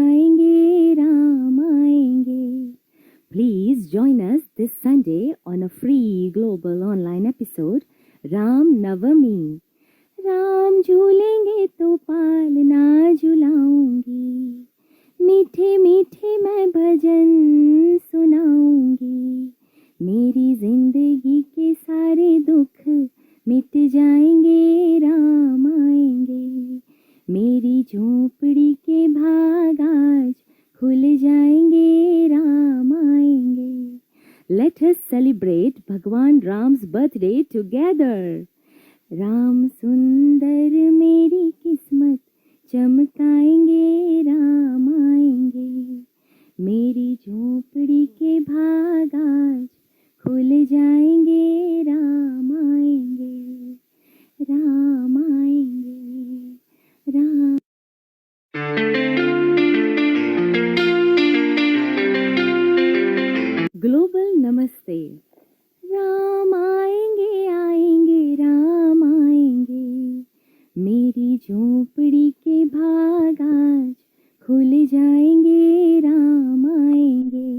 आएंगे, राम आएंगे. Please join us this Sunday on a free global online episode, Ram Navami. Ram झूलेंगे तो पालना झुलाऊंगी, मीठे मीठे मैं भजन सुनाऊंगी. मेरी जिंदगी के सारे दुख मिट जाएंगे, राम आएंगे. मेरी झोपड़ी के भाग आज खुल जाएंगे, राम आएंगे. Let us celebrate Bhagwan Ram's birthday together. Ram सुंदर मेरी किस्मत चमकाएंगे, राम आएंगे. मेरी झोपड़ी के भाग आज खुल जाएंगे, राम आएंगे, राम आएंगे, राम. ग्लोबल नमस्ते. राम आएंगे, आएंगे, राम आएंगे. मेरी झोपड़ी के भाग आज खुल जाएंगे, राम आएंगे.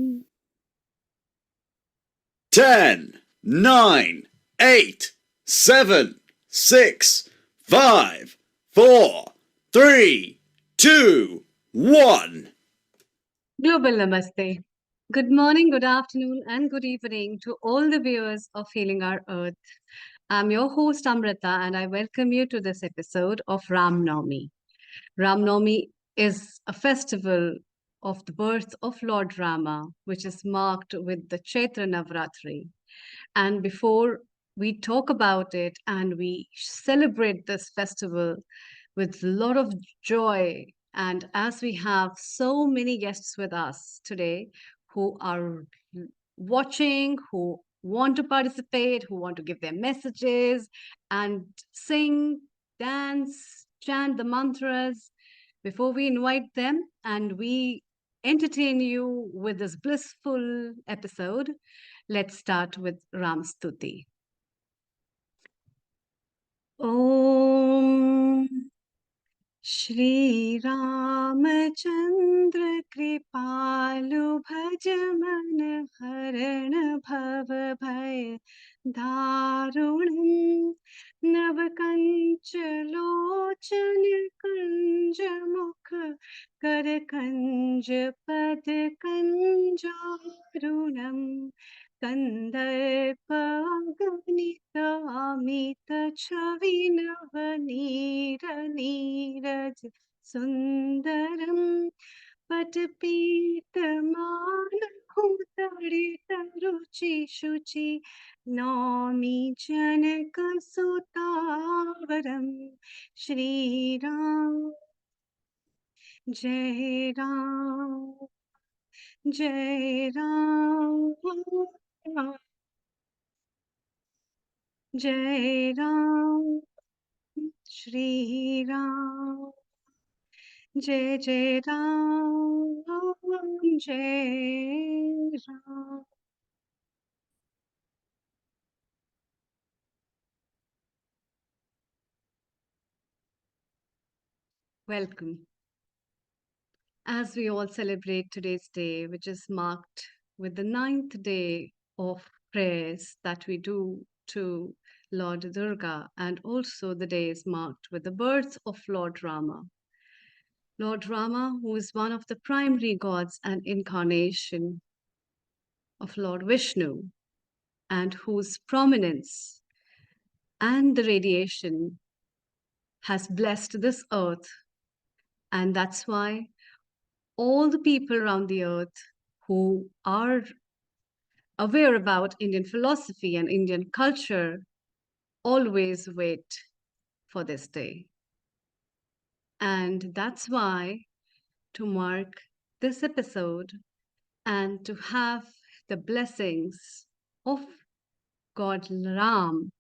10, 9, 8, 7, 6, 5, 4, 3, 2, 1. Global Namaste. Good morning, good afternoon, and good evening to all the viewers of Healing Our Earth. I'm your host, Amrita, and I welcome you to this episode of Ram Navami. Ram Navami is a festival of the birth of Lord Rama, which is marked with the Chaitra Navratri. And before we talk about it and we celebrate this festival with a lot of joy, and as we have so many guests with us today who are watching, who want to participate, who want to give their messages and sing, dance, chant the mantras, before we invite them and we entertain you with this blissful episode, let's start with Ram Stuti. Om Shri Ramachandra Kripalu Bhajaman Haran Bhava Bhaya Darunam Navakancha Lochana Kanja Mukha Kara Kanja Pad Kanjarunam Kandarpaganita Amita Chavinava Nira Niraj Sundaram Patapitaman Kutarita Ruchi Shuchi Nami Janaka Sutavaram Shri Ram Jai Ram Jai Ram Jai Ram Shri Ram Jai Jai Ram Jai Ram. Welcome. As we all celebrate today's day, which is marked with the 9th day of prayers that we do to Lord Durga, and also the day is marked with the birth of Lord Rama. Lord Rama, who is one of the primary gods and incarnation of Lord Vishnu, and whose prominence and the radiation has blessed this earth. And that's why all the people around the earth who are aware about Indian philosophy and Indian culture always wait for this day. And that's why, to mark this episode and to have the blessings of God Ram,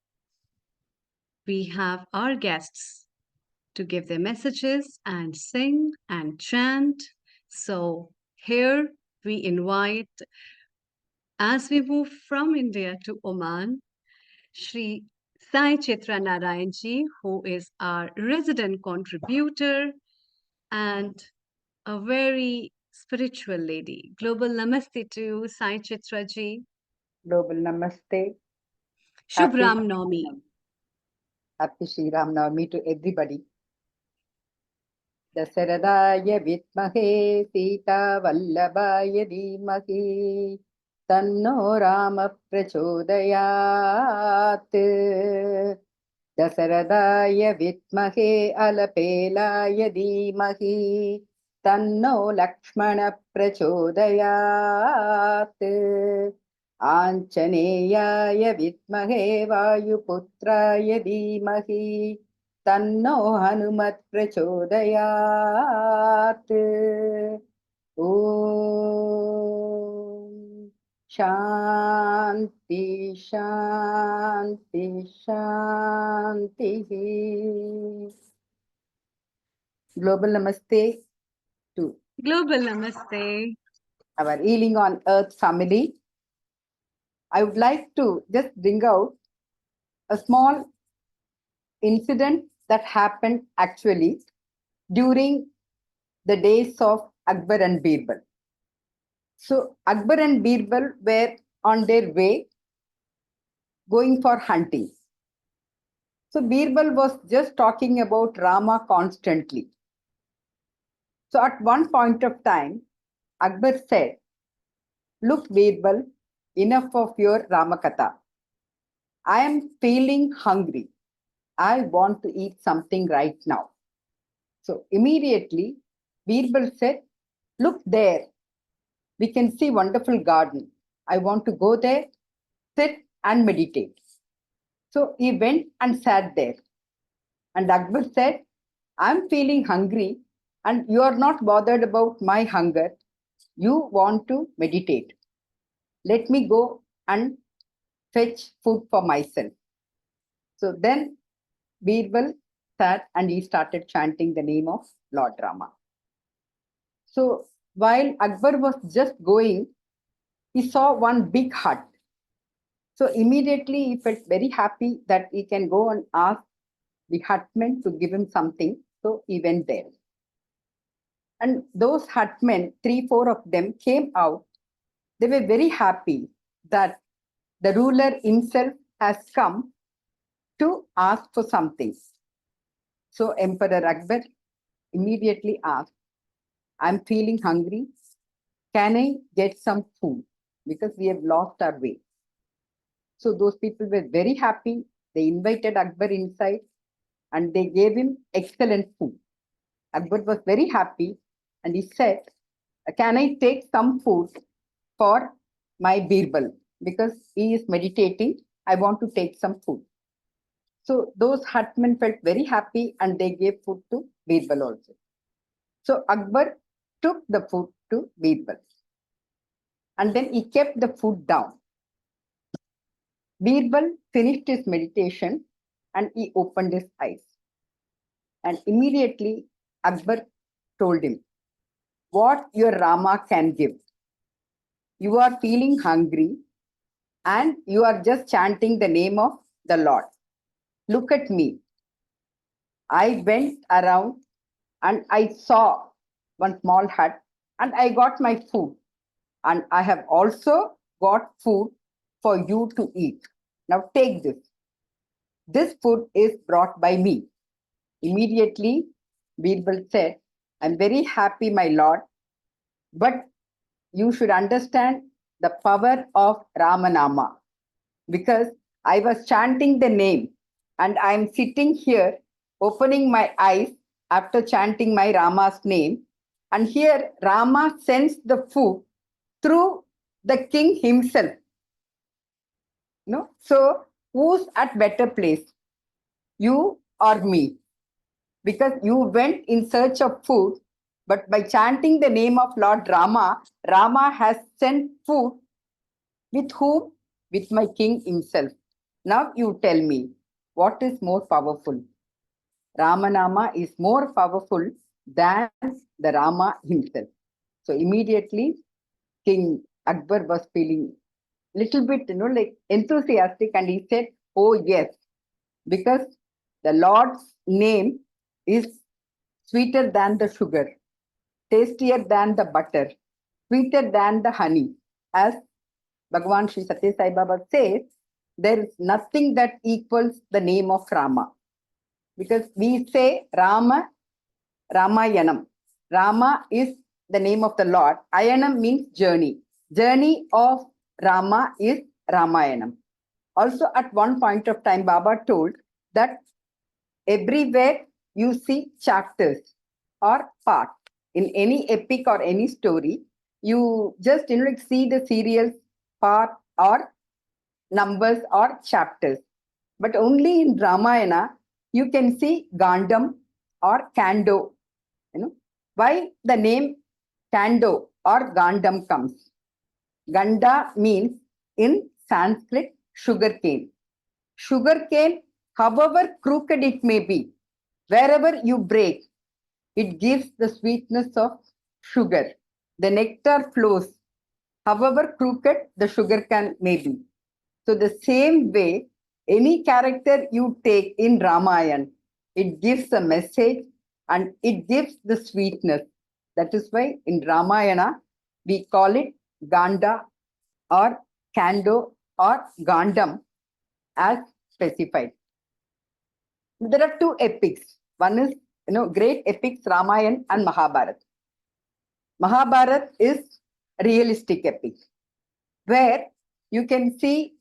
we have our guests to give their messages and sing and chant. So here we invite, as we move from India to Oman, Shri Sai Chitra Narayanji, who is our resident contributor and a very spiritual lady. Global namaste to you, Sai Chitra ji. Global Namaste. Shubh Happy Ram Navami. Happy Shri Ram Navami to everybody. Dasaradaya Vitmahe Sita Vallabhaya Dhimahi Tanno Rama Prachodayat. Dasaradaya Vitmahe Alapelaya Dhimahi Tanno Lakshmana Prachodayat. आञ्जनेयाय विद्महे वायुपुत्राय धीमहि तन्नो हनुमत् प्रचोदयात् ॐ शान्ति शान्ति शान्तिः Global Namaste to Global namaste. our Healing on Earth family. I would like to just bring out a small incident that happened actually during the days of Akbar and Birbal. So Akbar and Birbal were on their way going for hunting. So Birbal was just talking about Rama constantly. So at one point of time, Akbar said, "Look, Birbal, enough of your Ramakatha. I am feeling hungry. I want to eat something right now." So immediately, Birbal said, "Look there. We can see wonderful garden. I want to go there, sit and meditate." So he went and sat there. And Akbar said, "I'm feeling hungry and you are not bothered about my hunger. You want to meditate. Let me go and fetch food for myself." So then Birbal sat and he started chanting the name of Lord Rama. So while Akbar was just going, he saw one big hut. So immediately he felt very happy that he can go and ask the hutman to give him something. So he went there. And those hutmen, 3-4 of them came out. They were very happy that the ruler himself has come to ask for something. So Emperor Akbar immediately asked, "I'm feeling hungry. Can I get some food? Because we have lost our way." So those people were very happy. They invited Akbar inside and they gave him excellent food. Akbar was very happy and he said, "Can I take some food for my Birbal? Because he is meditating. I want to take some food." So those hutmen felt very happy and they gave food to Birbal also. So Akbar took the food to Birbal and then he kept the food down. Birbal finished his meditation and he opened his eyes. And immediately Akbar told him, "What your Rama can give. You are feeling hungry and you are just chanting the name of the Lord. Look at me. I went around and I saw one small hut and I got my food. And I have also got food for you to eat. Now take this. This food is brought by me." Immediately, Birbal said, "I'm very happy, my lord, but you should understand the power of Ramanama, because I was chanting the name and I'm sitting here opening my eyes after chanting my Rama's name, and here Rama sends the food through the king himself. No? So who's at better place? You or me? Because you went in search of food, but by chanting the name of Lord Rama, Rama has sent food with whom? With my king himself. Now you tell me, what is more powerful? Ramanama is more powerful than the Rama himself." So immediately King Akbar was feeling little bit, like enthusiastic, and he said, "Oh yes, because the Lord's name is sweeter than the sugar. tastier than the butter, sweeter than the honey. As Bhagavan Sri Satya Sai Baba says, there is nothing that equals the name of Rama. Because we say Rama, Ramayanam. Rama is the name of the Lord. Ayanam means journey. Journey of Rama is Ramayanam. Also, at one point of time, Baba told that everywhere you see chapters or parts in any epic or any story, you just like see the serials, part or numbers or chapters. But only in Ramayana, you can see Gandam or Kando. Why the name Kando or Gandam comes? Ganda means in Sanskrit sugarcane. Sugarcane, however crooked it may be, wherever you break, it gives the sweetness of sugar. The nectar flows, however crooked the sugarcane may be. So the same way, any character you take in Ramayana, it gives a message and it gives the sweetness. That is why in Ramayana, we call it Ganda or Kando or Gandam as specified. There are two epics. One is, great epics, Ramayana and Mahabharata. Mahabharata is realistic epic, where you can see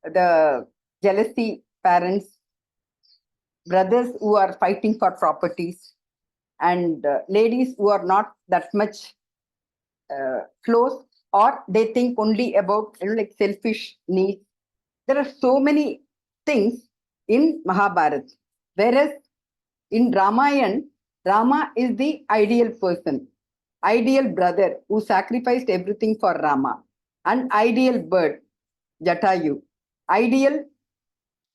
the jealousy parents, brothers who are fighting for properties, and ladies who are not that much close, or they think only about like selfish needs. There are so many things in Mahabharata, whereas in Ramayana, Rama is the ideal person, ideal brother who sacrificed everything for Rama, an ideal bird, Jatayu, ideal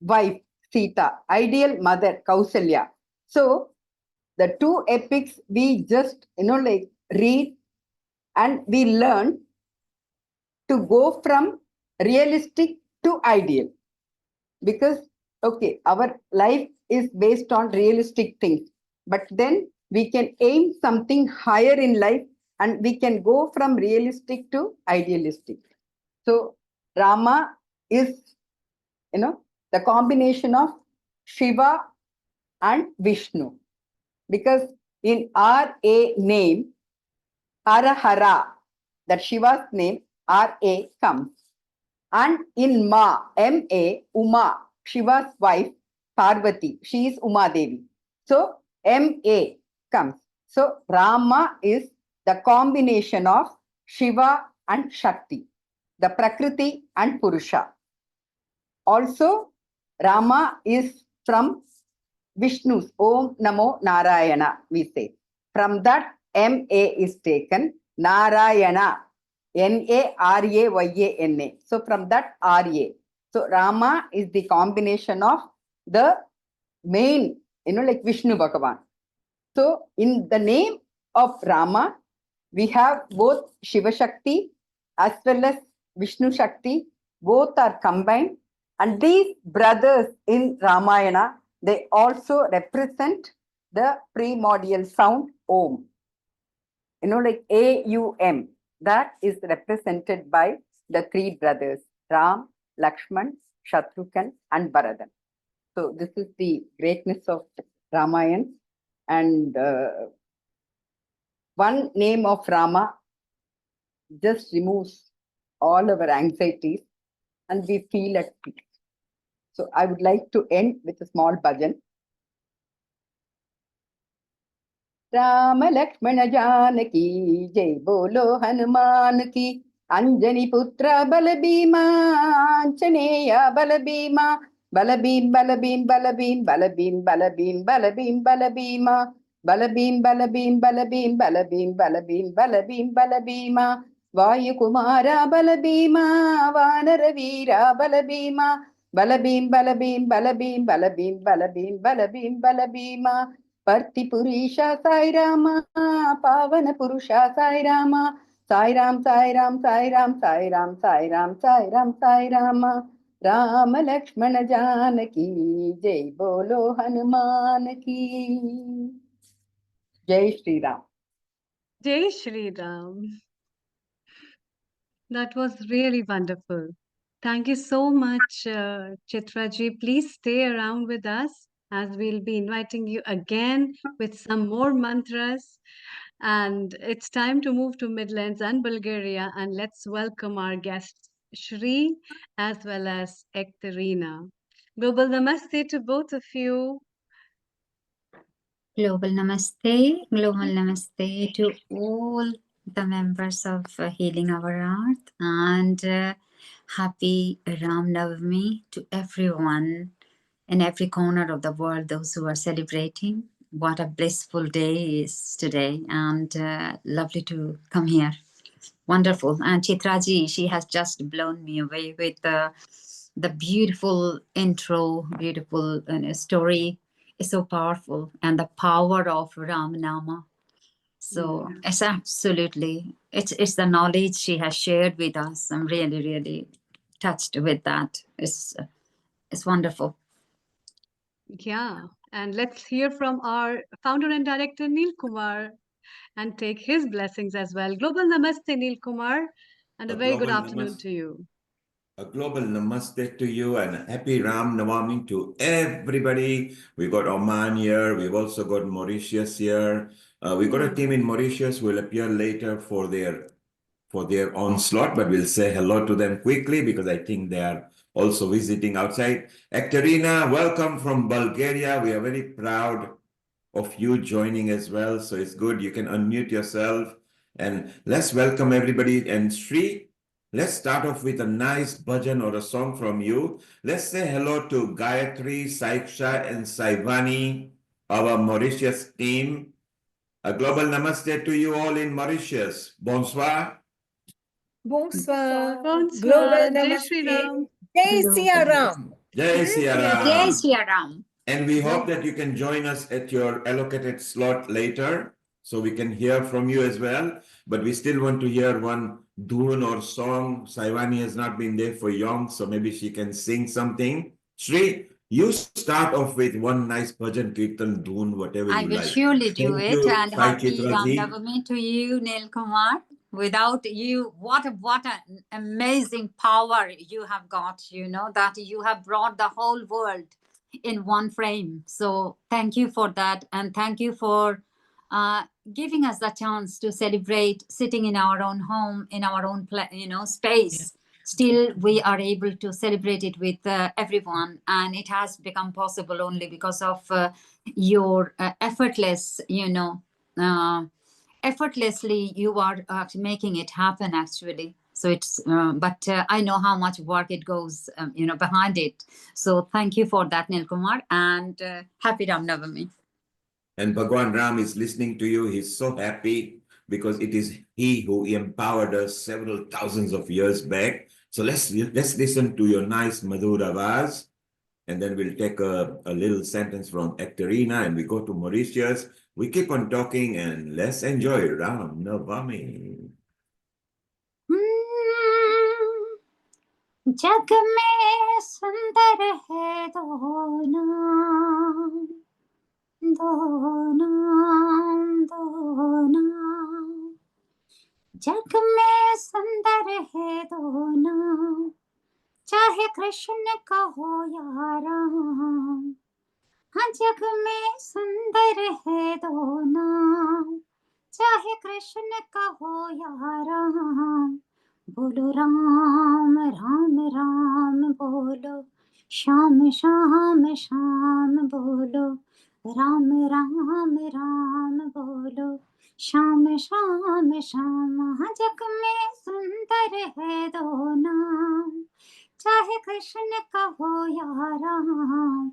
wife, Sita, ideal mother, Kausalya. So the two epics we just like read and we learn to go from realistic to ideal, because okay, our life is based on realistic things, but then we can aim something higher in life and we can go from realistic to idealistic. So Rama is the combination of Shiva and Vishnu, because in Ra name, Hara Hara, that Shiva's name, Ra comes. And in Ma, Ma, Uma, Shiva's wife, Parvati, she is Uma Devi. So Ma comes. So Rama is the combination of Shiva and Shakti, the Prakriti and Purusha. Also, Rama is from Vishnu's Om Namo Narayana, we say. From that, Ma is taken, Narayana, Narayana. So from that, Ra. So Rama is the combination of the main, like Vishnu Bhagavan. So in the name of Rama, we have both Shiva Shakti as well as Vishnu Shakti. Both are combined. And these brothers in Ramayana, they also represent the primordial sound Om. Like Aum, that is represented by the three brothers, Ram, Lakshman, Shatrughan, and Bharadan. So this is the greatness of Ramayana. And one name of Rama just removes all our anxieties and we feel at peace. So I would like to end with a small bhajan. Rama Lakshmana Janaki, Jai Bolo Hanuman ki, Anjani Putra Balabhima, Anjaneya Balabhima, Balabhim, Balabhim, Balabhim, Balabhim, Balabhim, Balabhim, Balabhima, Balabhim, Balabhim, Balabhim, Balabhim, Balabhim, Balabhim, Balabhima, Vayukumara Balabhima, Vanaravira Balabhima, Balabhim, Balabhim, Balabhim, Balabhim, Balabhim, Balabhim, Balabhima, Parti Purusha Sai Rama, Pavana Purusha Sai Rama, Sai Ram, Sai Ram, Sai Ram, Sai Ram, Sai Ram, Sai Ram, Sai Rama, Rama Lakshmana Janaki, Jai Bolo Hanuman ki, Jai Shri Ram. Jai Shri Ram. That was really wonderful. Thank you so much, Chitra ji. Please stay around with us as we'll be inviting you again with some more mantras. And it's time to move to Midlands and Bulgaria. And let's welcome our guests, Shri as well as Ekterina. Global Namaste to both of you. Global Namaste to all the members of Healing Our Earth, and happy Ram Navami to everyone in every corner of the world, those who are celebrating. What a blissful day is today, and lovely to come here. Wonderful. And Chitraji, she has just blown me away with the beautiful intro, beautiful story is so powerful, and the power of Ram Nama. So it's absolutely, it's the knowledge she has shared with us. I'm really, really touched with that. It's wonderful. Yeah. And let's hear from our founder and director, Neil Kumar, and take his blessings as well. Global Namaste, Neil Kumar, and a very good afternoon to you. A global namaste to you and happy Ram Navami to everybody. We got Oman here. We've also got Mauritius here. We got a team in Mauritius who will appear later for their onslaught, but we'll say hello to them quickly because I think they are also visiting outside. Ekterina, welcome from Bulgaria. We are very proud of you joining as well. So it's good. You can unmute yourself and let's welcome everybody. And Sri, let's start off with a nice bhajan or a song from you. Let's say hello to Gayatri, Saiksha, and Saivani, our Mauritius team. A global namaste to you all in Mauritius. Bonsoir. Bonsoir. Bonsoir. Jai Shri Ram. Jai Siya Ram. Jai Siya Jai Ram. Shri Ram. And we hope that you can join us at your allocated slot later so we can hear from you as well. But we still want to hear one dhoon or song. Saivani has not been there for long, so maybe she can sing something. Shri, you start off with one nice bhajan, kirtan, dhoon, whatever I you will like. surely do Thank it. you, And Sai happy Ram Chitraji. Navami to you, Neil Kumar. Without you, what an amazing power you have got, that you have brought the whole world in one frame. So thank you for that. And thank you for giving us the chance to celebrate sitting in our own home, in our own space. Still, we are able to celebrate it with everyone. And it has become possible only because of your effortless, effortlessly you are making it happen actually. So it's but I know how much work it goes behind it. So thank you for that, Neil Kumar, and happy Ram Navami. And Bhagwan Ram is listening to you. He's so happy because it is he who empowered us several thousands of years back. So let's listen to your nice Madhur Avaz. And then we'll take a little sentence from Ekterina and we go to Mauritius. We keep on talking and let's enjoy Ram Navami. जग में सुंदर है दो नाम, दो नाम, दो नाम। जग में सुंदर है दो नाम, चाहे कृष्ण का हो या राम। हाँ, जग में सुंदर है दो नाम, चाहे कृष्ण का हो या राम। बोलो राम राम राम बोलो, श्याम श्याम श्याम बोलो, राम राम राम बोलो, श्याम श्याम श्याम। हाँ, जग में सुंदर है दो नाम, चाहे कृष्ण का हो या राम।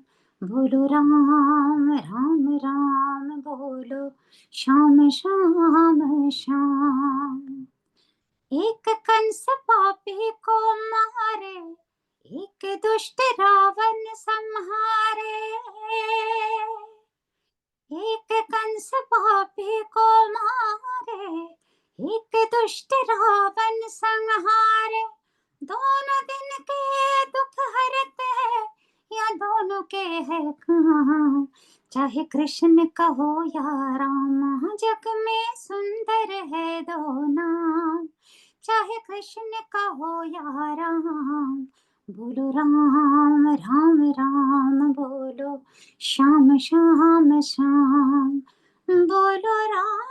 बोलो राम राम राम बोलो, श्याम श्याम श्याम। एक कंस पापी को मारे, एक दुष्ट रावण संहारे। एक कंस पापी को मारे, एक दुष्ट रावण संहारे। दोनों दिन के दुख हरते, या दोनों के है कहाँ, चाहे कृष्ण कहो या राम, जग में सुंदर है दो नाम, चाहे कृष्ण कहो या राम, बोलो राम राम राम बोलो, श्याम श्याम श्याम बोलो राम,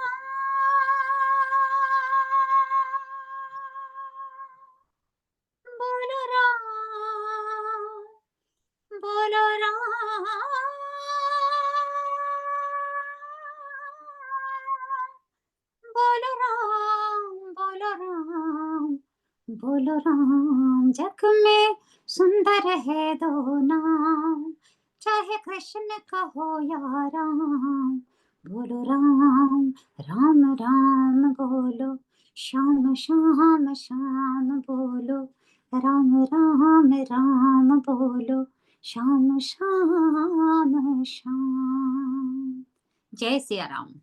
बोलो राम, बोलो राम, बोलो राम, बोलो राम, बोलो राम, जग में सुंदर है दो नाम, चाहे कृष्ण कहो या राम, बोलो राम राम राम बोलो, श्याम श्याम श्याम बोलो, राम राम राम बोलो, श्याम श्याम श्याम। जय Siya Ram.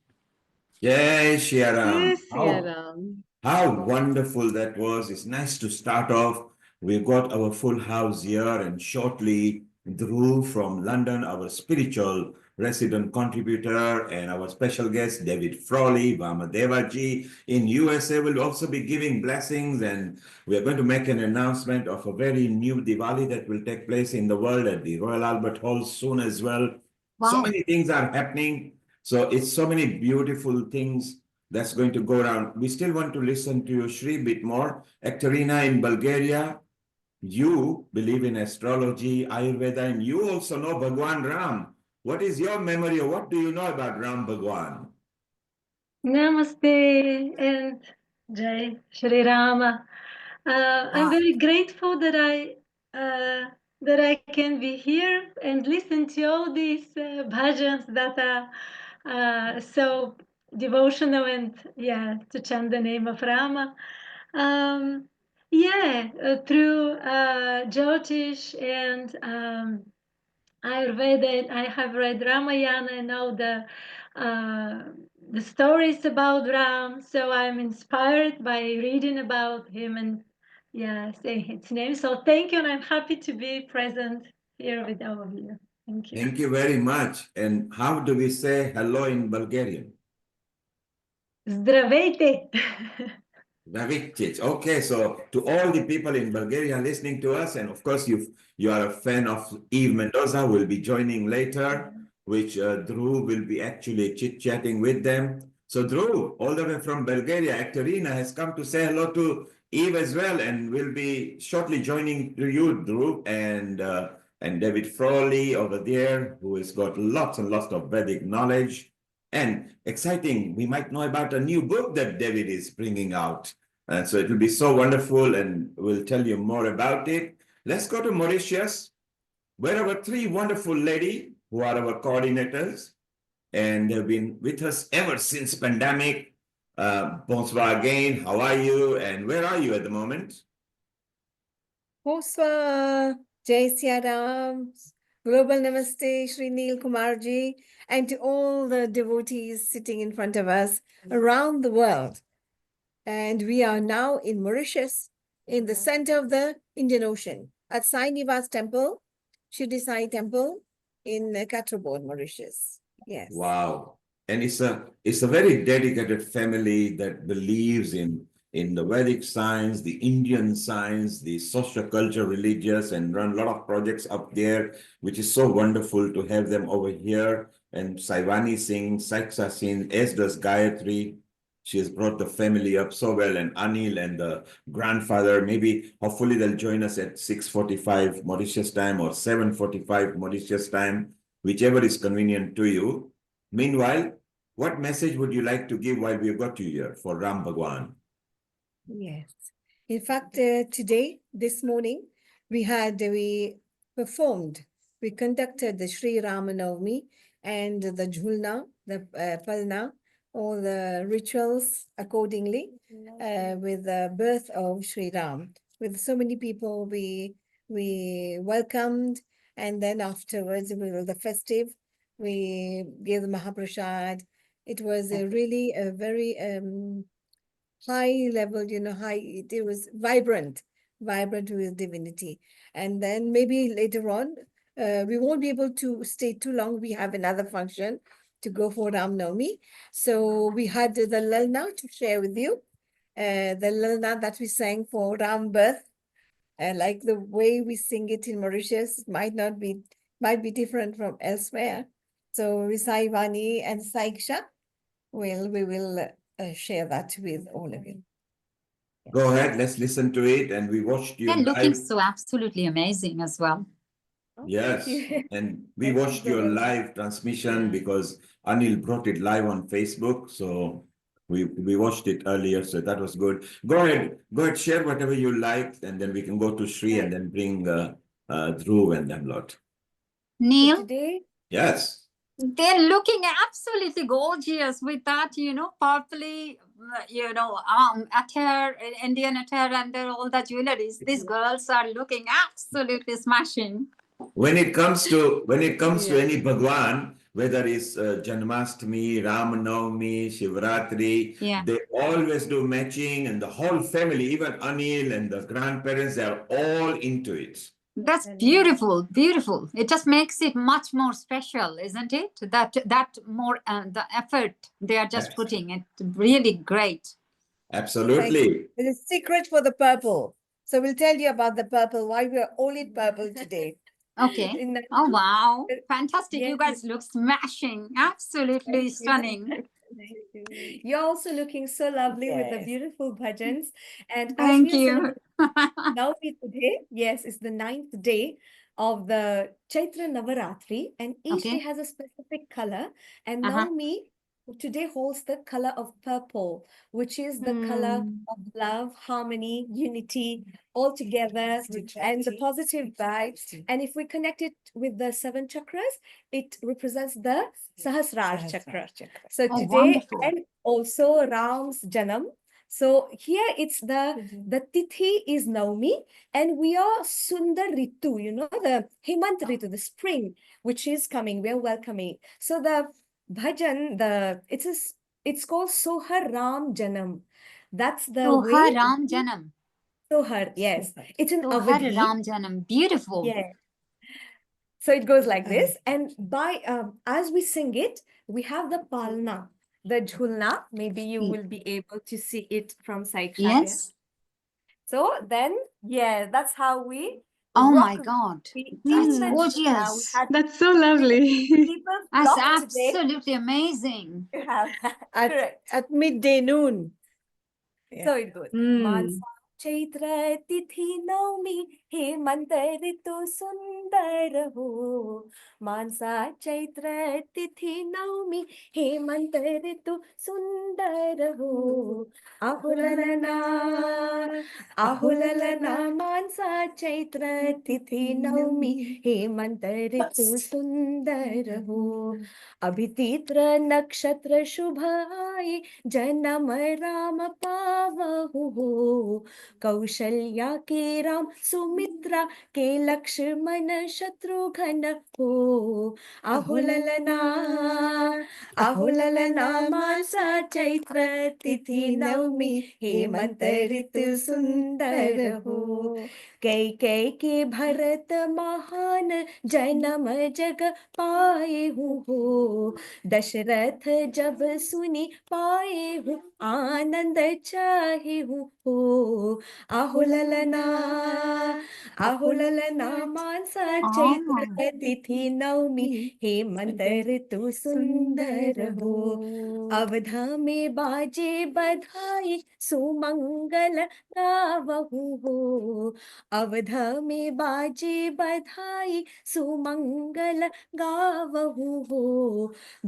Jai Shri Ram. Yes, Ram. How wonderful that was. It's nice to start off. We've got our full house here, and shortly, Dhruv from London, our spiritual resident contributor, and our special guest, David Frawley, Vamadevaji in USA will also be giving blessings, and we are going to make an announcement of a very new Diwali that will take place in the world at the Royal Albert Hall soon as well. Wow. So many things are happening. So it's so many beautiful things that's going to go around. We still want to listen to you, Shri, bit more. Ekaterina in Bulgaria, you believe in astrology, Ayurveda, and you also know Bhagwan Ram. What is your memory, or what do you know about Ram Bhagwan? Namaste and Jai Shri Rama. I'm very grateful that I can be here and listen to all these bhajans that are so devotional and to chant the name of Rama. Through Jyotish and Ayurveda, I have read Ramayana and all the stories about Ram. So I'm inspired by reading about him and saying his name. So thank you, and I'm happy to be present here with all of you. Thank you. Thank you very much. And how do we say hello in Bulgarian? Здравейте! Navicic. Okay, so to all the people in Bulgaria listening to us, and of course you are a fan of Eve Mendoza, will be joining later, which Dhruv will be actually chit-chatting with them. So Dhruv, all the way from Bulgaria, Ekaterina has come to say hello to Eve as well, and will be shortly joining to you, Dhruv, and David Frawley over there, who has got lots and lots of Vedic knowledge. And exciting, we might know about a new book that David is bringing out. And so it will be so wonderful, and we'll tell you more about it. Let's go to Mauritius, where our three wonderful ladies, who are our coordinators, and have been with us ever since pandemic. Bonsoir again, how are you, and where are you at the moment? Bonsoir, Jai Siya Ram, Global Namaste, Shri Neil Kumarji, and to all the devotees sitting in front of us around the world. And we are now in Mauritius, in the center of the Indian Ocean, at Sai Nivas Temple, Shirdi Sai Temple in Katrabon, Mauritius. Yes. Wow. And it's a very dedicated family that believes in the Vedic science, the Indian science, the social culture, religious, and run a lot of projects up there, which is so wonderful to have them over here. And Saivani sings, Saiksa sings, as does Gayatri. She has brought the family up so well, and Anil and the grandfather, maybe hopefully they'll join us at 6:45 Mauritius time or 7:45 Mauritius time, whichever is convenient to you. Meanwhile, what message would you like to give while we've got you here for Ram Bhagwan? Yes. In fact, today, this morning, we conducted the Sri Ram Navami and the Jhulna, the Palna, all the rituals accordingly with the birth of Sri Ram. With so many people, we welcomed, and then afterwards, the festive, we gave the Mahaprasad. It was really a very high level, it was vibrant with divinity. And then maybe later on, we won't be able to stay too long. We have another function to go for Ram Navami. So we had the Lalna to share with you. The Lalna that we sang for Ram birth. Like the way we sing it in Mauritius might be different from elsewhere. So Risai Vani and Saiksha, we will share that with all of you. Go ahead, let's listen to it. And we watched you They're looking live. so absolutely amazing as well. Oh, Yes, thank you. and we watched your live transmission because Anil brought it live on Facebook. So we watched it earlier, so that was good. Go ahead, share whatever you liked, and then we can go to Sri and then bring Dhruv and then Lot. Neil? Today, Yes. They're looking absolutely gorgeous with that, purpley, attire, Indian attire, and all the jewelries. These girls are looking absolutely smashing. When it comes to any Bhagwan, whether it's Janmashtami, Ram Navami, Shivratri, they always do matching, and the whole family, even Anil and the grandparents, they are all into it. That's beautiful, beautiful. It just makes it much more special, isn't it? That more the effort they are just putting it really great. Absolutely. There's a secret for the purple. So we'll tell you about the purple, why we're all in purple today. Okay. Oh, wow. Fantastic. Yes. You guys look smashing. Absolutely stunning. You're also looking so lovely with the beautiful bhajans. And as Thank we are you. celebrating Navami today, yes, it's the 9th day of the Chaitra Navaratri, and each day has a specific color. And Navami today holds the color of purple, which is the color of love, harmony, unity, all together, and the positive vibes. And if we connect it with the 7 chakras, it represents the Sahasrara chakra. So today, wonderful. and also Ram's Janam. So here it's the Tithi is Navami, and we are Sundar Ritu, the Hemant Ritu, the spring, which is coming. We're welcoming. So the bhajan, it's called Sohar Ram Janam. That's the way. Sohar Ram Janam. Sohar, yes. It's an Sohar Avadhi. Ram Janam. Beautiful. Yeah. So it goes like this, and as we sing it, we have the palna, the jhulna. Maybe you will be able to see it from Saiksha. Yes. So then, that's how we. Oh rock my God. the That's jhulna. gorgeous. That's so lovely. People That's flock today absolutely amazing. to have that. at midday noon. So it goes. Mansa Chaitra Tithi Navami Hemant Ritu Sundar ho. Mansa Chaitra Tithi Navami Hemant Ritu Sundar ho. Ahulalana Ahulalana Mansa Chaitra Tithi Navami Hemant Ritu Sundar ho. Abhititra Nakshatra Shubhai Janam Ram पावहु हो कौशल्या के राम सुमित्रा के लक्ष्मण शत्रुघ्न हो आहुललना आहुललना मासा चैत्र तिथि नवमी हेमंत ऋतु सुंदर हो कैकेयी के भरत महान जन्म जग पाए हो दशरथ जब सुनी पाए हूँ आनंद चाहे हूँ हो आहुललना मानसा चैत्र तिथि नवमी हेमंत ऋतु सुंदर हो अवधा में बाजे बधाई सुमंगल गावहु हो अवधा में बाजे बधाई सुमंगल गावहु हो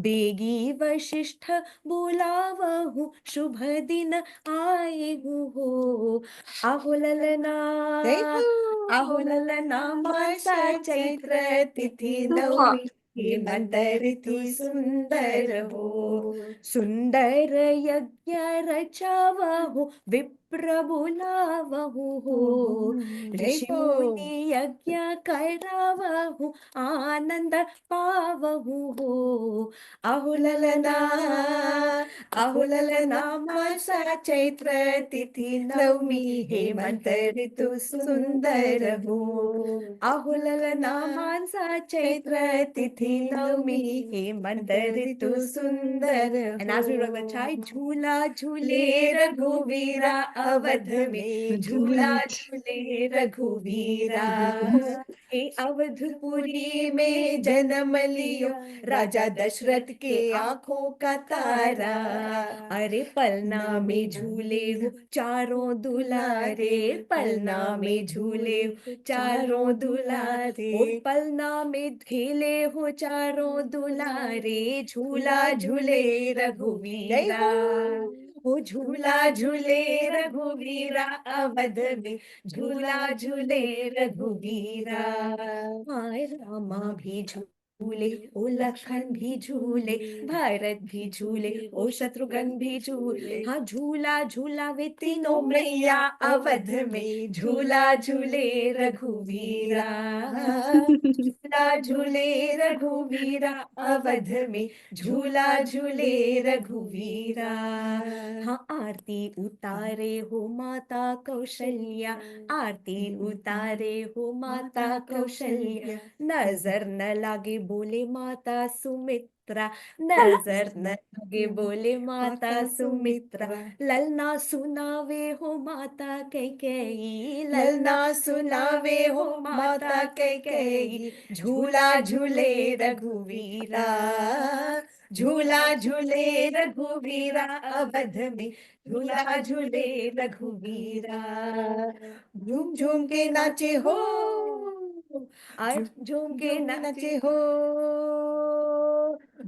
बेगी वशिष्ठ बोलावहु शुभ दिन आए हो आहुललना मासा चैत्र तिथि नवमी हेमंत ऋतु सुंदर हो सुंदर यज्ञ रचावहु विप्र प्रभु लावहु हो ऋषि मुनि यज्ञ करावहु आनंद पावहु हो अहुललना अहुललना मासा चैत्र तिथि नवमी हेमंत ऋतु सुंदर हो अहुललना मासा चैत्र तिथि नवमी हेमंत ऋतु सुंदर and as we rock the chai झूला झूले रघुवीरा अवध में झूला झूले रघुवीरा हे अवधपुरी में जन्म लियो राजा दशरथ के आंखों का तारा अरे पलना में झूले हो चारों दुलारे पलना में झूले हो चारों दुलारे पलना में खेले हो चारों दुलारे झूला झूले रघुवीरा वो झूला झूले रघुवीरा अवध में झूला झूले रघुवीरा हाय रामा भी झूले ओ लखन भी झूले भरत भी झूले ओ शत्रुघ्न भी झूले हाँ झूला झूला वे तीनों मैया अवध में झूला झूले रघुवीरा झूला झूले रघुवीरा अवध में झूला झूले रघुवीरा हाँ आरती उतारे हो माता कौशल्या आरती उतारे हो माता कौशल्या नजर न लागे बोले माता सुमित्रा नजर न लागे बोले माता सुमित्रा ललना सुनावे हो माता कैकेयी ललना सुनावे हो माता कैकेयी झूला झूले रघुवीरा झूला झूले रघुवीरा अवध में झूला झूले रघुवीरा झूम झूम के नाचे हो आज झूम के नाचे हो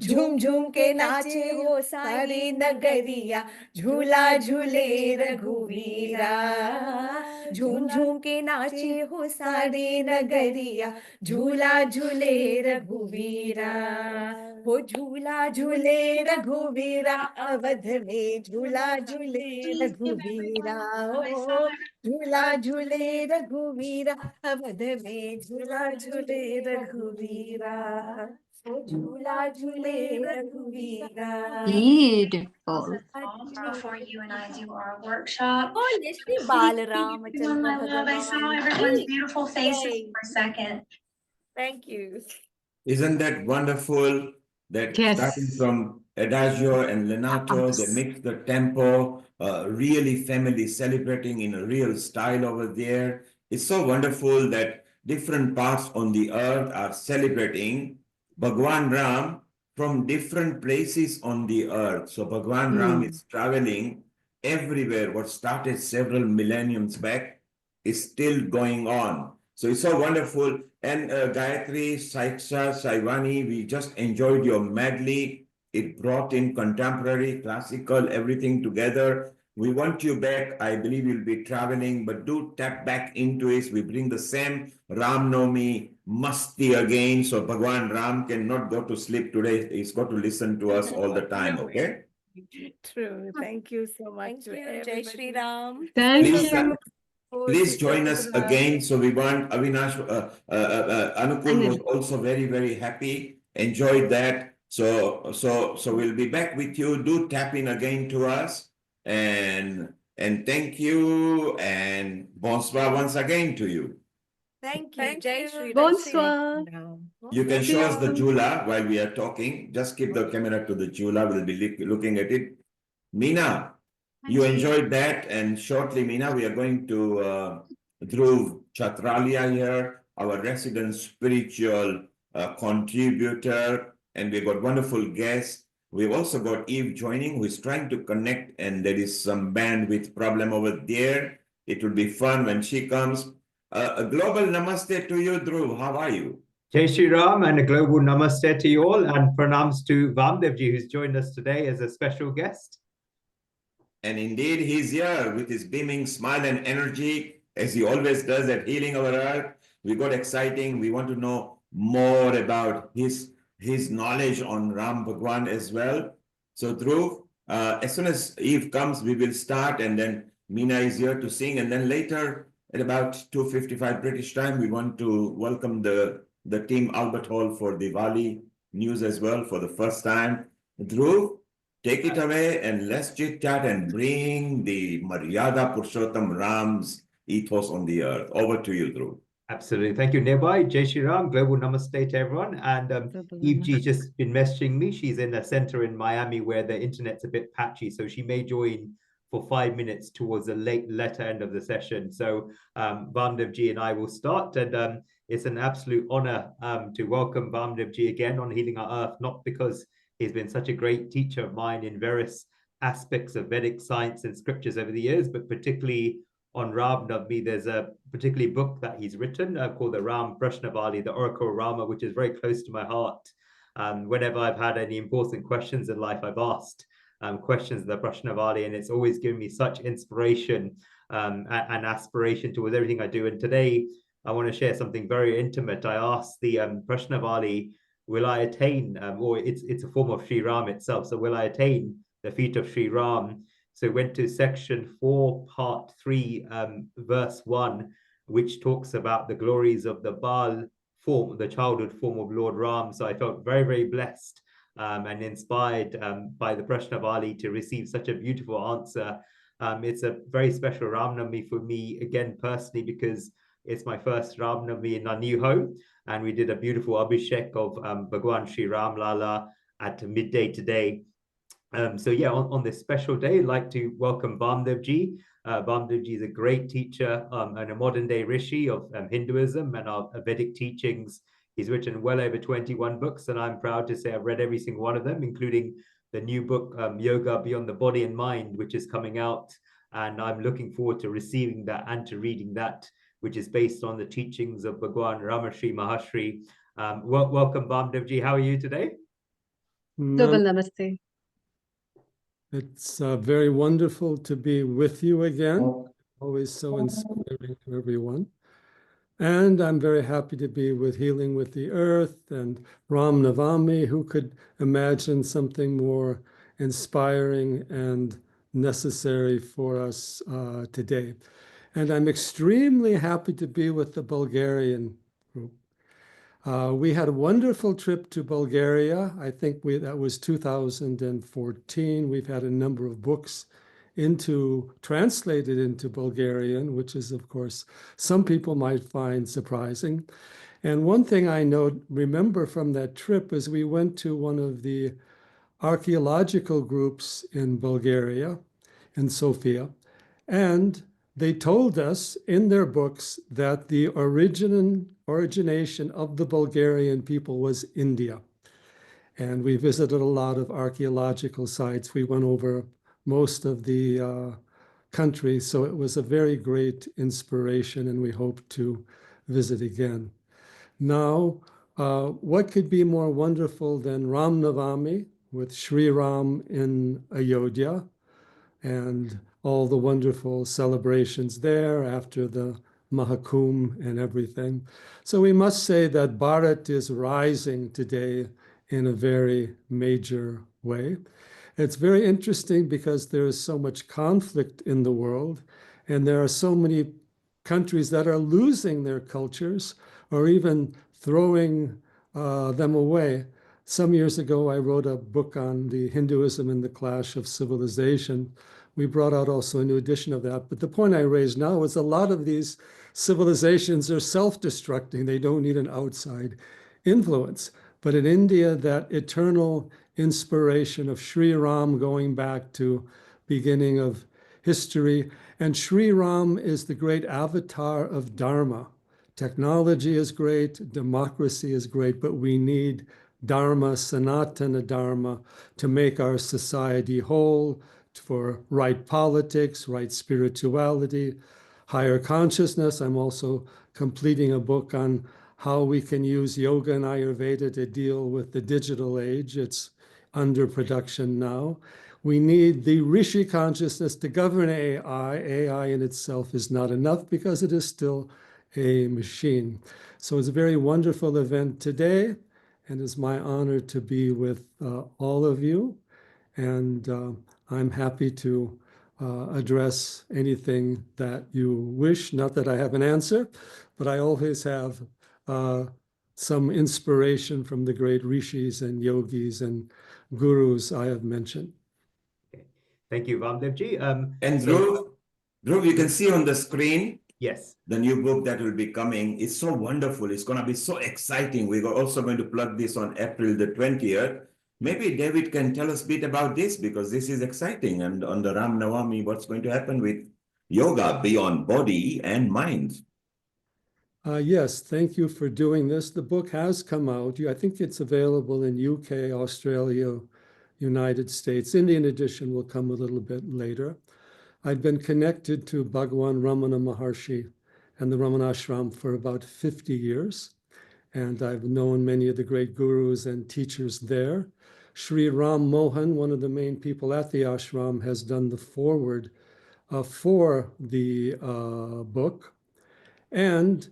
झूम झूम के नाचे हो सारी नगरिया झूला झूले रघुवीरा झूम झूम के नाचे हो सारी नगरिया झूला झूले रघुवीरा वो झूला झूले रघुवीरा अवध में झूला झूले रघुवीरा ओ झूला झूले रघुवीरा अवध में झूला झूले रघुवीरा झूला झूले रघुवीरा Beautiful. Before you and I do our workshop. बोले श्री बाल Ramchandra My love, I saw everyone's भगवान beautiful faces for a second. Thank you. Isn't that wonderful that Yes. starting from Adagio and Lenato, they mix the tempo, really family celebrating in a real style over there. It's so wonderful that different parts on the earth are celebrating Bhagwan Ram from different places on the earth. So Bhagwan Ram is traveling everywhere. What started several millenniums back is still going on. So it's so wonderful. And Gayatri, Saiksha, Saivani, we just enjoyed your medley. It brought in contemporary, classical, everything together. We want you back. I believe you'll be traveling, but do tap back into it. We bring the same Ram Navami masti again. So Bhagwan Ram cannot go to sleep today. He's got to listen to us all the time, okay? True. Thank you so much. Thank you. Jai Shri Ram. Thank Please, you. please join us again. So we want Avinash, Anukul was also very, very happy, enjoyed that. So we'll be back with you. Do tap in again to us, and thank you, and bonsoir once again to you. Thank you. Jai Shri Ram. Bonsoir. You can See show us the you. jula while we are talking. Just keep the camera to the jula. We'll be looking at it. Meena, you enjoyed that, and shortly, Meena, we are going to Dhruv Chatralia here, our resident spiritual contributor, and we've got wonderful guests. We've also got Eve joining, who is trying to connect, and there is some bandwidth problem over there. It will be fun when she comes. A global namaste to you, Dhruv. How are you? Jai Shri Ram, and a global namaste to you all, and pranams to Vamdevji, who's joined us today as a special guest. And indeed, he's here with his beaming smile and energy, as he always does at Healing Our Earth. We got exciting. We want to know more about his knowledge on Ram Bhagwan as well. So Dhruv, as soon as Eve comes, we will start, and then Meena is here to sing, and then later at about 2:55 British time, we want to welcome the team Albert Hall for Diwali news as well for the first time. Dhruv, take it away and let's chit chat and bring the Maryada Purushottam Ram's ethos on the earth. Over to you, Dhruv. Absolutely. Thank you, Nebai. Jai Shri Ram. Global namaste to everyone. And Eve G's just been messaging me. She's in a center in Miami where the internet's a bit patchy. So she may join for 5 minutes towards the latter end of the session. So Vamdev Ji and I will start. And it's an absolute honor to welcome Vamdev Ji again on Healing Our Earth, not because he's been such a great teacher of mine in various aspects of Vedic science and scriptures over the years, but particularly on Ram Navami, there's a particularly book that he's written called the Ram Prashnavali, the Oracle of Rama, which is very close to my heart. Whenever I've had any important questions in life, I've asked questions of the Prashnavali, and it's always given me such inspiration and aspiration towards everything I do. And today, I want to share something very intimate. I asked the Prashnavali, will I attain, or it's a form of Sri Ram itself, so will I attain the feet of Sri Ram? So went to section 4, part 3, verse 1, which talks about the glories of the Baal form, the childhood form of Lord Ram. So I felt very, very blessed and inspired by the Prashnavali to receive such a beautiful answer. It's a very special Ram Navami for me, again, personally, because it's my first Ram Navami in our new home. And we did a beautiful Abhishek of Bhagwan Sri Ram Lala at midday today. So yeah, on this special day, I'd like to welcome Vamdev Ji. Vamdev Ji is a great teacher and a modern day rishi of Hinduism and our Vedic teachings. He's written well over 21 books, and I'm proud to say I've read every single one of them, including the new book, Yoga Beyond the Body and Mind, which is coming out. And I'm looking forward to receiving that and to reading that, which is based on the teachings of Bhagwan Ramarshi Mahashri. Welcome, Vamdev Ji. How are you today? Namaste. It's very wonderful to be with you again. Always so inspiring to everyone. And I'm very happy to be with Healing with the Earth and Ram Navami. Who could imagine something more inspiring and necessary for us today? And I'm extremely happy to be with the Bulgarian group. We had a wonderful trip to Bulgaria. I think that was 2014. We've had a number of books translated into Bulgarian, which is, of course, some people might find surprising. And one thing I remember from that trip is we went to one of the archaeological groups in Bulgaria, in Sofia, and they told us in their books that the origination of the Bulgarian people was India. And we visited a lot of archaeological sites. We went over most of the country, so it was a very great inspiration, and we hope to visit again. Now, what could be more wonderful than Ram Navami with Sri Ram in Ayodhya and all the wonderful celebrations there after the Mahakumbh and everything. So we must say that Bharat is rising today in a very major way. It's very interesting because there is so much conflict in the world, and there are so many countries that are losing their cultures or even throwing them away. Some years ago, I wrote a book on the Hinduism and the clash of civilization. We brought out also a new edition of that. But the point I raise now is a lot of these civilizations are self-destructing. They don't need an outside influence. But in India, that eternal inspiration of Sri Ram going back to beginning of history. And Sri Ram is the great avatar of dharma. Technology is great, democracy is great, but we need dharma, sanatana dharma, to make our society whole, for right politics, right spirituality, higher consciousness. I'm also completing a book on how we can use yoga and Ayurveda to deal with the digital age. It's under production now. We need the Rishi consciousness to govern AI. AI in itself is not enough because it is still a machine. So it's a very wonderful event today, and it's my honor to be with all of you. And I'm happy to address anything that you wish. Not that I have an answer, but I always have some inspiration from the great rishis and yogis and gurus I have mentioned. Okay. Thank you, Ramdevji. And Dhruv, you can see on the screen, yes, the new book that will be coming. It's so wonderful. It's going to be so exciting. We're also going to plug this on April the 20th. Maybe David can tell us a bit about this, because this is exciting. And on the Ram Navami, what's going to happen with yoga beyond body and mind? Yes, thank you for doing this. The book has come out. I think it's available in UK, Australia, United States. Indian edition will come a little bit later. I've been connected to Bhagwan Ramana Maharshi and the Ramana Ashram for about 50 years. And I've known many of the great gurus and teachers there. Sri Ram Mohan, one of the main people at the ashram, has done the foreword for the book. And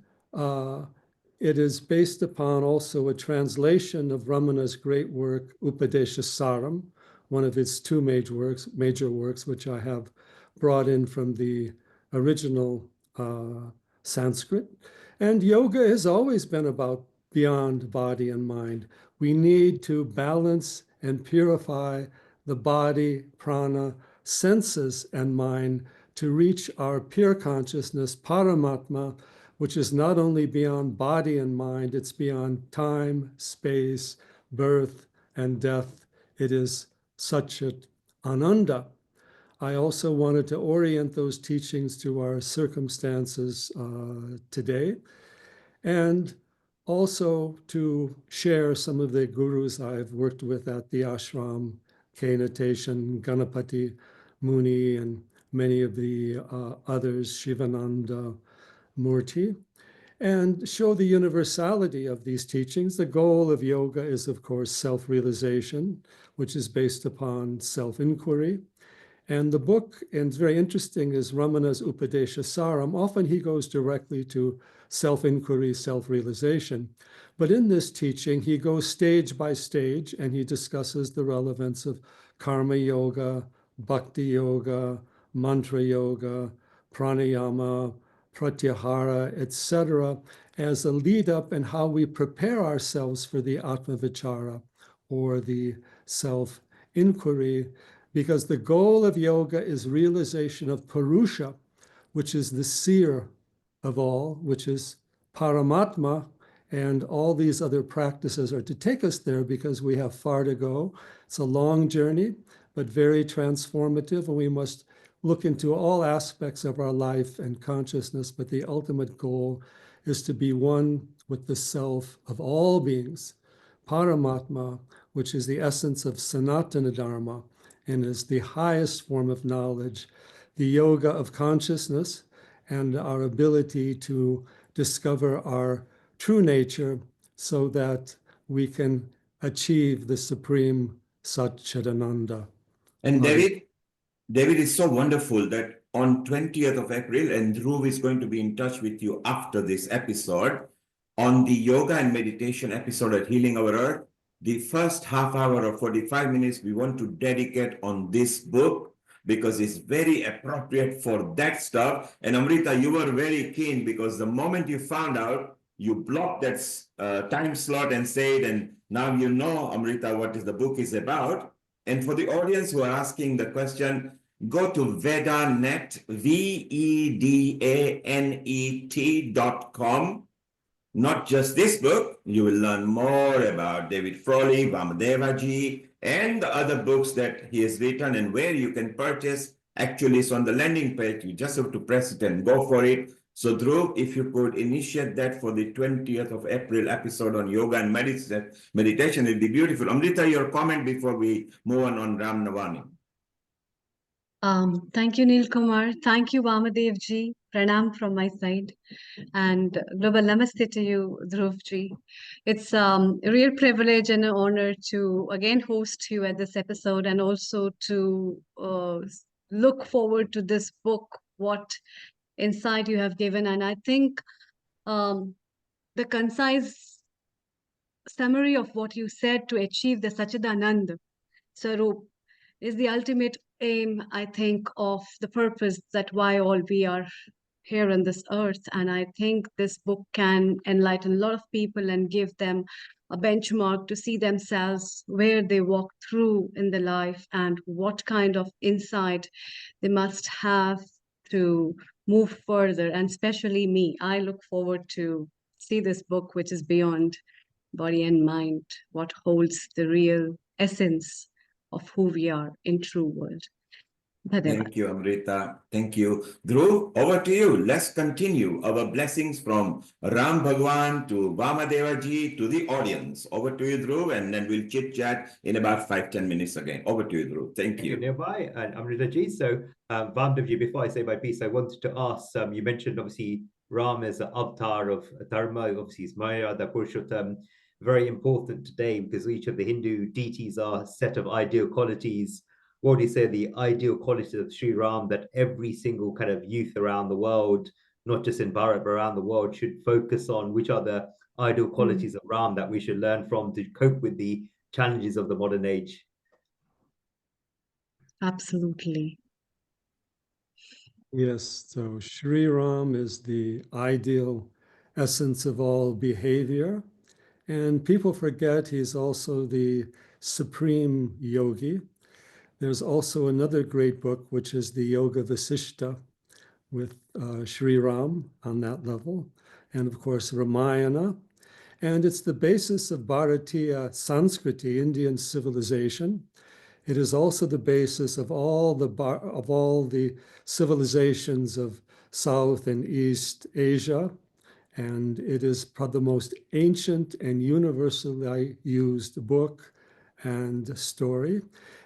it is based upon also a translation of Ramana's great work, Upadesha Saram, one of his two major works, which I have brought in from the original Sanskrit. And yoga has always been about beyond body and mind. We need to balance and purify the body, prana, senses, and mind to reach our pure consciousness, Paramatma, which is not only beyond body and mind, it's beyond time, space, birth, and death. It is Satchit Ananda. I also wanted to orient those teachings to our circumstances today, and also to share some of the gurus I've worked with at the ashram, K. Natation, Ganapati Muni, and many of the others, Shivananda Murti, and show the universality of these teachings. The goal of yoga is, of course, self-realization, which is based upon self-inquiry. And the book, and it's very interesting, is Ramana's Upadesha Saram. Often he goes directly to self-inquiry, self-realization. But in this teaching, he goes stage by stage, and he discusses the relevance of karma yoga, bhakti yoga, mantra yoga, pranayama, pratyahara, etc., as a lead up in how we prepare ourselves for the atma vichara, or the self-inquiry, because the goal of yoga is realization of Purusha, which is the seer of all, which is Paramatma, and all these other practices are to take us there because we have far to go. It's a long journey, but very transformative, and we must look into all aspects of our life and consciousness, but the ultimate goal is to be one with the self of all beings, Paramatma, which is the essence of Sanatana Dharma, and is the highest form of knowledge, the yoga of consciousness, and our ability to discover our true nature so that we can achieve the supreme Satchidananda. And David is so wonderful that on 20th of April, and Dhruv is going to be in touch with you after this episode, on the yoga and meditation episode at Healing Our Earth, the first half hour or 45 minutes we want to dedicate on this book, because it's very appropriate for that stuff. And Amrita, you were very keen, because the moment you found out, you blocked that time slot and said, and now you know, Amrita, what the book is about. And for the audience who are asking the question, go to Vedanet, VEDANET.com. Not just this book, you will learn more about David Frawley, Vamadevaji, and the other books that he has written, and where you can purchase. Actually, it's on the landing page. You just have to press it and go for it. So Dhruv, if you could initiate that for the 20th of April episode on yoga and meditation, it'd be beautiful. Amrita, your comment before we move on Ram Navami. Thank you, Neil Kumar. Thank you, Vamadev ji. Pranam from my side. And global namaste to you, Dhruv ji. It's a real privilege and an honor to again host you at this episode, and also to look forward to this book, what insight you have given. And I think the concise summary of what you said to achieve the Satchidananda Swarup is the ultimate aim, I think, of the purpose that why all we are here on this earth. And I think this book can enlighten a lot of people and give them a benchmark to see themselves where they walk through in the life and what kind of insight they must have to move further. And especially me, I look forward to see this book, which is beyond body and mind, what holds the real essence of who we are in true world. Thank you, Amrita. Thank you. Dhruv, over to you. Let's continue our blessings from Ram Bhagwan to Vamadeva ji to the audience. Over to you, Dhruv, and then we'll chit chat in about 5-10 minutes again. Over to you, Dhruv. Thank you. Nearby and Amrita ji. So, Vamadeva ji, before I say my piece, I wanted to ask, you mentioned obviously Ram is the avatar of dharma, obviously is Maya, the Purushottam, very important today because each of the Hindu deities are a set of ideal qualities. What do you say, the ideal qualities of Sri Ram that every single kind of youth around the world, not just in Bharat, but around the world should focus on? Which are the ideal qualities of Ram that we should learn from to cope with the challenges of the modern age? Absolutely. Yes, so Sri Ram is the ideal essence of all behavior. And people forget he's also the supreme yogi. There's also another great book, which is the Yoga Vasishta with Sri Ram on that level. And of course, Ramayana. And it's the basis of Bharatiya Sanskriti, Indian civilization. It is also the basis of all the civilizations of South and East Asia. And it is the most ancient and universally used book and story.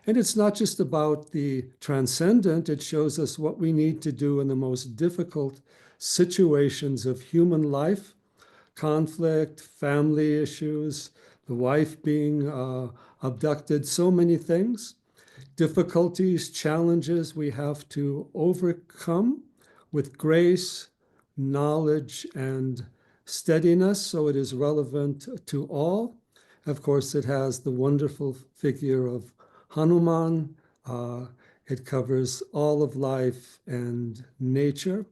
And it's not just about the transcendent, it shows us what we need to do in the most difficult situations of human life, conflict, family issues, the wife being abducted, so many things, difficulties, challenges we have to overcome with grace, knowledge, and steadiness, so it is relevant to all. Of course, it has the wonderful figure of Hanuman. It covers all of life and nature.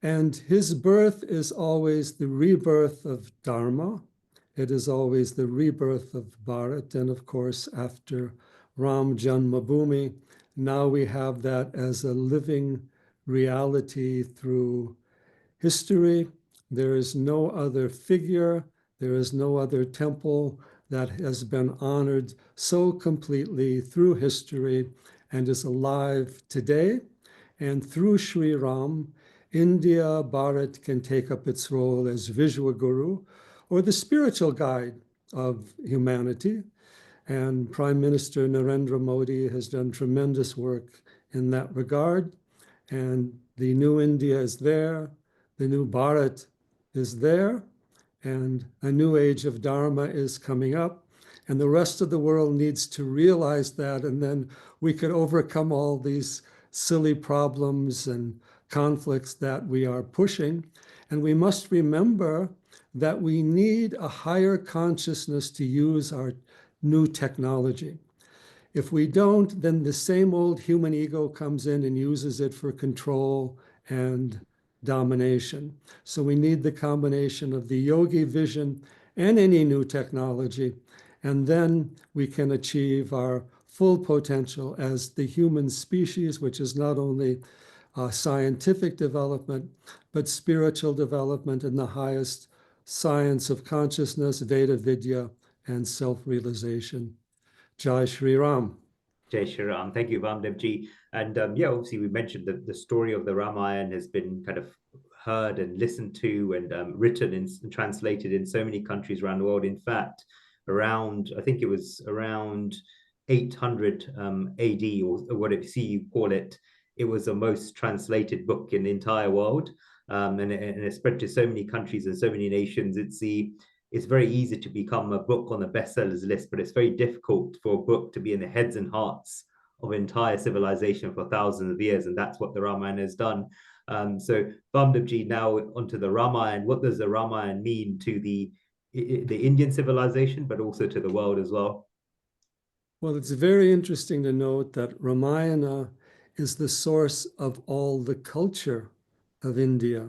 And his birth is always the rebirth of Dharma. It is always the rebirth of Bharat. And of course, after Ram Janmabhoomi, now we have that as a living reality through history. There is no other figure, there is no other temple that has been honored so completely through history and is alive today. And through Sri Ram, India, Bharat can take up its role as Vishwa Guru, or the spiritual guide of humanity. And Prime Minister Narendra Modi has done tremendous work in that regard. And the new India is there, the new Bharat is there, and a new age of Dharma is coming up. And the rest of the world needs to realize that, and then we could overcome all these silly problems and conflicts that we are pushing. And we must remember that we need a higher consciousness to use our new technology. If we don't, then the same old human ego comes in and uses it for control and domination. So we need the combination of the yogi vision and any new technology, and then we can achieve our full potential as the human species, which is not only scientific development, but spiritual development in the highest science of consciousness, Veda Vidya, and self-realization. Jai Shri Ram. Jai Shri Ram. Thank you, Vamadeva ji. And yeah, obviously we mentioned that the story of the Ramayana has been kind of heard and listened to and written and translated in so many countries around the world. In fact, I think it was around 800 AD or whatever you call it, it was the most translated book in the entire world. And it spread to so many countries and so many nations. It's very easy to become a book on the bestsellers list, but it's very difficult for a book to be in the heads and hearts of entire civilization for thousands of years. And that's what the Ramayana has done. So Vamadeva ji, now onto the Ramayana. What does the Ramayana mean to the Indian civilization, but also to the world as well? Well, it's very interesting to note that Ramayana is the source of all the culture of India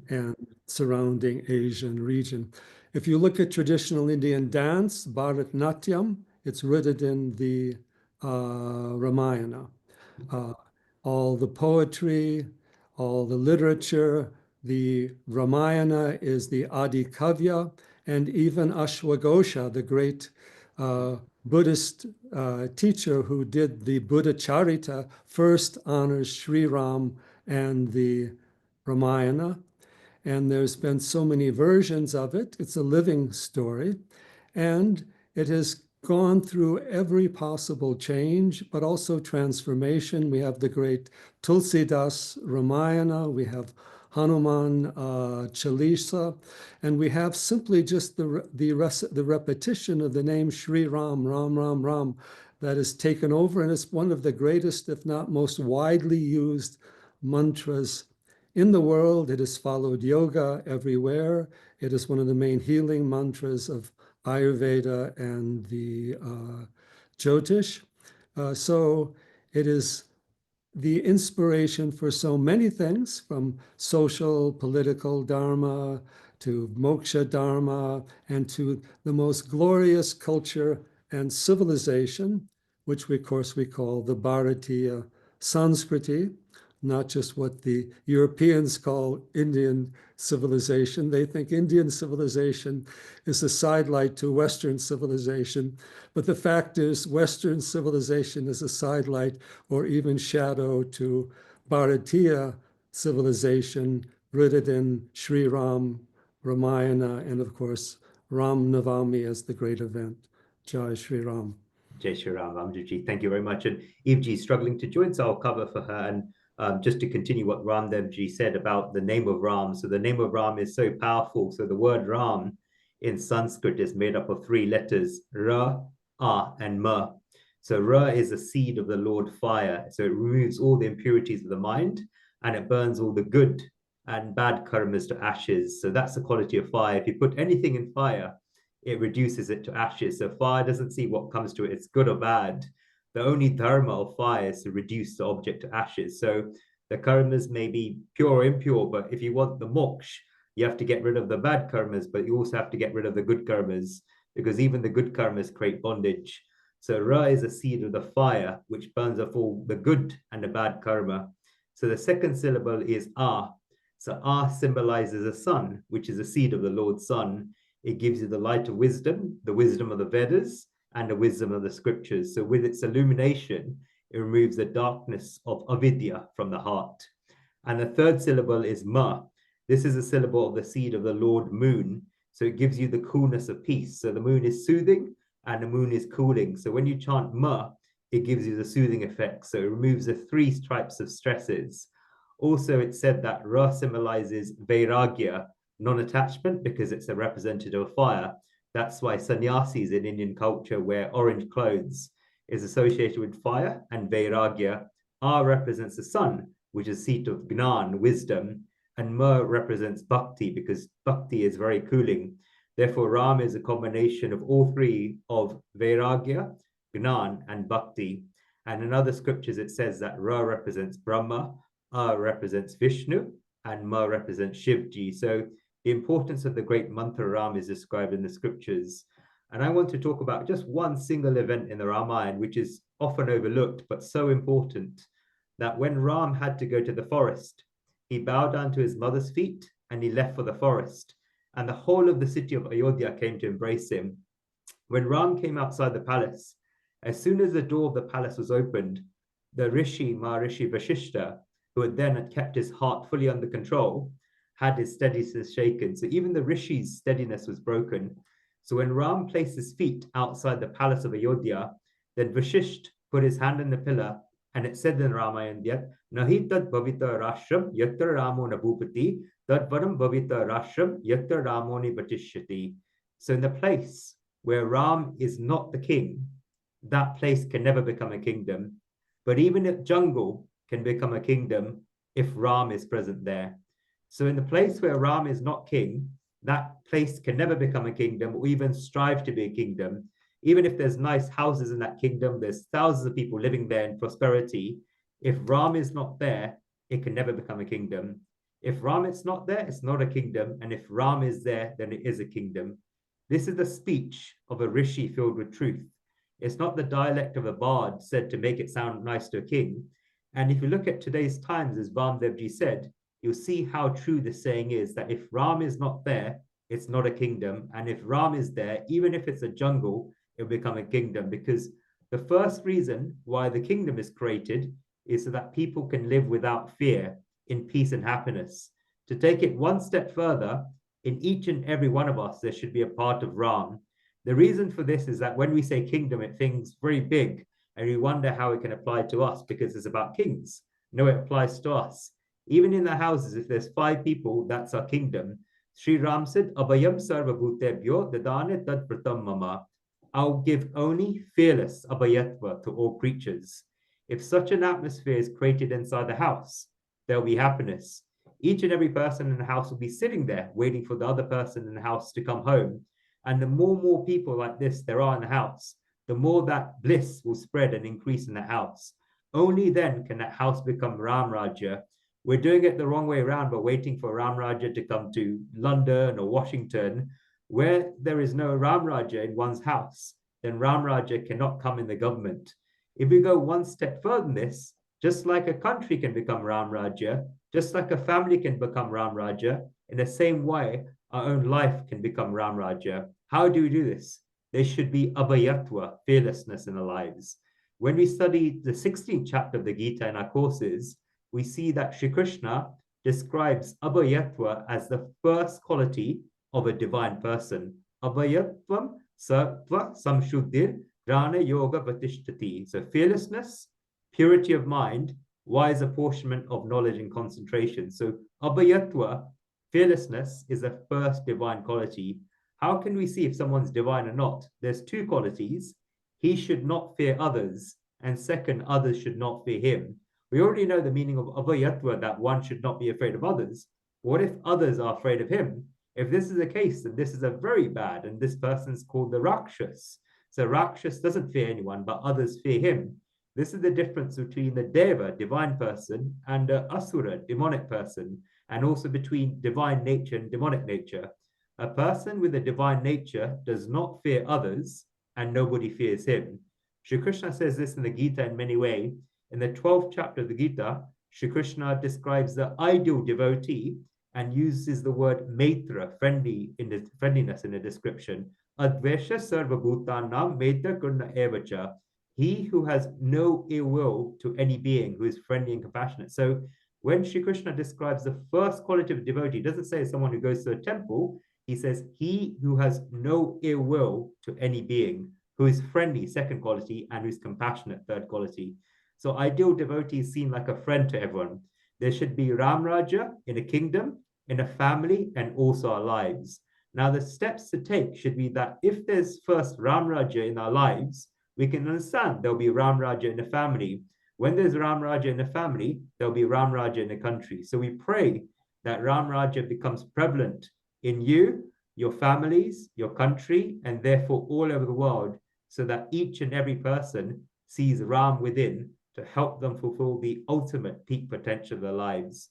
and surrounding Asian region. If you look at traditional Indian dance, Bharatnatyam, it's rooted in the Ramayana. All the poetry, all the literature, the Ramayana is the Adi Kavya, and even Ashwagosha, the great Buddhist teacher who did the Buddha Charita, first honors Sri Ram and the Ramayana. And there's been so many versions of it. It's a living story. And it has gone through every possible change, but also transformation. We have the great Tulsidas Ramayana, we have Hanuman Chalisa, and we have simply just the repetition of the name Sri Ram, Ram, Ram, Ram, that is taken over, and it's one of the greatest, if not most widely used mantras in the world. It has followed yoga everywhere. It is one of the main healing mantras of Ayurveda and the Jyotish. So it is the inspiration for so many things, from social, political dharma to moksha dharma, and to the most glorious culture and civilization, which of course we call the Bharatiya Sanskriti, not just what the Europeans call Indian civilization. They think Indian civilization is a sidelight to Western civilization. But the fact is, Western civilization is a sidelight or even shadow to Bharatiya civilization, rooted in Sri Ram, Ramayana, and of course, Ram Navami as the great event. Jai Sri Ram. Jai Shri Ram, Ramji. Thank you very much. And Evji is struggling to join, so I'll cover for her. And just to continue what Ramdevji said about the name of Ram. So the name of Ram is so powerful. So the word Ram in Sanskrit is made up of 3 letters, Ra, A, and Ma. So Ra is the seed of the Lord fire. So it removes all the impurities of the mind, and it burns all the good and bad karmas to ashes. So that's the quality of fire. If you put anything in fire, it reduces it to ashes. So fire doesn't see what comes to it, it's good or bad. The only dharma of fire is to reduce the object to ashes. So the karmas may be pure or impure, but if you want the moksha, you have to get rid of the bad karmas, but you also have to get rid of the good karmas, because even the good karmas create bondage. So Ra is a seed of the fire, which burns off all the good and the bad karma. So the second syllable is A. So A symbolizes the sun, which is a seed of the Lord's sun. It gives you the light of wisdom, the wisdom of the Vedas, and the wisdom of the scriptures. So with its illumination, it removes the darkness of avidya from the heart. And the third syllable is Ma. This is a syllable of the seed of the Lord Moon. So it gives you the coolness of peace. So the moon is soothing and the moon is cooling. So when you chant Ma, it gives you the soothing effect. So it removes the 3 types of stresses. Also, it said that Ra symbolizes Vairagya, non-attachment, because it's a representative of fire. That's why sannyasis in Indian culture wear orange clothes, is associated with fire, and Vairagya. R represents the sun, which is seat of Gnan, wisdom, and Ma represents Bhakti, because Bhakti is very cooling. Therefore, Ram is a combination of all 3 of Vairagya, Gnan, and Bhakti. And in other scriptures, it says that Ra represents Brahma, A represents Vishnu, and Ma represents Shivji. So the importance of the great mantra Ram is described in the scriptures. And I want to talk about just one single event in the Ramayana, which is often overlooked, but so important, that when Ram had to go to the forest, he bowed down to his mother's feet and he left for the forest. And the whole of the city of Ayodhya came to embrace him. When Ram came outside the palace, as soon as the door of the palace was opened, the Rishi, Maharishi Vashishta, who had then kept his heart fully under control, had his steadiness shaken. So even the Rishi's steadiness was broken. So when Ram placed his feet outside the palace of Ayodhya, then Vashisht put his hand on the pillar, and it said in Ramayana, Nahi tad bhavita rashram yatra ramo nabhupati tad varam bhavita rashram yatra ramo nivatishyati. So in the place where Ram is not the king, that place can never become a kingdom. But even a jungle can become a kingdom if Ram is present there. So in the place where Ram is not king, that place can never become a kingdom or even strive to be a kingdom. Even if there's nice houses in that kingdom, there's thousands of people living there in prosperity. If Ram is not there, it can never become a kingdom. If Ram is not there, it's not a kingdom. And if Ram is there, then it is a kingdom. This is the speech of a rishi filled with truth. It's not the dialect of a bard said to make it sound nice to a king. And if you look at today's times, as Vamdevji said, you'll see how true this saying is, that if Ram is not there, it's not a kingdom. And if Ram is there, even if it's a jungle, it'll become a kingdom. Because the first reason why the kingdom is created is so that people can live without fear, in peace and happiness. To take it one step further, in each and every one of us, there should be a part of Ram. The reason for this is that when we say kingdom, it thinks very big, and we wonder how it can apply to us because it's about kings. No, it applies to us. Even in the houses, if there's 5 people, that's our kingdom. Sri Ram said, Abhayam sarva bhutebhyo dadane tad pratam mama. I'll give only fearless abhayatva to all creatures. If such an atmosphere is created inside the house, there'll be happiness. Each and every person in the house will be sitting there waiting for the other person in the house to come home. And the more people like this there are in the house, the more that bliss will spread and increase in the house. Only then can that house become Ram Raja. We're doing it the wrong way around, but waiting for Ram Raja to come to London or Washington. Where there is no Ram Raja in one's house, then Ram Raja cannot come in the government. If we go one step further than this, just like a country can become Ram Raja, just like a family can become Ram Raja, in the same way, our own life can become Ram Raja. How do we do this? There should be abhayatva, fearlessness in our lives. When we study the 16th chapter of the Gita in our courses, we see that Shri Krishna describes abhayatva as the first quality of a divine person. Abhayatvam sattva samshuddhir rana yoga vatishtati. So fearlessness, purity of mind, wise apportionment of knowledge and concentration. So abhayatva, fearlessness, is the first divine quality. How can we see if someone's divine or not? There's 2 qualities. He should not fear others, and second, others should not fear him. We already know the meaning of abhayatva, that one should not be afraid of others. What if others are afraid of him? If this is the case, then this is a very bad, and this person's called the Rakshas. So Rakshas doesn't fear anyone, but others fear him. This is the difference between the Deva, divine person, and the Asura, demonic person, and also between divine nature and demonic nature. A person with a divine nature does not fear others, and nobody fears him. Shri Krishna says this in the Gita in many ways. In the 12th chapter of the Gita, Shri Krishna describes the ideal devotee and uses the word maitra, friendliness in the description. Advesha sarva bhutanam maitra kurna evacha. He who has no ill will to any being, who is friendly and compassionate. So when Shri Krishna describes the first quality of a devotee, he doesn't say someone who goes to a temple. He says he who has no ill will to any being, who is friendly, second quality, and who is compassionate, third quality. So ideal devotee is seen like a friend to everyone. There should be Ram Raja in a kingdom, in a family, and also our lives. Now the steps to take should be that if there's first Ram Raja in our lives, we can understand there'll be Ram Raja in the family. When there's Ram Raja in the family, there'll be Ram Raja in the country. So we pray that Ram Raja becomes prevalent in you, your families, your country, and therefore all over the world, so that each and every person sees Ram within to help them fulfill the ultimate peak potential of their lives.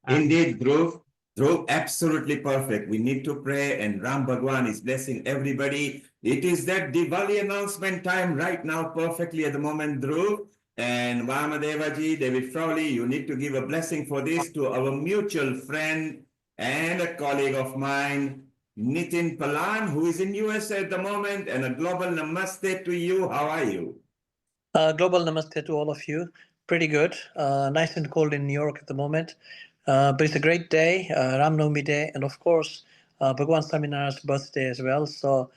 Indeed, Dhruv, absolutely perfect. We need to pray, and Ram Bhagwan is blessing everybody. It is that Diwali announcement time right now, perfectly at the moment, Dhruv. And Vamadevaji, David Frawley, you need to give a blessing for this to our mutual friend and a colleague of mine, Nitin Palan, who is in US at the moment, and a global namaste to you. How are you? Global namaste to all of you. Pretty good. Nice and cold in New York at the moment. But it's a great day, Ram Navami day, and of course, Bhagwan Swaminarayan's birthday as well. So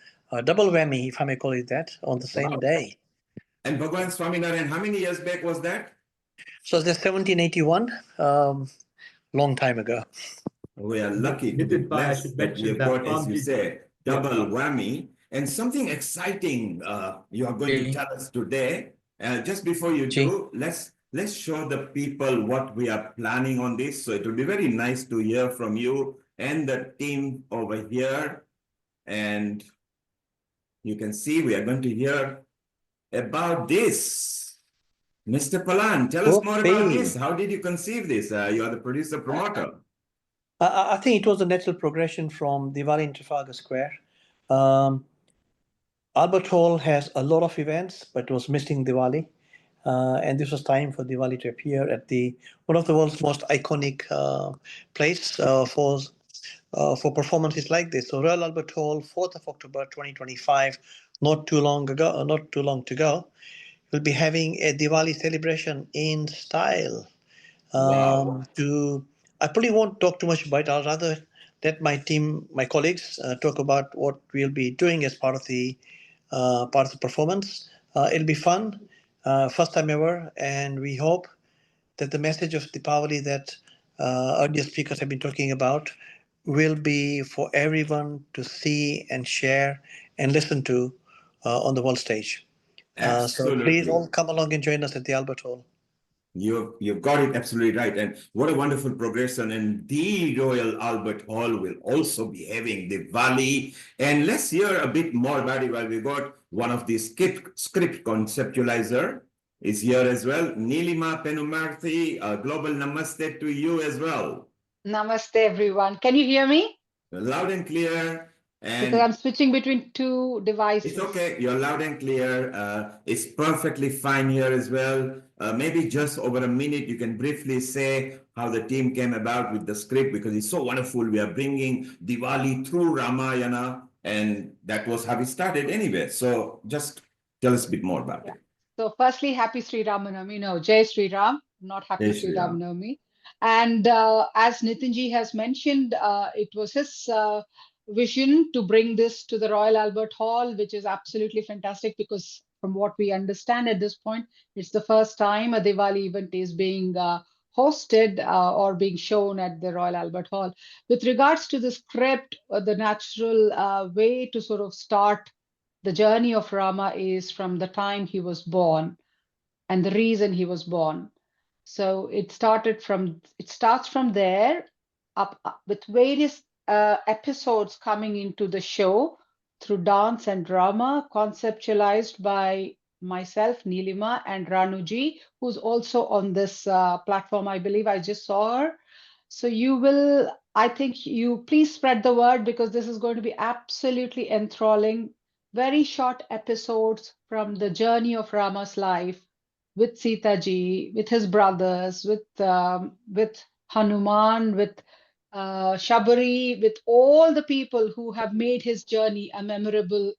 double whammy, if I may call it that, on the same day. And Bhagwan Swaminarayan, how many years back was that? So it's 1781, long time ago. We are lucky to be blessed that we have got, as you say, double whammy. And something exciting you are going to tell us today. Just before you do, let's show the people what we are planning on this. So it will be very nice to hear from you and the team over here. And you can see we are going to hear about this. Mr. Palan, tell us more about this. How did you conceive this? You are the producer promoter. I think it was a natural progression from Diwali in Trafalgar Square. Albert Hall has a lot of events, but it was missing Diwali. And this was time for Diwali to appear at one of the world's most iconic place for performances like this. So Royal Albert Hall, 4th of October 2025, not too long to go, will be having a Diwali celebration in style. Wow. I probably won't talk too much about it. I'll rather let my team, my colleagues, talk about what we'll be doing as part of the performance. It'll be fun, first time ever, and we hope that the message of Deepavali that earlier speakers have been talking about will be for everyone to see and share and listen to on the world stage. So please all come along and join us at the Albert Hall. You've got it absolutely right. And what a wonderful progression. And the Royal Albert Hall will also be having Diwali. And let's hear a bit more about it while we got one of the script conceptualizer is here as well. Nilima Penumarthi, global namaste to you as well. Namaste, everyone. Can you hear me? Loud and clear. And because I'm switching between two devices. It's okay. You're loud and clear. It's perfectly fine here as well. Maybe just over a minute, you can briefly say how the team came about with the script, because it's so wonderful. We are bringing Diwali through Ramayana, and that was how we started anyway. So just tell us a bit more about it. So firstly, happy Sri Ram Navami. No, Jai Sri Ram, not happy Jai Sri Shri Ram Ram. Navami. And as Nitinji has mentioned, it was his vision to bring this to the Royal Albert Hall, which is absolutely fantastic, because from what we understand at this point, it's the first time a Diwali event is being hosted or being shown at the Royal Albert Hall. With regards to the script, the natural way to sort of start the journey of Rama is from the time he was born and the reason he was born. So it starts from there up with various episodes coming into the show through dance and drama, conceptualized by myself, Nilima, and Ranuji, who's also on this platform. I believe I just saw her. So I think you please spread the word, because this is going to be absolutely enthralling. Very short episodes from the journey of Rama's life with Sita ji, with his brothers, with Hanuman, with Shabari, with all the people who have made his journey a memorable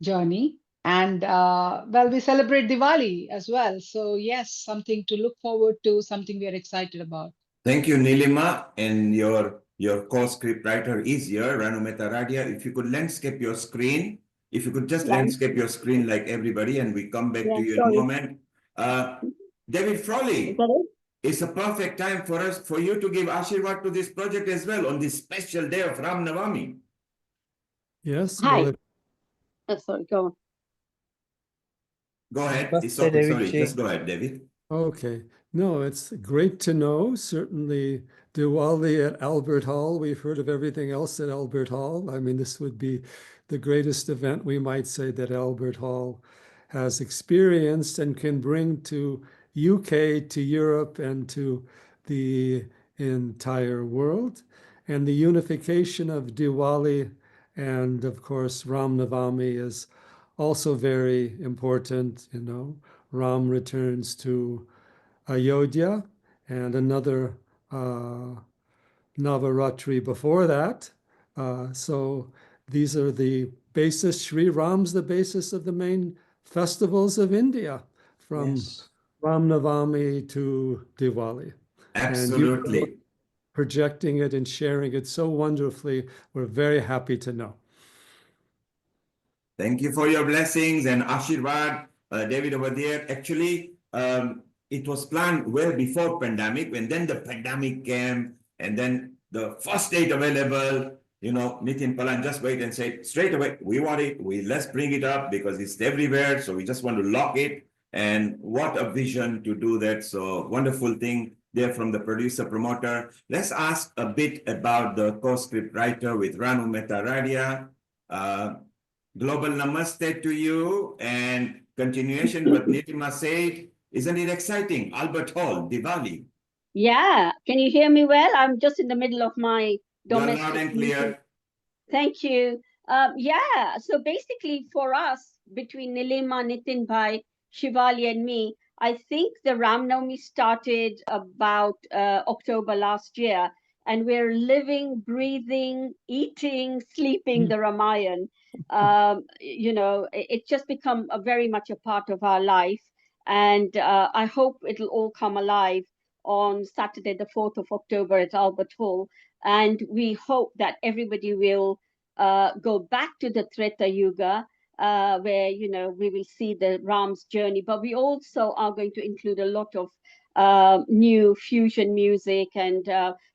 journey. And well, we celebrate Diwali as well. So yes, something to look forward to, something we are excited about. Thank you, Nilima. And your co-script writer is here, Ranu Metaradia. If you could landscape your screen, if you could just landscape your screen like everybody, and we come back to you in a moment. David Frawley, it's a perfect time for you to give Ashirwad to this project as well on this special day of Ram Navami. Yes. Hi. Sorry, go on. Go ahead. It's okay. Sorry, just go ahead, David. Okay. No, it's great to know. Certainly, Diwali at Albert Hall. We've heard of everything else at Albert Hall. I mean, this would be the greatest event, we might say, that Albert Hall has experienced and can bring to UK, to Europe, and to the entire world. And the unification of Diwali and, of course, Ram Navami is also very important. You know, Ram returns to Ayodhya, and another Navaratri before that. So these are the basis. Sri Ram's the basis of the main festivals of India, from Ram Navami to Diwali. Absolutely. And you projecting it and sharing it so wonderfully. We're very happy to know. Thank you for your blessings and Ashirwad, David over there. Actually, it was planned well before pandemic, and then the pandemic came, and then the first date available, you know, Nitin Palan just wait and say straight away, we want it, let's bring it up because it's everywhere. So we just want to lock it. And what a vision to do that. So wonderful thing there from the producer promoter. Let's ask a bit about the co-script writer with Ranu Metaradia. Global namaste to you, and continuation what Nitima said. Isn't it exciting? Albert Hall, Diwali. Yeah, can you hear me well? I'm just in the middle of my You're loud domestic and meeting. clear. Thank you. Yeah, so basically for us, between Nilima, Nitin Bhai, Shivali and me, I think the Ram Navami started about October last year, and we're living, breathing, eating, sleeping the Ramayana. It's just become a very much a part of our life, and I hope it'll all come alive on Saturday, the 4th of October at Albert Hall. And we hope that everybody will go back to the Treta Yuga, where we will see the Ram's journey. But we also are going to include a lot of new fusion music, and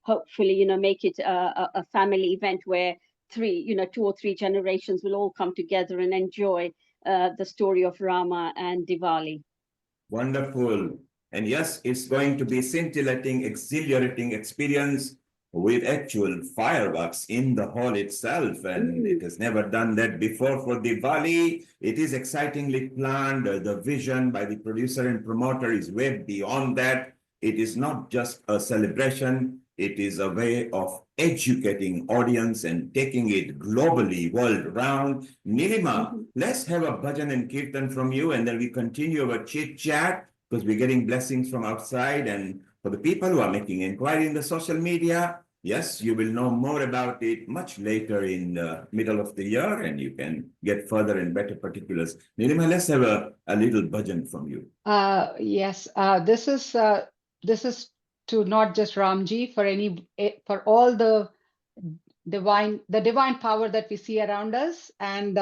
hopefully, make it a family event where two or three generations will all come together and enjoy the story of Rama and Diwali. Wonderful. And yes, it's going to be scintillating, exhilarating experience with actual fireworks in the hall itself. And it has never done that before for Diwali. It is excitingly planned. The vision by the producer and promoter is way beyond that. It is not just a celebration. It is a way of educating audience and taking it globally, world round. Nilima, let's have a bhajan and kirtan from you, and then we continue our chit chat, because we're getting blessings from outside. And for the people who are making inquiry in the social media, yes, you will know more about it much later in the middle of the year, and you can get further and better particulars. Nilima, let's have a little bhajan from you. Yes, this is to not just Ramji, for all the divine power that we see around us, and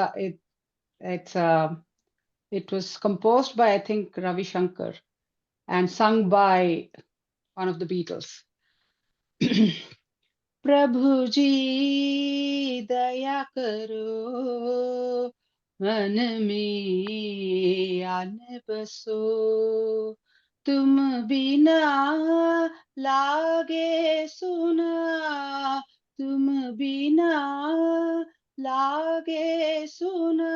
it was composed by, I think, Ravi Shankar and sung by one of the Beatles. प्रभु जी दया करो मन में आन बसो तुम बिना लागे सुना तुम बिना लागे सुना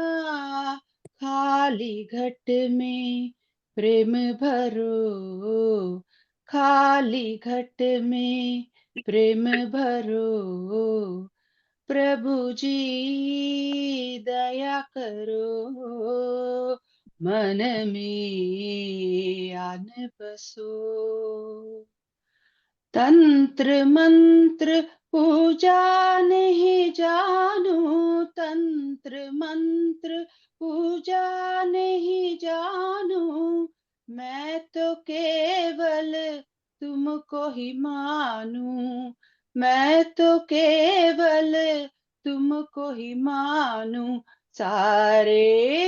खाली घट में प्रेम भरो खाली घट में प्रेम भरो प्रभु जी दया करो मन में आन बसो तंत्र मंत्र पूजा नहीं जानू तंत्र मंत्र पूजा नहीं जानू मैं तो केवल तुमको ही मानू मैं तो केवल तुमको ही मानू सारे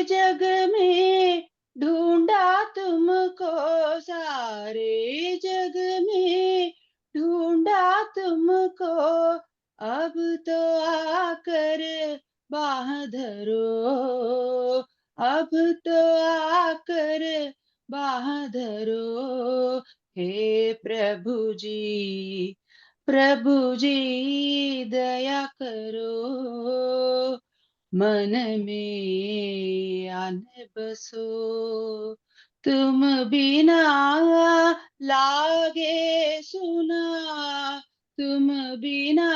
जग में ढूंढा तुमको सारे जग में ढूंढा तुमको अब तो आकर बाह धरो अब तो आकर बाह धरो हे प्रभु जी दया करो मन में आन बसो तुम बिना लागे सुना तुम बिना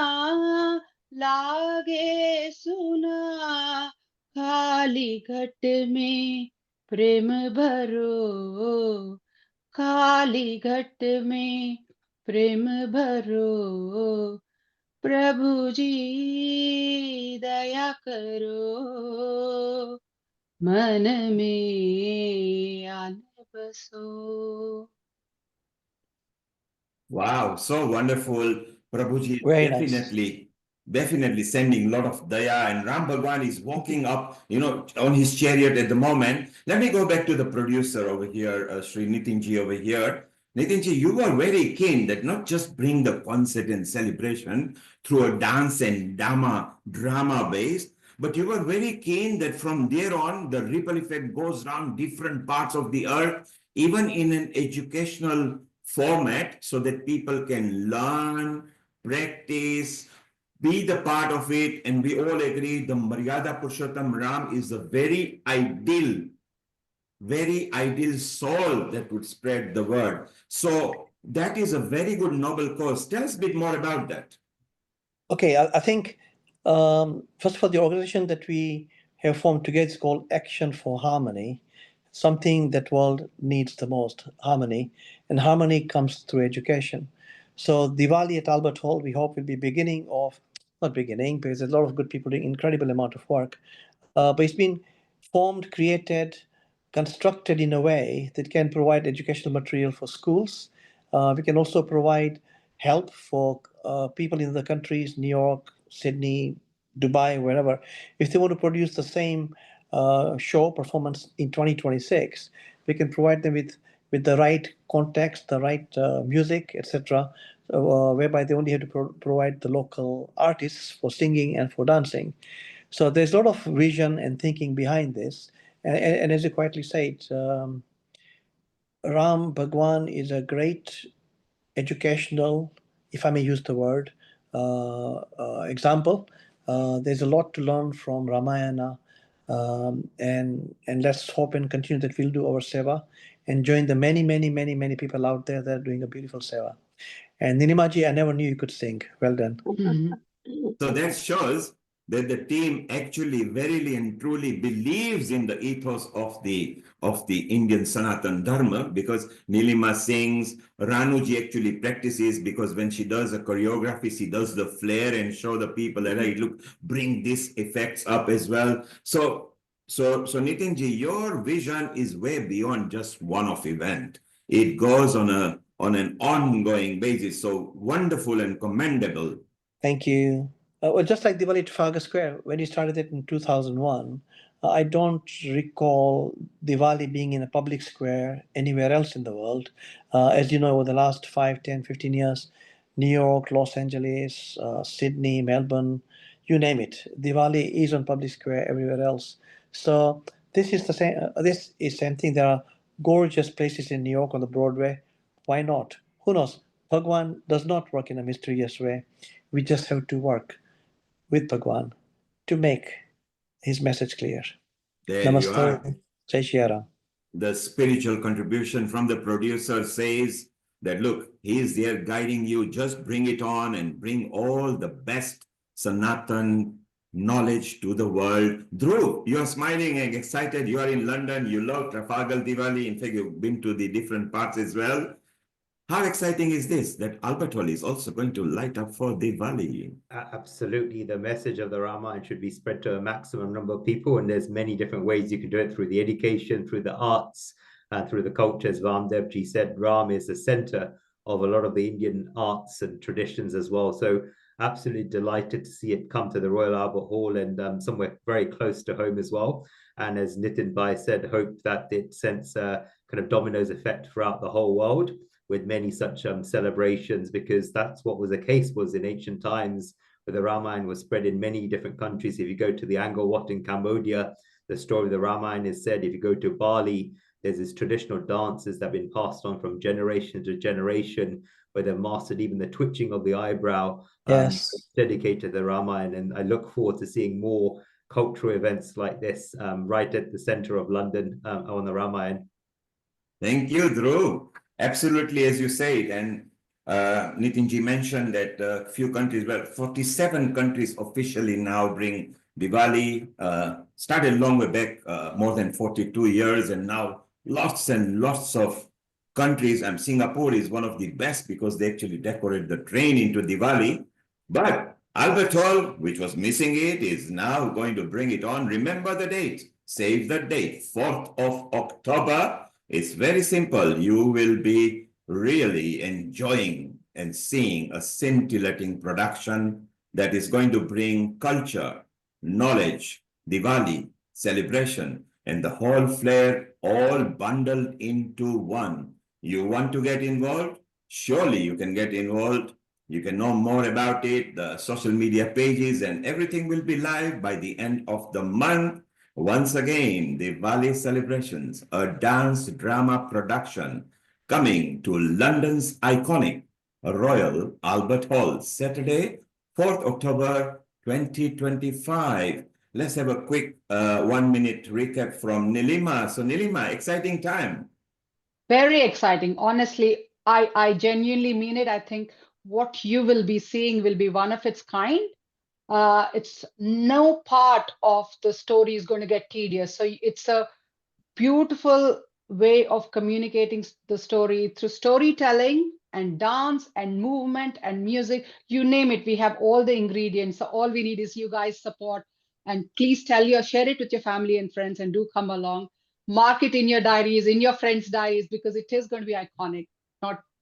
लागे सुना खाली घट में प्रेम भरो खाली घट में प्रेम भरो प्रभु जी दया करो मन में आन बसो. Wow, so wonderful. Prabhuji, Very nice. definitely sending a lot of daya, and Ram Bhagwan is walking up, on his chariot at the moment. Let me go back to the producer over here, Sri Nitinji over here. Nitinji, you were very keen that not just bring the concert and celebration through a dance and drama based, but you were very keen that from there on, the ripple effect goes around different parts of the earth, even in an educational format, so that people can learn, practice, be the part of it, and we all agree the Maryada Purushottam Ram is a very ideal soul that would spread the word. So that is a very good noble cause. Tell us a bit more about that. Okay, I think first of all, the organization that we have formed together is called Action for Harmony, something that world needs the most, harmony, and harmony comes through education. So Diwali at Albert Hall, we hope will be beginning of, not beginning, because there's a lot of good people doing incredible amount of work, but it's been formed, created, constructed in a way that can provide educational material for schools. We can also provide help for people in the countries, New York, Sydney, Dubai, wherever. If they want to produce the same show performance in 2026, we can provide them with the right context, the right music, etc., whereby they only have to provide the local artists for singing and for dancing. So there's a lot of vision and thinking behind this. And as you quietly said, Ram Bhagwan is a great educational, if I may use the word, example. There's a lot to learn from Ramayana, and let's hope and continue that we'll do our seva and join the many people out there that are doing a beautiful seva. And Ninimaji, I never knew you could sing. Well done. So that shows that the team actually verily and truly believes in the ethos of the Indian Sanatan Dharma, because Nilima sings, Ranuji actually practices, because when she does a choreography, she does the flair and show the people that, hey, look, bring these effects up as well. So Nitinji, your vision is way beyond just one-off event. It goes on an ongoing basis. So wonderful and commendable. Thank you. Well, just like Diwali Trafalgar Square, when you started it in 2001, I don't recall Diwali being in a public square anywhere else in the world. As you know, over the last 5, 10, 15 years, New York, Los Angeles, Sydney, Melbourne, you name it, Diwali is on public square everywhere else. So this is the same. This is same thing. There are gorgeous places in New York on the Broadway. Why not? Who knows? Bhagwan does not work in a mysterious way. We just have to work with Bhagwan to make his message clear. There Namaste. you are. Jai Shri Ram. The spiritual contribution from the producer says that, look, he is there guiding you. Just bring it on and bring all the best Sanatan knowledge to the world. Dhruv, you are smiling and excited. You are in London. You love Trafalgar Diwali. In fact, you've been to the different parts as well. How exciting is this, that Albert Hall is also going to light up for Diwali? Absolutely. The message of the Ramayana should be spread to a maximum number of people, and there's many different ways you can do it, through the education, through the arts, through the cultures. Ramdevji said Ram is the center of a lot of the Indian arts and traditions as well. So absolutely delighted to see it come to the Royal Albert Hall, and somewhere very close to home as well. And as Nitin Bhai said, hope that it sends a kind of dominoes effect throughout the whole world, with many such celebrations, because that's what was the case was in ancient times, where the Ramayana was spread in many different countries. If you go to the Angkor Wat in Cambodia, the story of the Ramayana is said. If you go to Bali, there's these traditional dances that have been passed on from generation to generation, where they've mastered even the twitching of the eyebrow, dedicated to the Ramayana. And I look forward to seeing more cultural events like this right at the center of London on the Ramayana. Thank you, Dhruv. Absolutely, as you said, and Nitinji mentioned that a few countries, well, 47 countries officially now bring Diwali. Started long way back, more than 42 years, and now lots and lots of countries. And Singapore is one of the best because they actually decorate the train into Diwali. But Albert Hall, which was missing it, is now going to bring it on. Remember the date. Save the date, 4th of October. It's very simple. You will be really enjoying and seeing a scintillating production that is going to bring culture, knowledge, Diwali, celebration, and the whole flair all bundled into one. You want to get involved? Surely you can get involved. You can know more about it. The social media pages and everything will be live by the end of the month. Once again, the Diwali celebrations, a dance drama production coming to London's iconic Royal Albert Hall, Saturday, 4th October 2025. Let's have a quick 1-minute recap from Nilima. So Nilima, exciting time. Very exciting. Honestly, I genuinely mean it. I think what you will be seeing will be one of its kind. It's no part of the story is going to get tedious. So it's a beautiful way of communicating the story through storytelling and dance and movement and music. You name it, we have all the ingredients. So all we need is you guys' support. And please share it with your family and friends, and do come along. Mark it in your diaries, in your friends' diaries, because it is going to be iconic.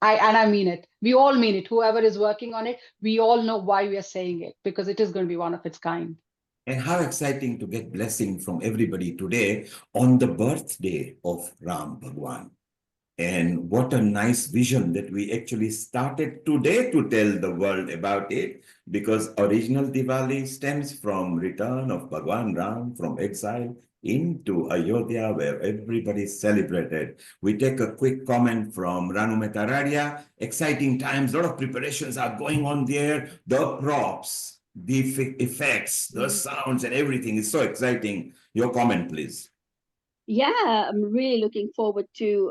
I mean it. We all mean it. Whoever is working on it, we all know why we are saying it, because it is going to be one of its kind. And how exciting to get blessing from everybody today on the birthday of Ram Bhagwan. And what a nice vision that we actually started today to tell the world about it, because original Diwali stems from return of Bhagwan Ram from exile into Ayodhya, where everybody celebrated. We take a quick comment from Ranu Metararia. Exciting times, a lot of preparations are going on there. The props, the effects, the sounds and everything is so exciting. Your comment, please. Yeah, I'm really looking forward to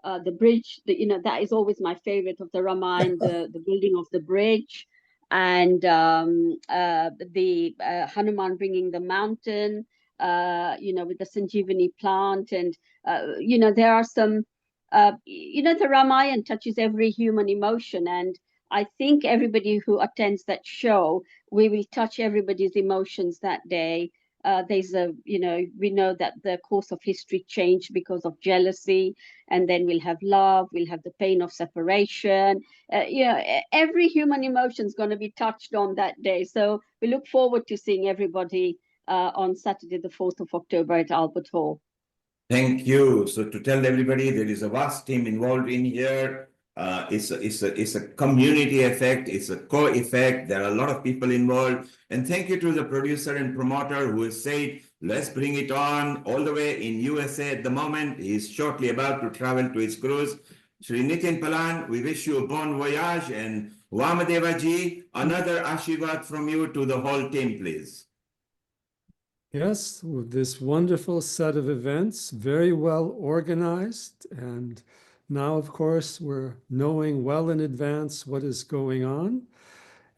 the bridge. That is always my favorite of the Ramayana, the building of the bridge, and the Hanuman bringing the mountain, with the Sanjeevani plant. And, there are some, the Ramayana touches every human emotion. And I think everybody who attends that show, we will touch everybody's emotions that day. We know that the course of history changed because of jealousy, and then we'll have love, we'll have the pain of separation. Every human emotion is going to be touched on that day. So we look forward to seeing everybody on Saturday, the 4th of October at Albert Hall. Thank you. So to tell everybody, there is a vast team involved in here. It's a community effect. It's a co-effect. There are a lot of people involved. And thank you to the producer and promoter who has said, let's bring it on all the way in USA at the moment. He's shortly about to travel to his cruise. Shri Nitin Palan, we wish you a bon voyage. And Vamadeva ji, another ashirwad from you to the whole team, please. Yes, with this wonderful set of events, very well organized. And now, of course, we're knowing well in advance what is going on.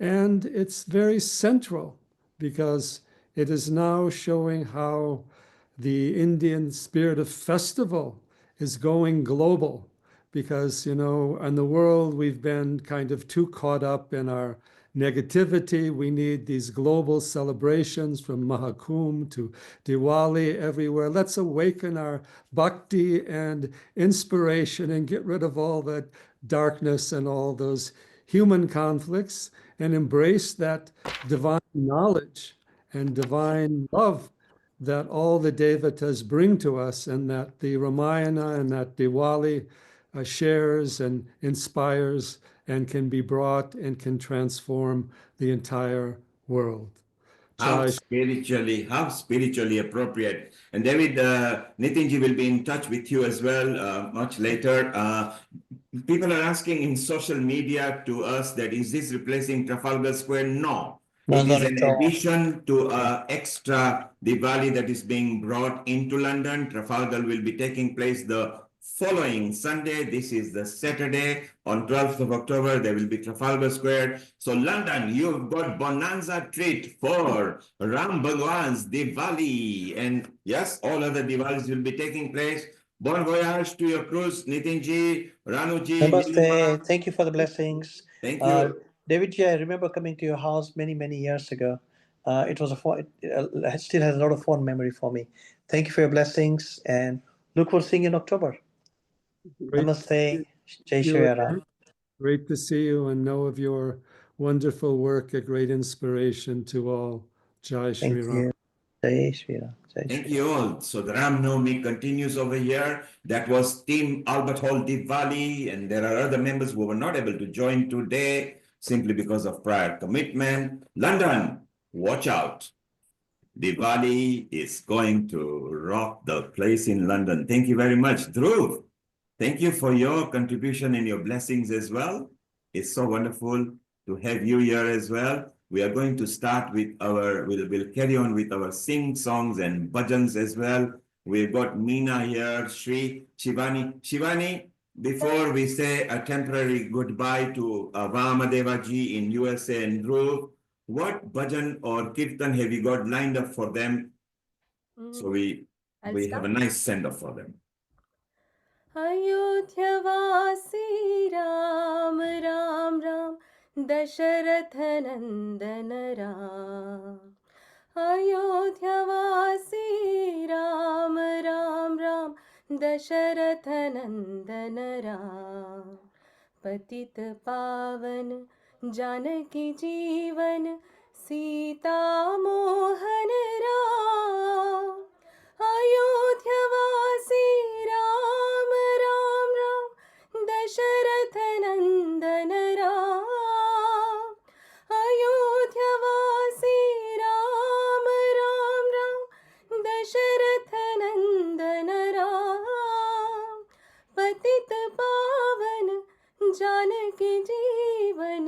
And it's very central because it is now showing how the Indian spirit of festival is going global. Because, in the world, we've been kind of too caught up in our negativity. We need these global celebrations from Mahakumbh to Diwali everywhere. Let's awaken our bhakti and inspiration and get rid of all that darkness and all those human conflicts and embrace that divine knowledge and divine love that all the devatas bring to us, and that the Ramayana and that Diwali shares and inspires and can be brought and can transform the entire world. How spiritually appropriate. And David, Nitinji will be in touch with you as well much later. People are asking in social media to us that is this replacing Trafalgar Square? No. It is an addition to extra Diwali that is being brought into London. Trafalgar will be taking place the following Sunday. This is the Saturday on 12th of October. There will be Trafalgar Square. So London, you've got bonanza treat for Ram Bhagwan's Diwali. And yes, all other Diwalis will be taking place. Bon voyage to your cruise, Nitinji, Ranuji. Namaste. Thank you for the blessings. Thank you. Davidji, I remember coming to your house many, many years ago. It was it still has a lot of fond memory for me. Thank you for your blessings, and look forward to seeing you in October. Namaste. Jai Shri Ram. Great to see you and know of your wonderful work, a great inspiration to all. Jai Shri Ram. Jai Shri Ram. Thank you all. So the Ram Navami continues over here. That was Team Albert Hall Diwali, and there are other members who were not able to join today simply because of prior commitment. London, watch out. Diwali is going to rock the place in London. Thank you very much. Dhruv, thank you for your contribution and your blessings as well. It's so wonderful to have you here as well. We are going to start with we'll carry on with our sing songs and bhajans as well. We've got Meena here, Shri, Shivani. Shivani, before we say a temporary goodbye to Vamadeva ji in USA and Dhruv, what bhajan or kirtan have you got lined up for them? So we have a nice send-off for them. अयोध्यवासी Ram Ram Ram Dasharath नंदन राम अयोध्यवासी राम राम राम दशरथ नंदन राम पतित पावन जानकी जीवन सीता मोहन राम अयोध्यवासी राम राम राम दशरथ नंदन राम अयोध्यवासी राम राम राम दशरथ नंदन राम पतित पावन जानकी जीवन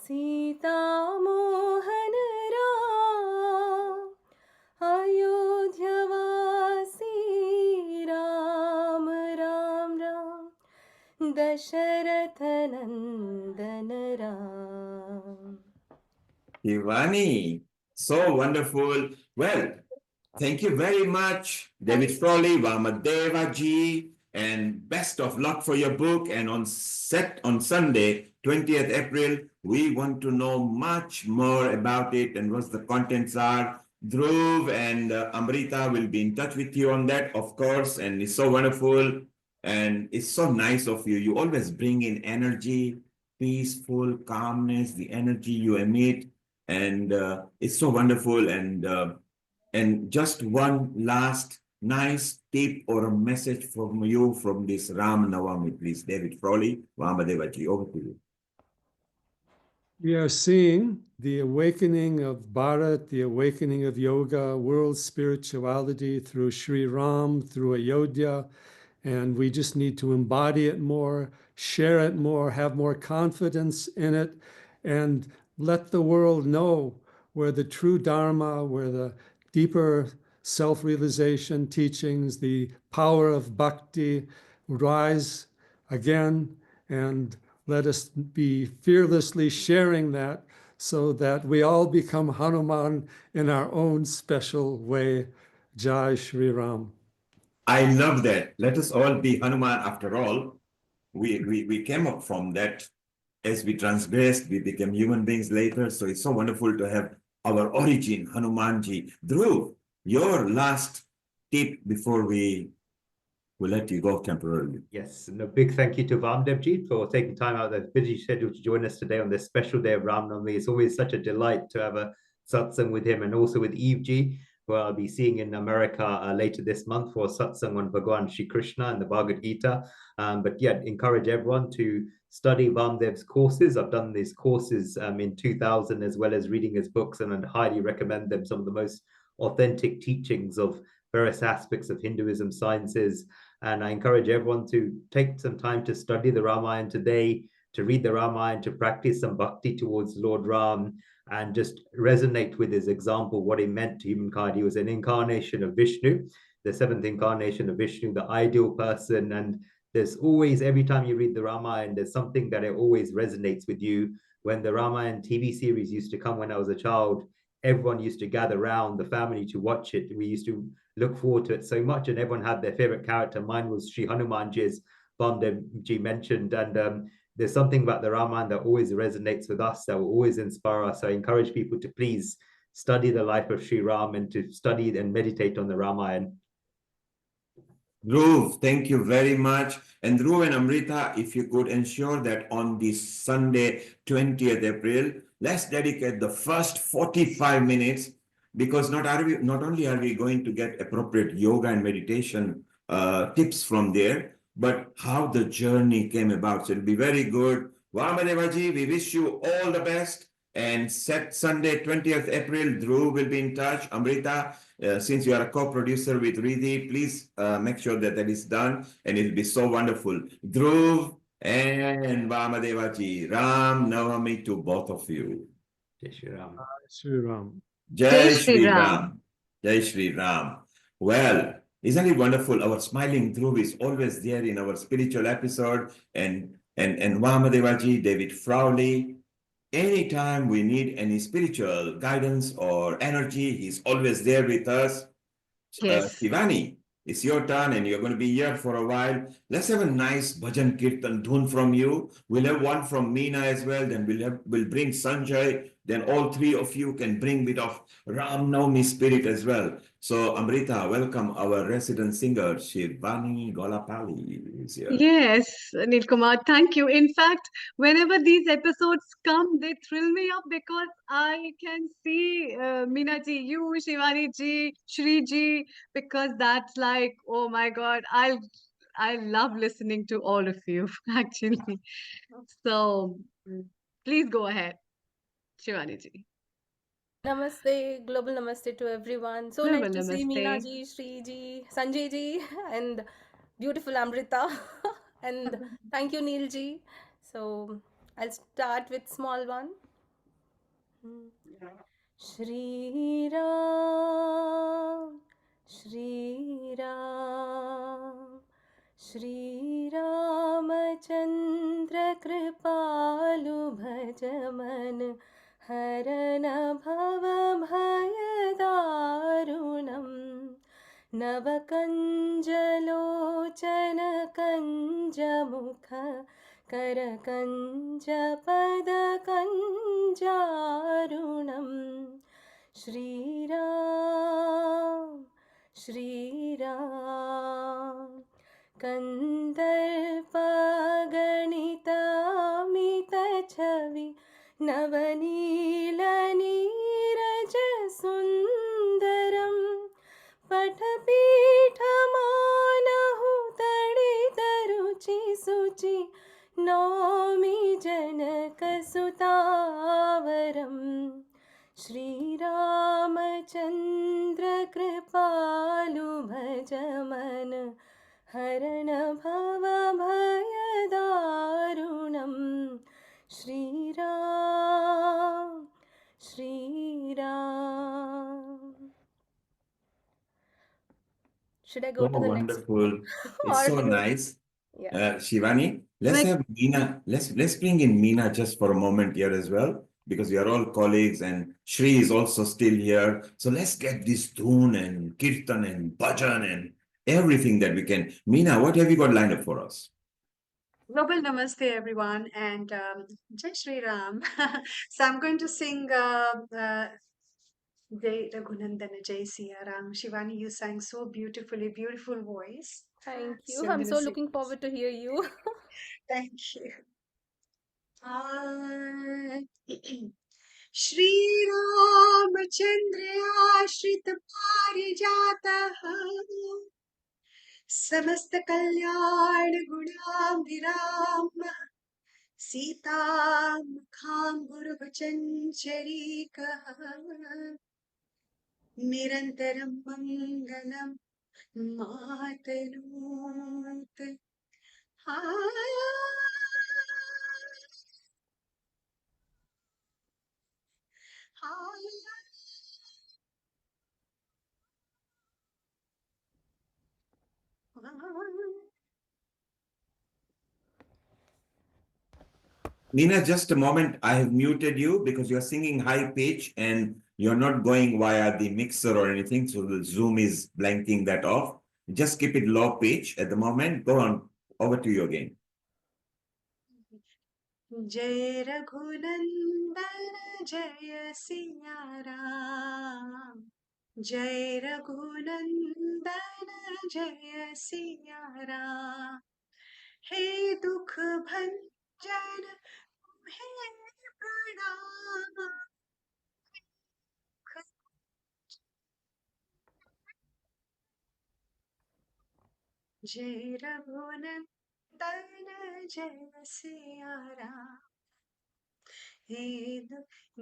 सीता मोहन राम अयोध्यवासी राम राम राम दशरथ नंदन Ram. Shivani, so wonderful. Well, thank you very much, David Frawley, Vamadeva ji, and best of luck for your book. And on Sunday, 20th April, we want to know much more about it and what the contents are. Dhruv and Amrita will be in touch with you on that, of course, and it's so wonderful and it's so nice of you. You always bring in energy, peaceful, calmness, the energy you emit, and it's so wonderful. And just one last nice tip or a message from you from this Ram Navami, please, David Frawley, Vamadevaji, over to you. We are seeing the awakening of Bharat, the awakening of yoga, world spirituality through Sri Ram, through Ayodhya, and we just need to embody it more, share it more, have more confidence in it, and let the world know where the true dharma, where the deeper self-realization teachings, the power of bhakti rise again, and let us be fearlessly sharing that so that we all become Hanuman in our own special way. Jai Shri Ram. I love that. Let us all be Hanuman after all. We came up from that as we transgressed, we became human beings later. So it's so wonderful to have our origin, Hanumanji. Dhruv, your last tip before we'll let you go temporarily. Yes, and a big thank you to Vamdevji for taking time out of their busy schedule to join us today on this special day of Ram Navami. It's always such a delight to have a satsang with him and also with Eveji, who I'll be seeing in America later this month for satsang on Bhagwan Shri Krishna and the Bhagavad Gita. But yeah, encourage everyone to study Vamdev's courses. I've done these courses in 2000 as well as reading his books, and I'd highly recommend them. Some of the most authentic teachings of various aspects of Hinduism, sciences. And I encourage everyone to take some time to study the Ramayana today, to read the Ramayana, to practice some bhakti towards Lord Ram, and just resonate with his example, what he meant to humankind. He was an incarnation of Vishnu, the seventh incarnation of Vishnu, the ideal person. And there's always, every time you read the Ramayana, there's something that it always resonates with you. When the Ramayana TV series used to come when I was a child, everyone used to gather around the family to watch it. We used to look forward to it so much, and everyone had their favorite character. Mine was Sri Hanumanji, as Vamdevji mentioned, and there's something about the Ramayana that always resonates with us, that will always inspire us. So I encourage people to please study the life of Sri Ram and to study and meditate on the Ramayana. Dhruv, thank you very much. And Dhruv and Amrita, if you could ensure that on this Sunday, 20th April, let's dedicate the first 45 minutes, because not only are we going to get appropriate yoga and meditation tips from there, but how the journey came about. So it'll be very good. Vamadevaji, we wish you all the best. And set Sunday, 20th April, Dhruv will be in touch. Amrita, since you are a co-producer with Riddhi, please make sure that that is done, and it'll be so wonderful. Dhruv, And Vamadevaji, Ram Navami to both of you. Jai Shri Ram. Shri Ram. Jai Shri Ram. Jai Shri Ram. Well, isn't it wonderful? Our smiling Dhruv is always there in our spiritual episode. And Vamadevaji, David Frowley, anytime we need any spiritual guidance or energy, he's always there with us. Yes. Shivani, it's your turn and you're going to be here for a while. Let's have a nice bhajan kirtan dhun from you. We'll have one from Meena as well. Then we'll bring Sanjay. Then all three of you can bring bit of Ram Navami spirit as well. So Amrita, welcome our resident singer Shivani Golapali is here. Yes, Nilkumar, thank you. In fact, whenever these episodes come, they thrill me up because I can see Meena ji, you, Shivani ji, Shri ji, because that's like, oh my God, I love listening to all of you actually. So please go ahead, Shivani ji. Namaste, global namaste to everyone. So nice Global to see Meena namaste. ji, Shri ji, Sanjay ji, and beautiful Amrita. And thank you, Neil ji. So I'll start with small one. Shri Ram, Shri Ram, Shri Ramachandra Kripalu Bhajaman Harana Bhava Bhayadarunam Navakanjalochana Kanjamukha Karakanjapadkanjarunam Shri Ram, Shri Ram Kandarpaganitaamita Navanilanirajasundaram Patapithamanahu Taditaruchi Suchi Naumi Janakasutavaram Shri Ramachandra Kripalu Bhajaman Harana Bhava Bhayadarunam Shri Ram, Shri Ram. Should I go to the next? Wonderful. It's so nice. Yeah. Shivani, let's have Meena. Let's bring in Meena just for a moment here as well, because we are all colleagues and Shri is also still here. So let's get this dhun and kirtan and bhajan and everything that we can. Meena, what have you got lined up for us? Global Namaste, everyone, and Jai Shri Ram. So I'm going to sing Jai Raghunandana Jai Siya Ram. Shivani, you sang so beautifully, beautiful voice. Thank you. So I'm gonna so sing. looking forward to hear you. Thank you. Shri Ramachandra Ashrit Parijatah Samast Kalyan Gunam Viram Sita Mukham Guru Bhajan Charika Nirantaram Mangalam Matanut Meena, just a moment. I have muted you because you're singing high pitch and you're not going via the mixer or anything. So the Zoom is blanking that off. Just keep it low pitch at the moment. Go on. Over to you again. Jai Raghunandana Jaya Siya Ram Jai Raghunandana Jaya Siya Ram He Dukh Bhanjan He Pranam Jai Raghunandana Jaya Siya Ram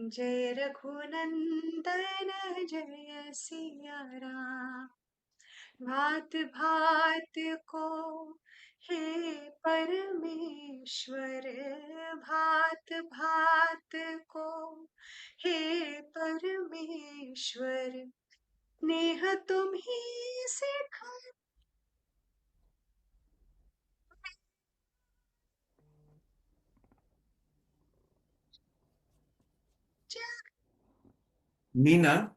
Jai Raghunandana Jaya Siya Ram भांत भांत को हे परमेश्वर भांत भांत को, हे परमेश्वर नेह तुम्ही सिखा। Nina,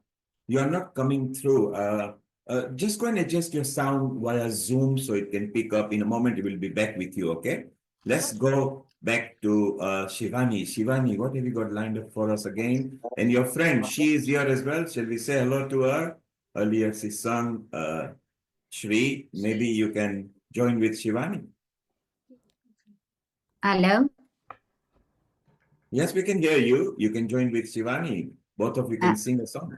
you are not coming through. Just go and adjust your sound via Zoom so it can pick up. In a moment, it will be back with you, okay? Let's go back to Shivani. Shivani, what have you got lined up for us again? And your friend, she is here as well. Shall we say hello to her? Earlier, she sung Shri. Maybe you can join with Shivani. Hello. Yes, we can hear you. You can join with Shivani. Both of you can sing a song.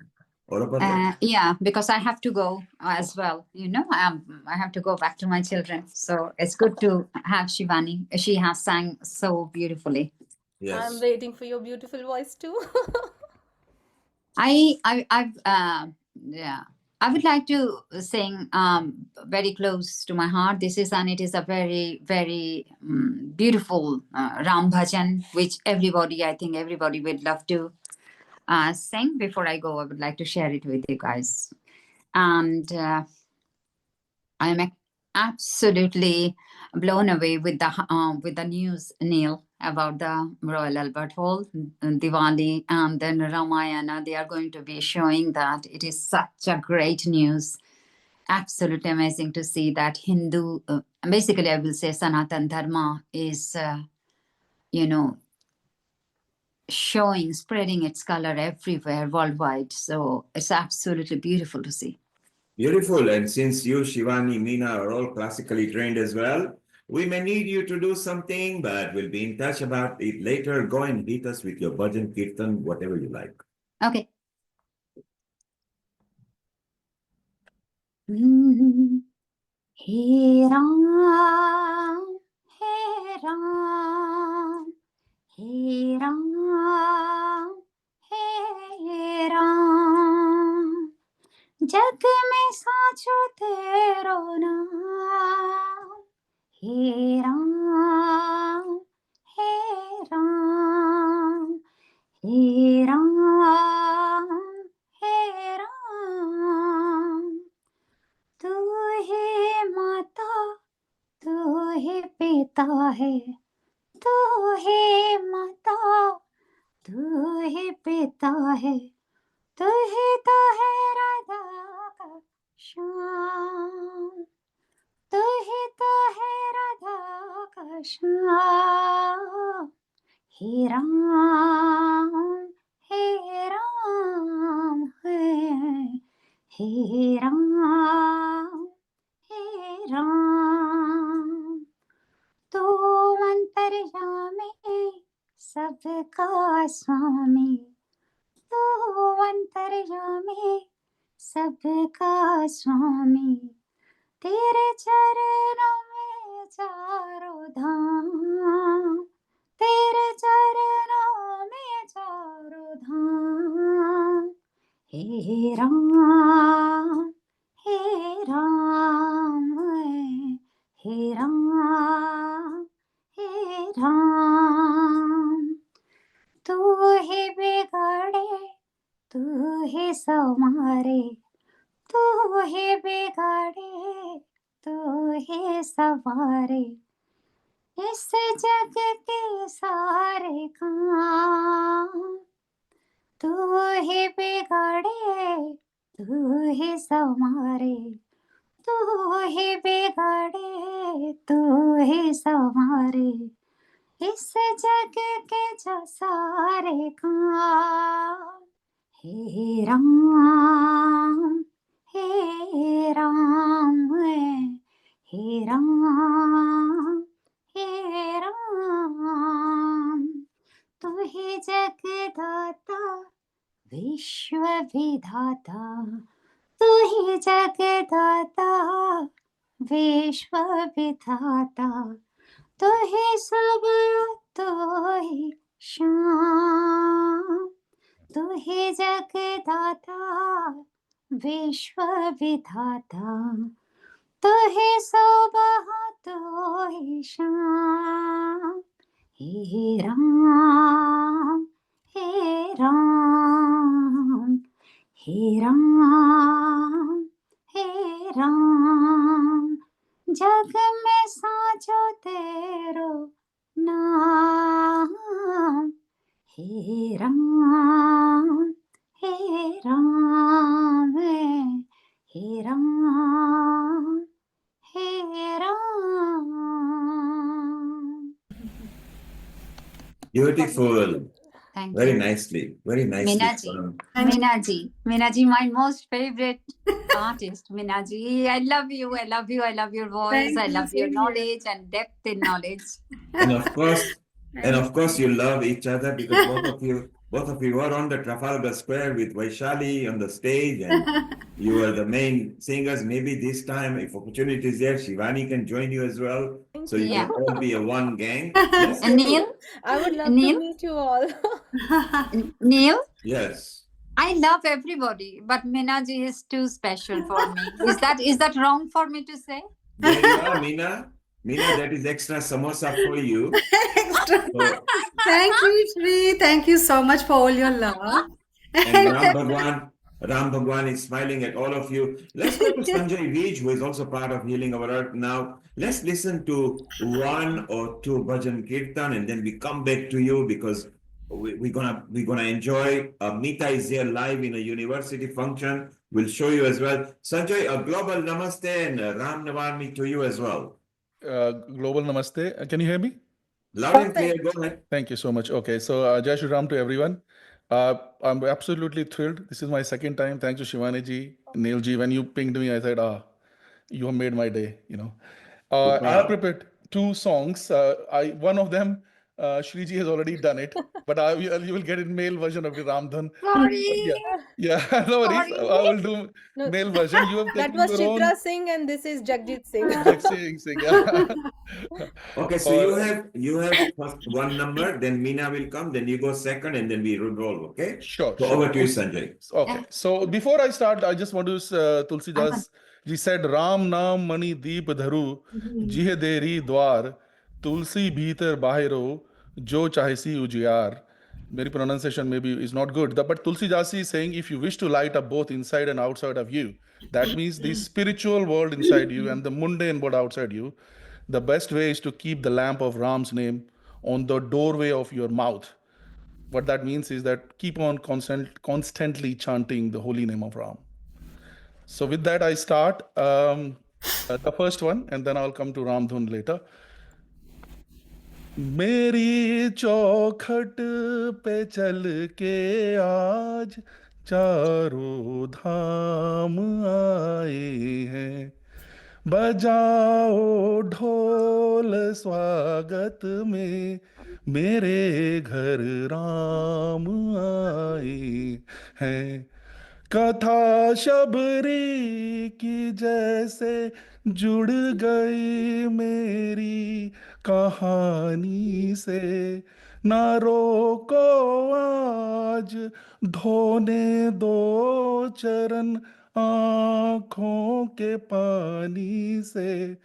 Yeah, because I have to go as well. You know, I have to go back to my children. So it's good to have Shivani. She has sang so beautifully. Yes. I'm waiting for your beautiful voice too. Yeah, I would like to sing very close to my heart. It is a very, very beautiful Ram Bhajan, which I think everybody would love to sing. Before I go, I would like to share it with you guys. And I'm absolutely blown away with the news, Neil, about the Royal Albert Hall, Diwali, and then Ramayana. They are going to be showing that. It is such a great news. Absolutely amazing to see that Hindu, basically I will say Sanatan Dharma is, spreading its color everywhere worldwide. So it's absolutely beautiful to see. Beautiful. And since you, Shivani, Meena are all classically trained as well, we may need you to do something, but we'll be in touch about it later. Go and beat us with your bhajan, kirtan, whatever you like. Okay. Hey Ram, Hey Ram, Hey Ram, Hey Ram, जग में साचो तेरो नाम, हे राम, हे राम, हे राम, हे राम, तू है माता, तू है पिता है, तू है माता, तू है पिता है, तू ही तो है राधा का श्याम, तू ही तो है राधा का श्याम, हे राम, हे राम, हे राम, हे राम, तू अंतर्यामी सबका स्वामी, तू अंतर्यामी सबका स्वामी, तेरे चरणों में चारों धाम, तेरे चरणों में चारों धाम, हे राम, हे राम, हे राम, हे राम, तू ही बिगाड़े, तू ही संवारे, तू ही बिगाड़े, तू ही सवारे, इस जग के सारे काम, तू ही बिगाड़े, तू ही संवारे, तू ही बिगाड़े, तू ही संवारे, इस जग के जो सारे काम, हे राम, हे राम, हे राम, हे राम, तू ही जगदाता विश्व विधाता, तू ही जगदाता विश्व विधाता, तू ही सब, तू ही श्याम, तू ही जगदाता विश्व विधाता, तो हे सुबह तो हे शाम, हे राम हे राम, हे राम हे राम, जग में साजो तेरो नाम, हे राम हे राम, हे राम हे Ram. Beautiful. Thank Very you. nicely. Very nicely. Minaji, my most favorite artist, Minaji. I love you. I love you. I love your voice. Thank I you, love your same here. knowledge and depth in knowledge. And of course, you love each other because both of you are on the Trafalgar Square with Vaishali on the stage, and you are the main singers. Maybe this time, if opportunity is there, Shivani can join you as well. So you can all be a one gang. Yes. And Neil? I would love Neil? to meet you all. Neil? Yes. I love everybody, but Minaji is too special for me. Is that wrong for me to say? There you are, Meena. Meena, that is extra samosa for you. Extra. So, Thank you, Shri. Thank you so much for all your love. and Ram Bhagwan is smiling at all of you. Let's go to Sanjay Vij, who is also part of Healing Our Earth now. Let's listen to one or two bhajan kirtan, and then we come back to you because we're gonna enjoy. Meeta is here live in a university function. We'll show you as well. Sanjay, a global namaste and Ram Navami to you as well. Global namaste. Can you hear me? Loud and clear. Go ahead. Thank you so much. Okay, so Jai Shri Ram to everyone. I'm absolutely thrilled. This is my second time. Thanks to Shivani ji, Neil ji. When you pinged me, I said, you have made my day. I have prepared two songs. One of them, Shriji has already done it, but you will get in male version of the Ramdhan. Sorry. Yeah, no worries. I will do No, male version. You have that taken was your Chitra own. Singh and this is Jagjit Singh. Sing, yeah. Okay, so you have first one number, then Meena will come, then you go second, and then we will roll. Okay. Sure. So over to you, Sanjay. Okay. So before I start, I just want to Tulsidas ji said Ram Nam Mani Deep Dharu Jihe Deri Dwar Tulsi Bhitar Bahiro Jo Chahisi Ujiyar. Maybe pronunciation maybe is not good, but Tulsi Jasi is saying if you wish to light up both inside and outside of you, that means the spiritual world inside you and the mundane world outside you, the best way is to keep the lamp of Ram's name on the doorway of your mouth. What that means is that keep on constantly chanting the holy name of Ram. So with that, I start the first one, and then I'll come to Ramdhun later. मेरी चौखट पे चल के आज चारों धाम आए हैं, बजाओ ढोल स्वागत में मेरे घर राम आए हैं। कथा शबरी की जैसे जुड़ गई मेरी कहानी से, ना रोको आज धोने दो चरण आँखों के पानी से,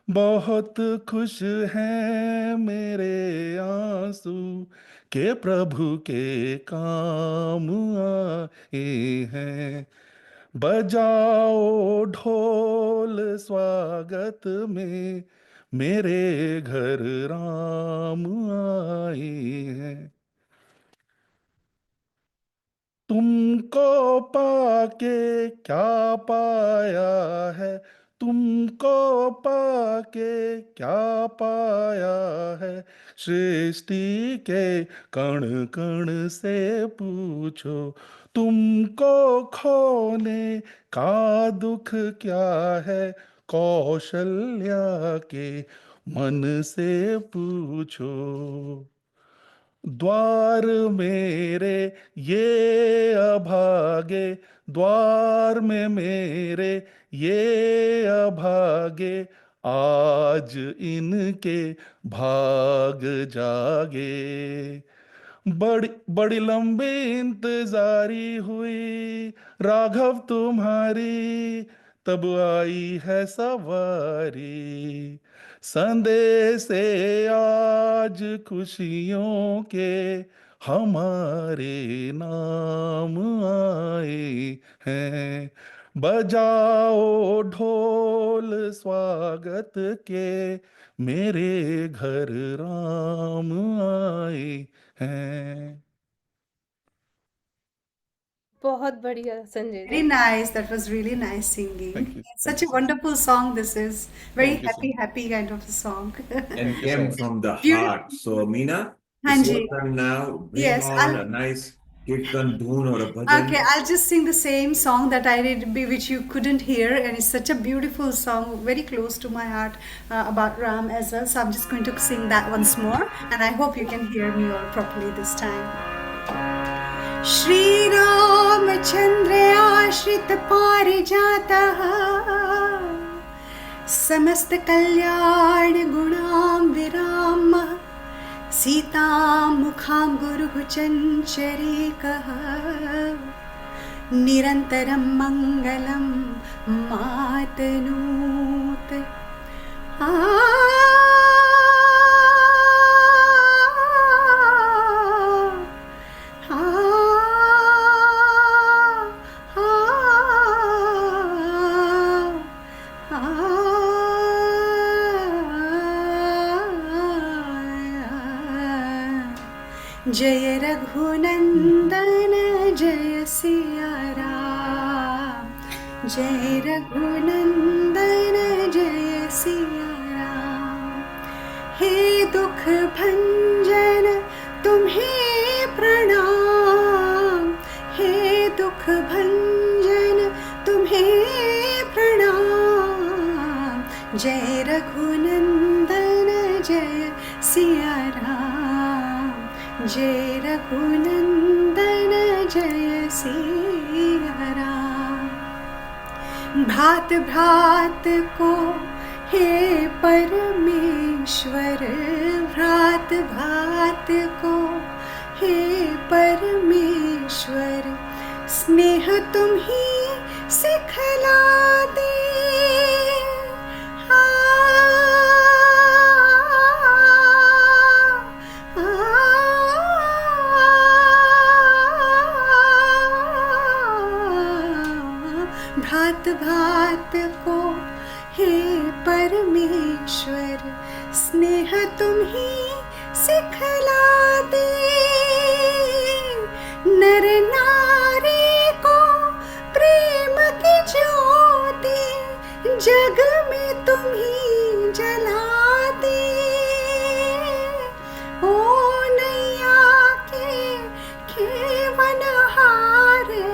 बहुत खुश हैं मेरे आंसू के प्रभु के काम आए हैं, बजाओ ढोल स्वागत में मेरे घर राम आए हैं। तुमको पाके क्या पाया है, तुमको पाके क्या पाया है, सृष्टि के कण कण से पूछो, तुमको खोने का दुख क्या है, कौशल्या के मन से पूछो। द्वार मेरे ये अभागे, द्वार में मेरे ये अभागे, आज इनके भाग जागे। बड़ी बड़ी लंबी इंतजारी हुई राघव तुम्हारी, तब आई है सवारी। संदेश से आज खुशियों के हमारे नाम आए हैं। बजाओ ढोल स्वागत के, मेरे घर राम आए हैं। बहुत बढ़िया Sanjay Very ji. nice. That was really nice singing. Thank you. Such Thank a you so much. wonderful song this is. Very Thank you so happy, much. happy kind of a song. And Thank you so came much. from the Beautiful. heart. So, Meena, it's your Hanji. turn now. Bring Yes, on a nice kirtan dhoon or a okay, bhajan. I'll just sing the same song that I did, which you couldn't hear, and it's such a beautiful song, very close to my heart, about Ram as well. So I'm just going to sing that once more, and I hope you can hear me all properly this time. Shri Ramachandra Ashrit Parijatah समस्त कल्याण गुणां विराम सीतां मुखां गुरुः चञ्चरीकः निरन्तरं मङ्गलं मातनूत जय रघुनंदन जय सिया राम जय रघुनंदन जय सिया राम हे दुख भंजन तुम्हें प्रणाम हे दुख भंजन तुम्हें प्रणाम जय रघुनंदन जय सिया राम जय रघुनंदन जय सिया राम भात भात को हे परमेश्वर भात भात को हे परमेश्वर स्नेह तुम ही सिखला दे भात भात को हे परमेश्वर स्नेह तुम ही सिखला दे नर नारी को प्रेम की ज्योति जग में तुम ही जला दे ओ नैया के खेवन हारे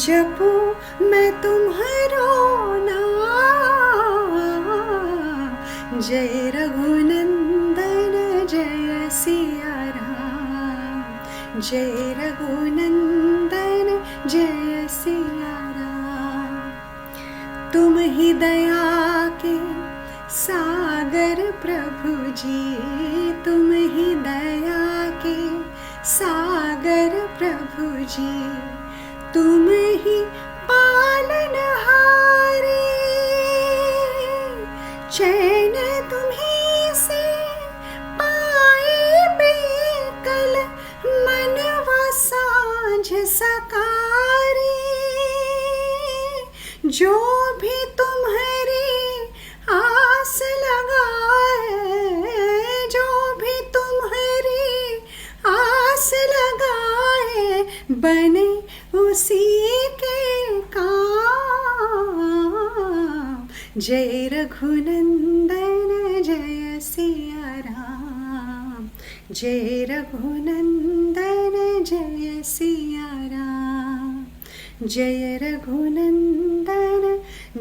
जपू मैं तुम्हारो नाम जय रघुनंदन जय सिया राम जय रघुनंदन जय सिया राम तुम ही दया के सागर प्रभु जी तुम ही दया के सागर प्रभु जी तुम ही पालनहारे चैन तुम्हीं से पाए बेकल मनवा साँझ सकारे जो भी तुम्हारी आस लगाए जो भी तुम्हारी आस लगाए बने उसी के काम जय रघुनंदन जय सिया राम जय रघुनंदन जय सिया राम जय रघुनंदन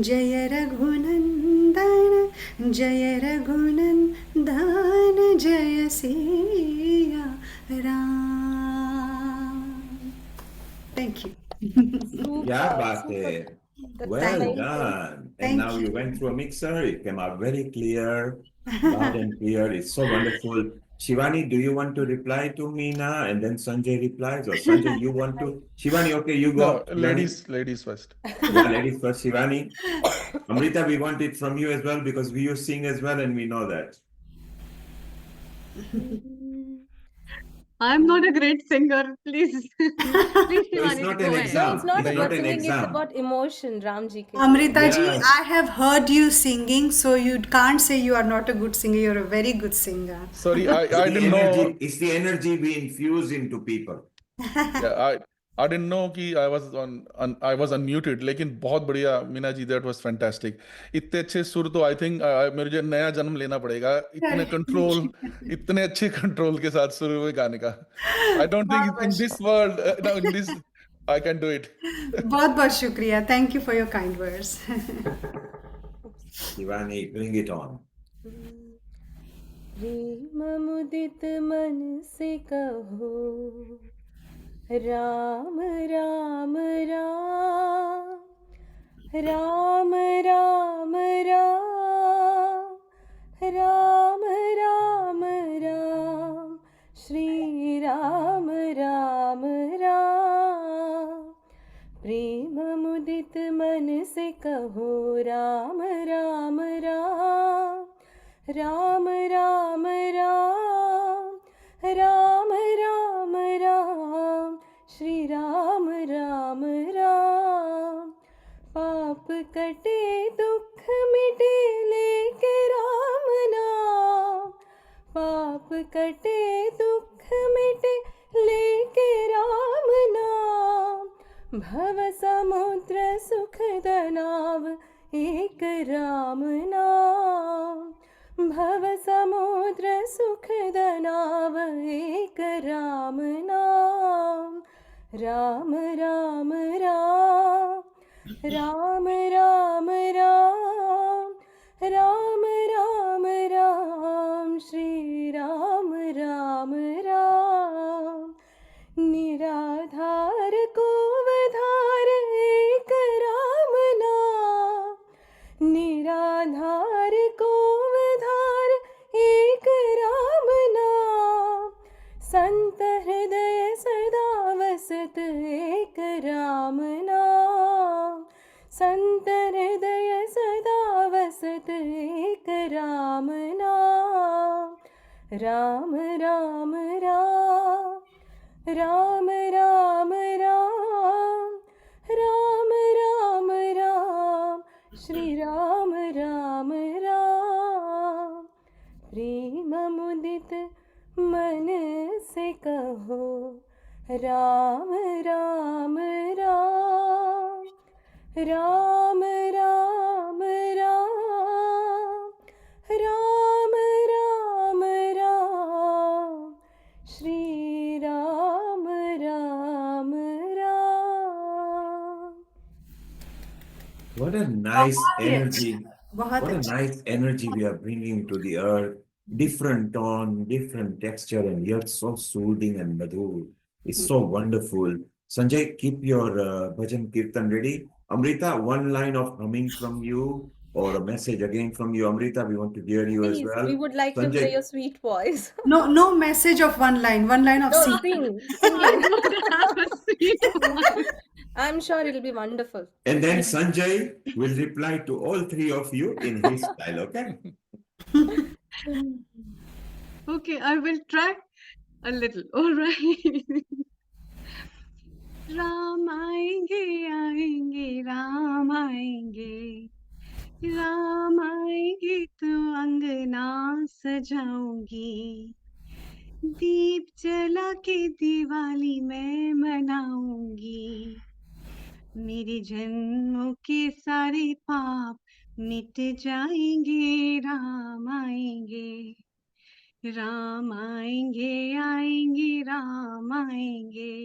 जय रघुनंदन जय रघुनंदन जय Siya Ram Thank you. Yeah, but well done. And now you went through a mixer. It came out very clear, loud and clear. It's so wonderful. Shivani, do you want to reply to me now and then Sanjay replies? Or Sanjay, you want to? Shivani, okay, you go. No, Shivani. ladies first. Yeah, ladies first. Shivani. Amrita, we want it from you as well because you sing as well and we know that. I'm not a great singer. Please, please, So it's Shivani, not go an ahead. No, it's exam. not It's not about an singing, it's exam. about emotion, Ramji. Amrita ji, Yes. I have heard you singing, so you can't say you are not a good singer. You're a very good singer. Sorry, It's I the didn't energy. know. It's the energy we infuse into people. Yeah, I didn't know कि I was unmuted. लेकिन बहुत बढ़िया Meena ji, that was fantastic. इतने अच्छे सुर तो I think मुझे नया जन्म लेना पड़ेगा. इतने अच्छे कंट्रोल के साथ सुर में गाने का. I don't think in this world, no, in this I can do it. बहुत बहुत शुक्रिया. Thank you for your kind words. Shivani, bring it on. प्रेम मुदित मन से कहो राम राम राम राम राम राम राम राम राम श्री राम राम राम प्रेम मुदित मन से कहो राम राम राम राम राम राम राम राम राम श्री राम राम राम पाप कटे दुख मिटे लेके राम नाम पाप कटे दुख मिटे लेके राम नाम भव समुद्र सुख दनाव एक राम नाम भव समुद्र सुख दनाव एक राम नाम राम राम राम राम राम राम राम राम राम श्री राम राम राम निराधार को वधार एक राम नाम निराधार को वधार एक राम नाम संत हृदय सदा वसत एक राम नाम संत हृदय सदा वसत एक राम नाम राम राम राम राम राम राम राम राम राम श्री राम राम राम प्रेम मुदित मन से कहो Ram Ram Ram Ram Ram Ram Ram Ram Ram Shri Ram Ram Ram What a nice energy. बहुत What a अच्छा. nice energy we are bringing to the earth. Different tone, different texture, and yet so soothing and madhur. It's so wonderful. Sanjay, keep your bhajan kirtan ready. Amrita, one line of humming from you or a message again from you. Amrita, we want to hear you as Please, we well. would like to hear Sanjay, your sweet voice. No message of one line of No, singing. singing. I don't have a sweet one. I'm sure it'll be wonderful. and then Sanjay will reply to all three of you in his style, okay? Okay, I will try a little. All right. Ram आएंगे आएंगे राम आएंगे राम आएंगे तो अंगना सजाऊंगी दीप जला के दिवाली मैं मनाऊंगी मेरे जन्मों के सारे पाप मिट जाएंगे राम आएंगे राम आएंगे आएंगे राम आएंगे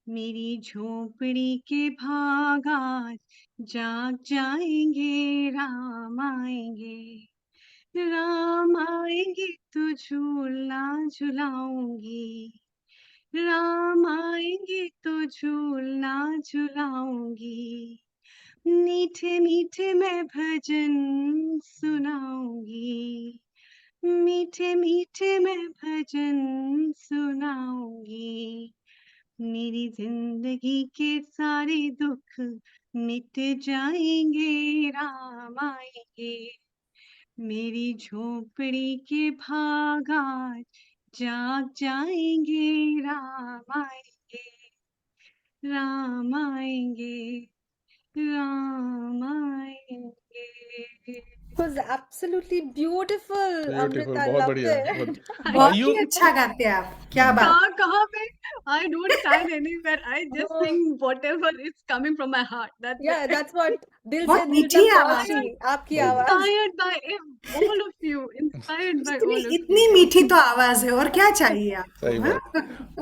मेरी झोपड़ी के भाग आज जाग जाएंगे राम आएंगे तो झूलना झुलाऊंगी राम आएंगे तो झूलना झुलाऊंगी मीठे मीठे मैं भजन सुनाऊंगी मीठे मीठे मैं भजन सुनाऊंगी, मेरी जिंदगी के सारे दुख मिट जाएंगे, राम आएंगे, मेरी झोपड़ी के भाग आज जाग जाएंगे, राम आएंगे, राम आएंगे, राम आएंगे। It was absolutely beautiful, Beautiful, Amrita. I बहुत loved बढ़िया it. Are बहुत you ही अच्छा गाते हैं आप, क्या बात। कहाँ पे? I don't stand anywhere. I just No, sing whatever is coming from my heart. That's yeah, it. that's what Dil बहुत Se Dil मीठी Tak आवाज है, पहुंची आपकी बहुत बढ़िया आवाज. Inspired by all of you. Inspired by इतनी all of इतनी you. मीठी तो आवाज है, और क्या चाहिए आपको, सही हाँ? बात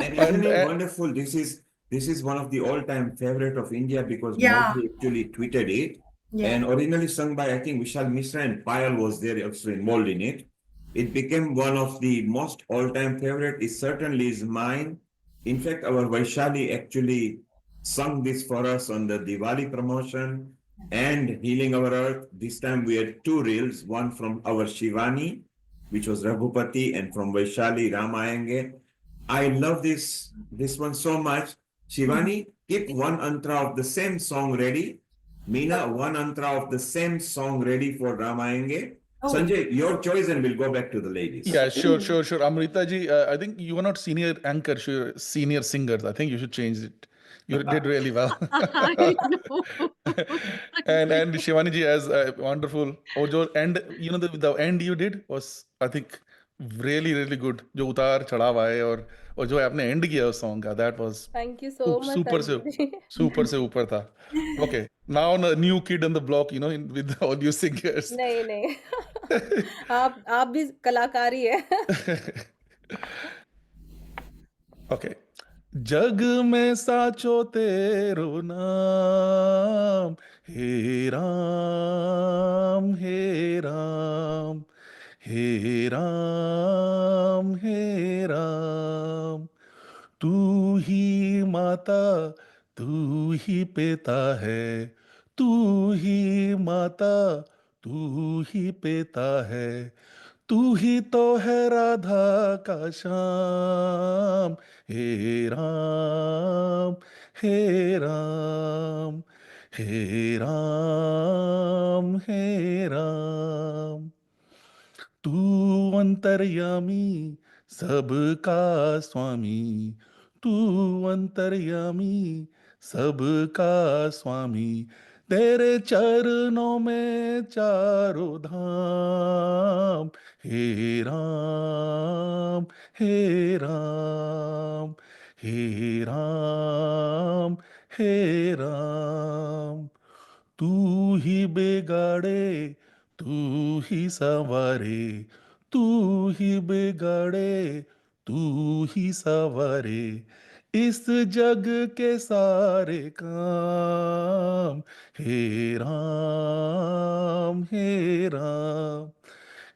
And isn't and it wonderful? This is one of the all-time favorite of India because Yeah, Modi actually tweeted it, yeah. and originally sung by I think Vishal Mishra and Payal was there also involved in it. It became one of the most all-time favorite. It certainly is mine. In fact, our Vaishali actually sung this for us on the Diwali promotion and Healing Our Earth. This time we had two reels, one from our Shivani, which was Raghupati, and from Vaishali Ramayenge. I love this one so much. Shivani, keep one antra of the same song ready. Meena, one antra of the same song ready for Ramayenge. Oh, Sanjay, your choice, and we'll go back to the ladies. yeah, sure Amrita ji, I think you are not senior anchor, you're senior singers. I think you should change it. You did really well. I know. and Shivani ji as wonderful. और जो end, you know, the end you did was I think really good. जो उतार चढ़ाव आए और जो आपने end किया उस song का, that was Thank you so much, super Sanjay. से ऊपर था. Okay, now a new kid on the block, you know, with all you singers. नहीं नहीं आप भी कलाकारी है. Okay. जग में साचो तेरो नाम, हे राम हे राम हे राम हे राम. तू ही माता तू ही पिता है, तू ही माता तू ही पिता है, तू ही तो है राधा का श्याम, हे राम हे राम हे राम हे राम. तू अंतर्यामी सबका स्वामी, तू अंतर्यामी सबका स्वामी, तेरे चरणों में चारों धाम, हे राम हे राम हे राम हे राम. तू ही बिगाड़े तू ही संवारे, तू ही बिगाड़े तू ही संवारे, इस जग के सारे काम, हे राम हे राम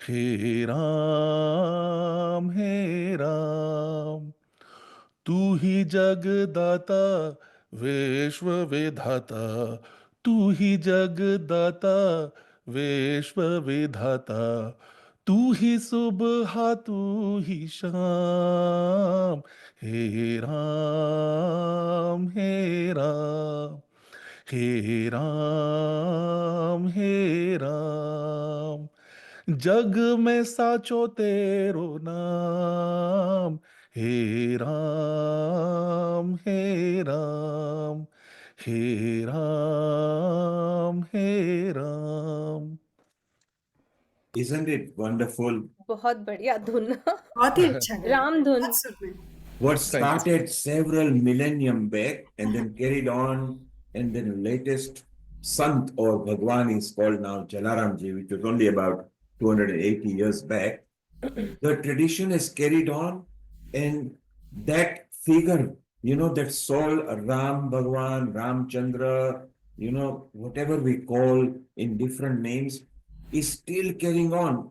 हे राम हे राम. तू ही जगदाता विश्व विधाता, तू ही जगदाता विश्व विधाता, तू ही सुबह तू ही शाम, हे राम हे राम हे राम हे राम. जग में साचो तेरो नाम, हे राम हे राम हे राम हे राम. Isn't it wonderful? बहुत बढ़िया धुन. बहुत ही अच्छा गाया, राम धुन. बहुत सुर में. What Thank you. started several millennium back and then carried on, and then latest Sant or Bhagwan is called now Jalaramji, which was only about 280 years back. The tradition has carried on, and that figure, you know, that soul, Ram Bhagwan, Ram Chandra, you know, whatever we call in different names, is still carrying on.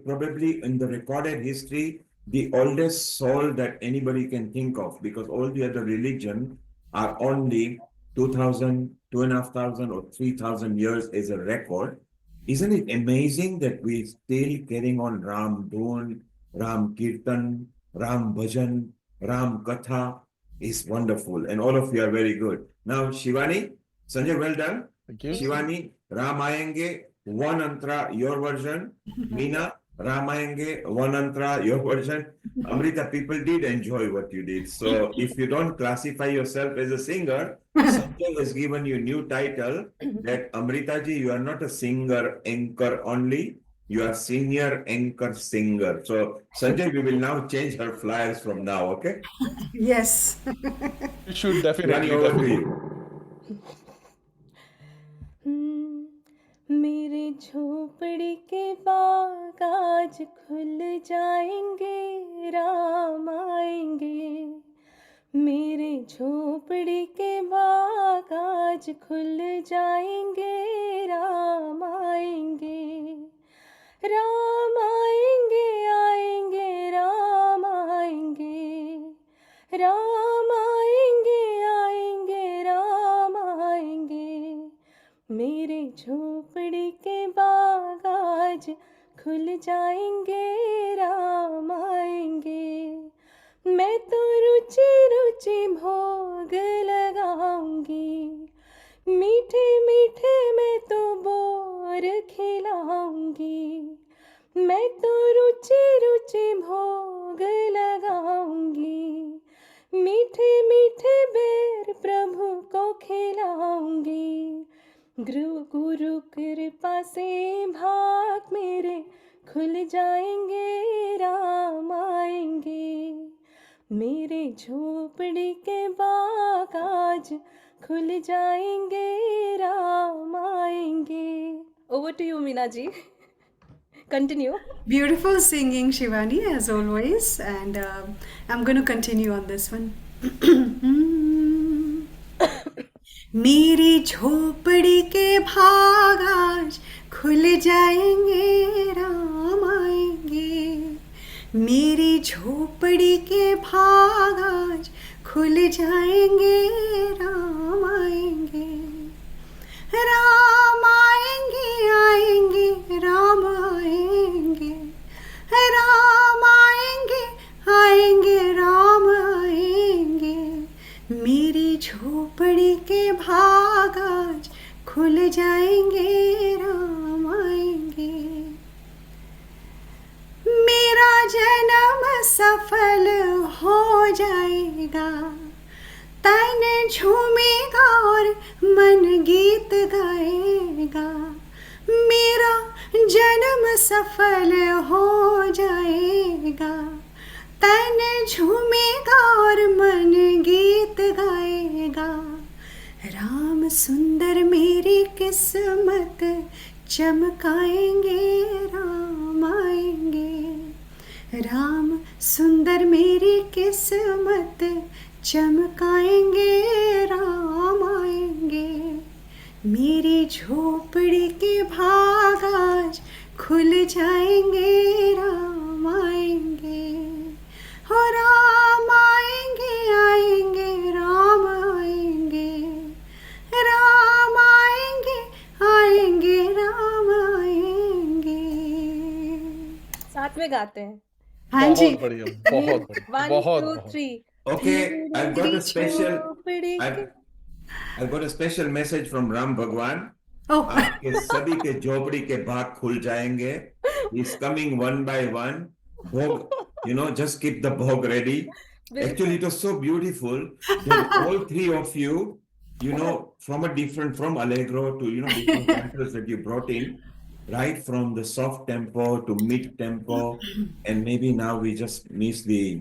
Probably in the recorded history, the oldest soul that anybody can think of, because all the other religion are only 2,000, 2,500 or 3,000 years as a record. Isn't it amazing that we still carrying on Ram Dhun, Ram Kirtan, Ram Bhajan, Ram Katha is wonderful. And all of you are very good. Now, Shivani, Sanjay, well done. Thank you. Shivani, Ramayenge, one antra, your version. Meena, Ramayenge, one antra, your version. Amrita, people did enjoy what you did. So if you don't classify yourself as a singer, Sanjay has given you new title that Amrita ji, you are not a singer anchor only, you are senior anchor singer. So Sanjay, we will now change her flyers from now, okay? Yes. You should Shivani, definitely, over to definitely. you. मेरे झोपड़ी के बाग आज खुल जाएंगे, राम आएंगे। मेरे झोपड़ी के बाग आज खुल जाएंगे, राम आएंगे। राम आएंगे, आएंगे, राम आएंगे। राम आएंगे, आएंगे, राम आएंगे। मेरे झोपड़ी के बाग आज खुल जाएंगे, राम आएंगे। मैं तो रुचि रुचि भोग लगाऊंगी, मीठे मीठे मैं तो बोर खिलाऊंगी। मैं तो रुचि रुचि भोग लगाऊंगी, मीठे मीठे बेर प्रभु को खिलाऊंगी। गुरु कृपा से भाग मेरे खुल जाएंगे, राम आएंगे। मेरे झोपड़ी के बाग आज खुल जाएंगे, राम आएंगे। Over to you, Meena ji. Continue. Beautiful singing, Shivani, as always. And I'm going to continue on this one. मेरी झोपड़ी के भाग आज खुल जाएंगे, राम आएंगे। मेरी झोपड़ी के भाग आज खुल जाएंगे, राम आएंगे। राम आएंगे, आएंगे, राम आएंगे। राम आएंगे, आएंगे, राम आएंगे। मेरी झोपड़ी के भाग आज खुल जाएंगे, राम आएंगे। मेरा जन्म सफल हो जाएगा, तन झूमेगा और मन गीत गाएगा। मेरा जन्म सफल हो जाएगा, तन झूमेगा और मन गीत गाएगा। राम सुंदर मेरी किस्मत चमकाएंगे, राम आएंगे। राम सुंदर मेरी किस्मत चमकाएंगे, राम आएंगे। मेरी झोपड़ी के भाग आज खुल जाएंगे, राम आएंगे। हो राम आएंगे, आएंगे, राम आएंगे। राम आएंगे, आएंगे, राम आएंगे। साथ में गाते हैं। हाँ जी। बहुत बढ़िया, बहुत बढ़िया, 1 बहुत 2 बहुत। 3 Okay, I've got a special, झोपड़ी के I've got a special message from Ram Bhagwan. Oh. आपके सभी के झोपड़ी के भाग खुल जाएंगे. He's coming one by one. Bhog, just keep the bhog ready. Actually, it was so beautiful that all three of you, from Allegro to, different titles that you brought in, right from the soft tempo to mid tempo, and maybe now we just miss the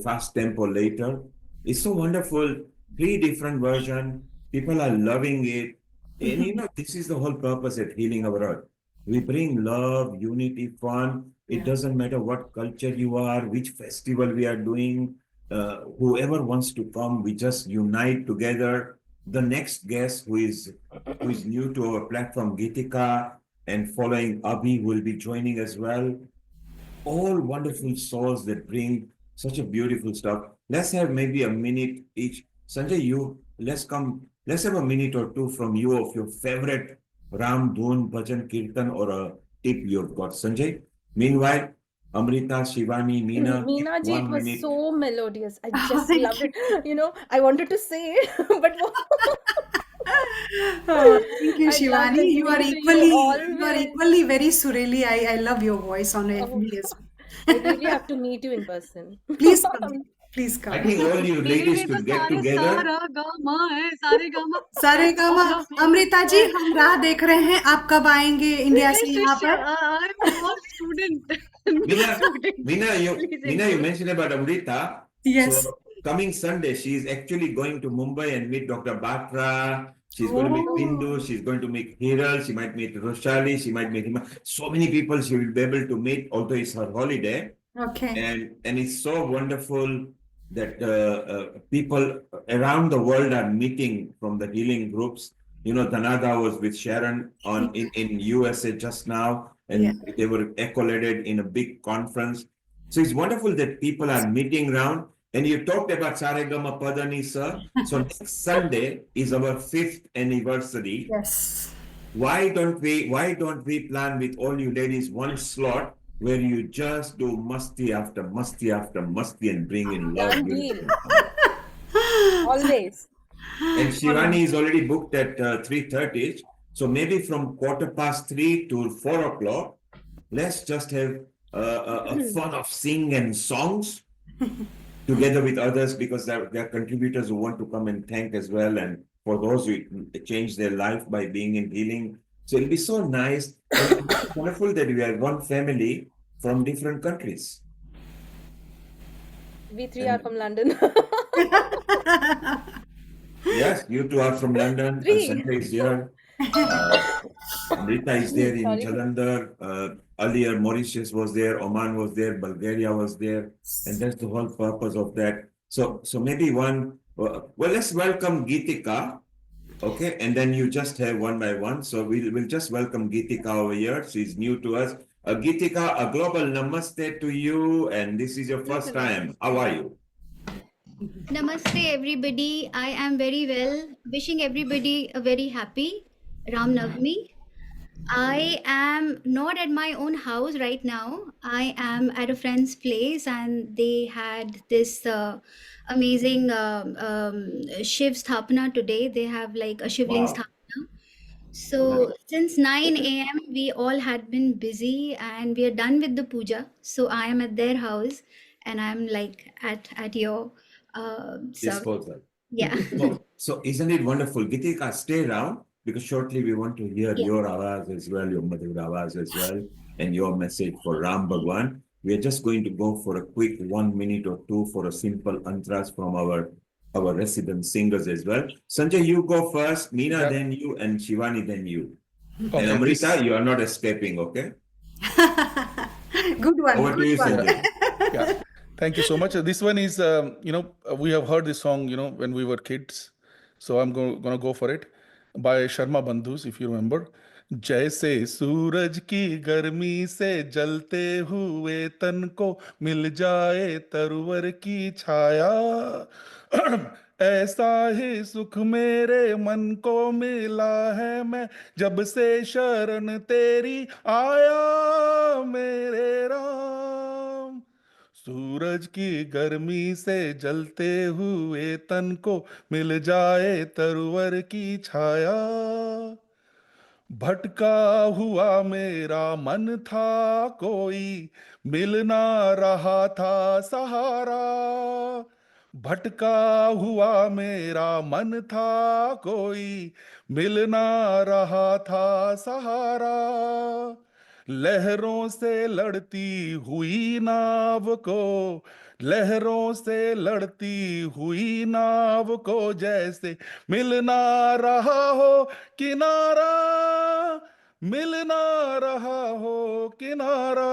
fast tempo later. It's so wonderful. 3 different versions. People are loving it. And this is the whole purpose at Healing Our Earth. We bring love, unity, fun. It doesn't matter what culture you are, which festival we are doing. Whoever wants to come, we just unite together. The next guest who is new to our platform, Gitika, and following Abhi will be joining as well. All wonderful souls that bring such a beautiful stuff. Let's have maybe a minute each. Sanjay, let's have a minute or two from you of your favorite Ram, Dhun, Bhajan, Kirtan, or a tip you've got, Sanjay? Meanwhile, Amrita, Shivani, Meena, Meena ji, it 1 was minute. so melodious. I Oh, just thank loved you. it. I wanted to say it, but Oh, thank you, I love Shivani. listening to you You are always. equally very surreally. I love your voice on Oh, me as well. I really have to meet you in person. Please come. Please I come. think all you मेरे ladies लिए तो should get सारे together. Saregama है Saregama Saregama. all of you Amrita ji, हम राह देख रहे हैं, आप कब आएंगे इंडिया से यहाँ Shishya, पर? I'm a small student new Meena, student please Meena, you invite mentioned about Amrita. Yes. So coming Sunday, she is actually going to Mumbai and meet Dr. Batra. She's going to meet Oh, Pindu. She's going to meet Hiral. She might meet Roshali. She might meet Hima. So many people she will be able to meet, although it's her holiday. okay. And it's so wonderful that people around the world are meeting from the healing groups. Tanada was with Sharon in USA just now, Yeah. and they were accoladed in a big conference. So it's wonderful that people are meeting around. And you talked about Saregama Padani, sir. So next Sunday is our 5th anniversary. Yes. Why don't we plan with all you ladies one slot where you just do musti after musti after musti and bring in love, Done unity, deal. and harmony. Always. And All right. Shivani is already booked at 3:30. So maybe from 3:15 to 4 o'clock, let's just have a fun of sing and songs together with others, because there are contributors who want to come and thank as well. And for those who change their life by being in healing. So it'll be so nice. And it's wonderful that we are one family from different countries. We three are And from London. yes, you two are from London. Three. Sanjay is here. Amrita is there in Sorry. Jalandhar. Earlier, Mauritius was there. Oman was there. Bulgaria was there. And that's the whole purpose of that. So maybe well, let's welcome Geetika. Okay, and then you just have one by one. So we'll just welcome Geetika over here. She's new to us. Geetika, a global namaste to you. And this is your first time. How are you? Namaste, everybody. I am very well. Wishing everybody a very happy Ram Navami. I am not at my own house right now. I am at a friend's place, and they had this amazing Shiv Sthapana today. They have like a Shivling Wow. Sthapana. So since 9 a.m. we all had been busy, and we are done with the puja. So I am at their house, and I'm like at your service. Disposal. Yeah. So isn't it wonderful? Geetika, stay around, because shortly we want to hear Yeah. your avaz as well, your Madhur avaz as well, and your message for Ram Bhagwan. We are just going to go for a quick 1 minute or two for a simple antras from our resident singers as well. Sanjay, you go first, Meena, then you, and Shivani, then you. Okay, And Amrita, you are not escaping, okay? Good one. Over to you, Sanjay. Yeah. Thank you so much. This one is, we have heard this song, when we were kids. So I'm going to go for it by Sharma Bandhus, if you remember. जैसे सूरज की गर्मी से जलते हुए तन को मिल जाए तरवर की छाया, ऐसा ही सुख मेरे मन को मिला है, मैं जब से शरण तेरी आया मेरे राम। सूरज की गर्मी से जलते हुए तन को मिल जाए तरवर की छाया, भटका हुआ मेरा मन था कोई, मिल ना रहा था सहारा, भटका हुआ मेरा मन था कोई, मिल ना रहा था सहारा, लहरों से लड़ती हुई नाव को, लहरों से लड़ती हुई नाव को, जैसे मिल ना रहा हो किनारा, मिल ना रहा हो किनारा,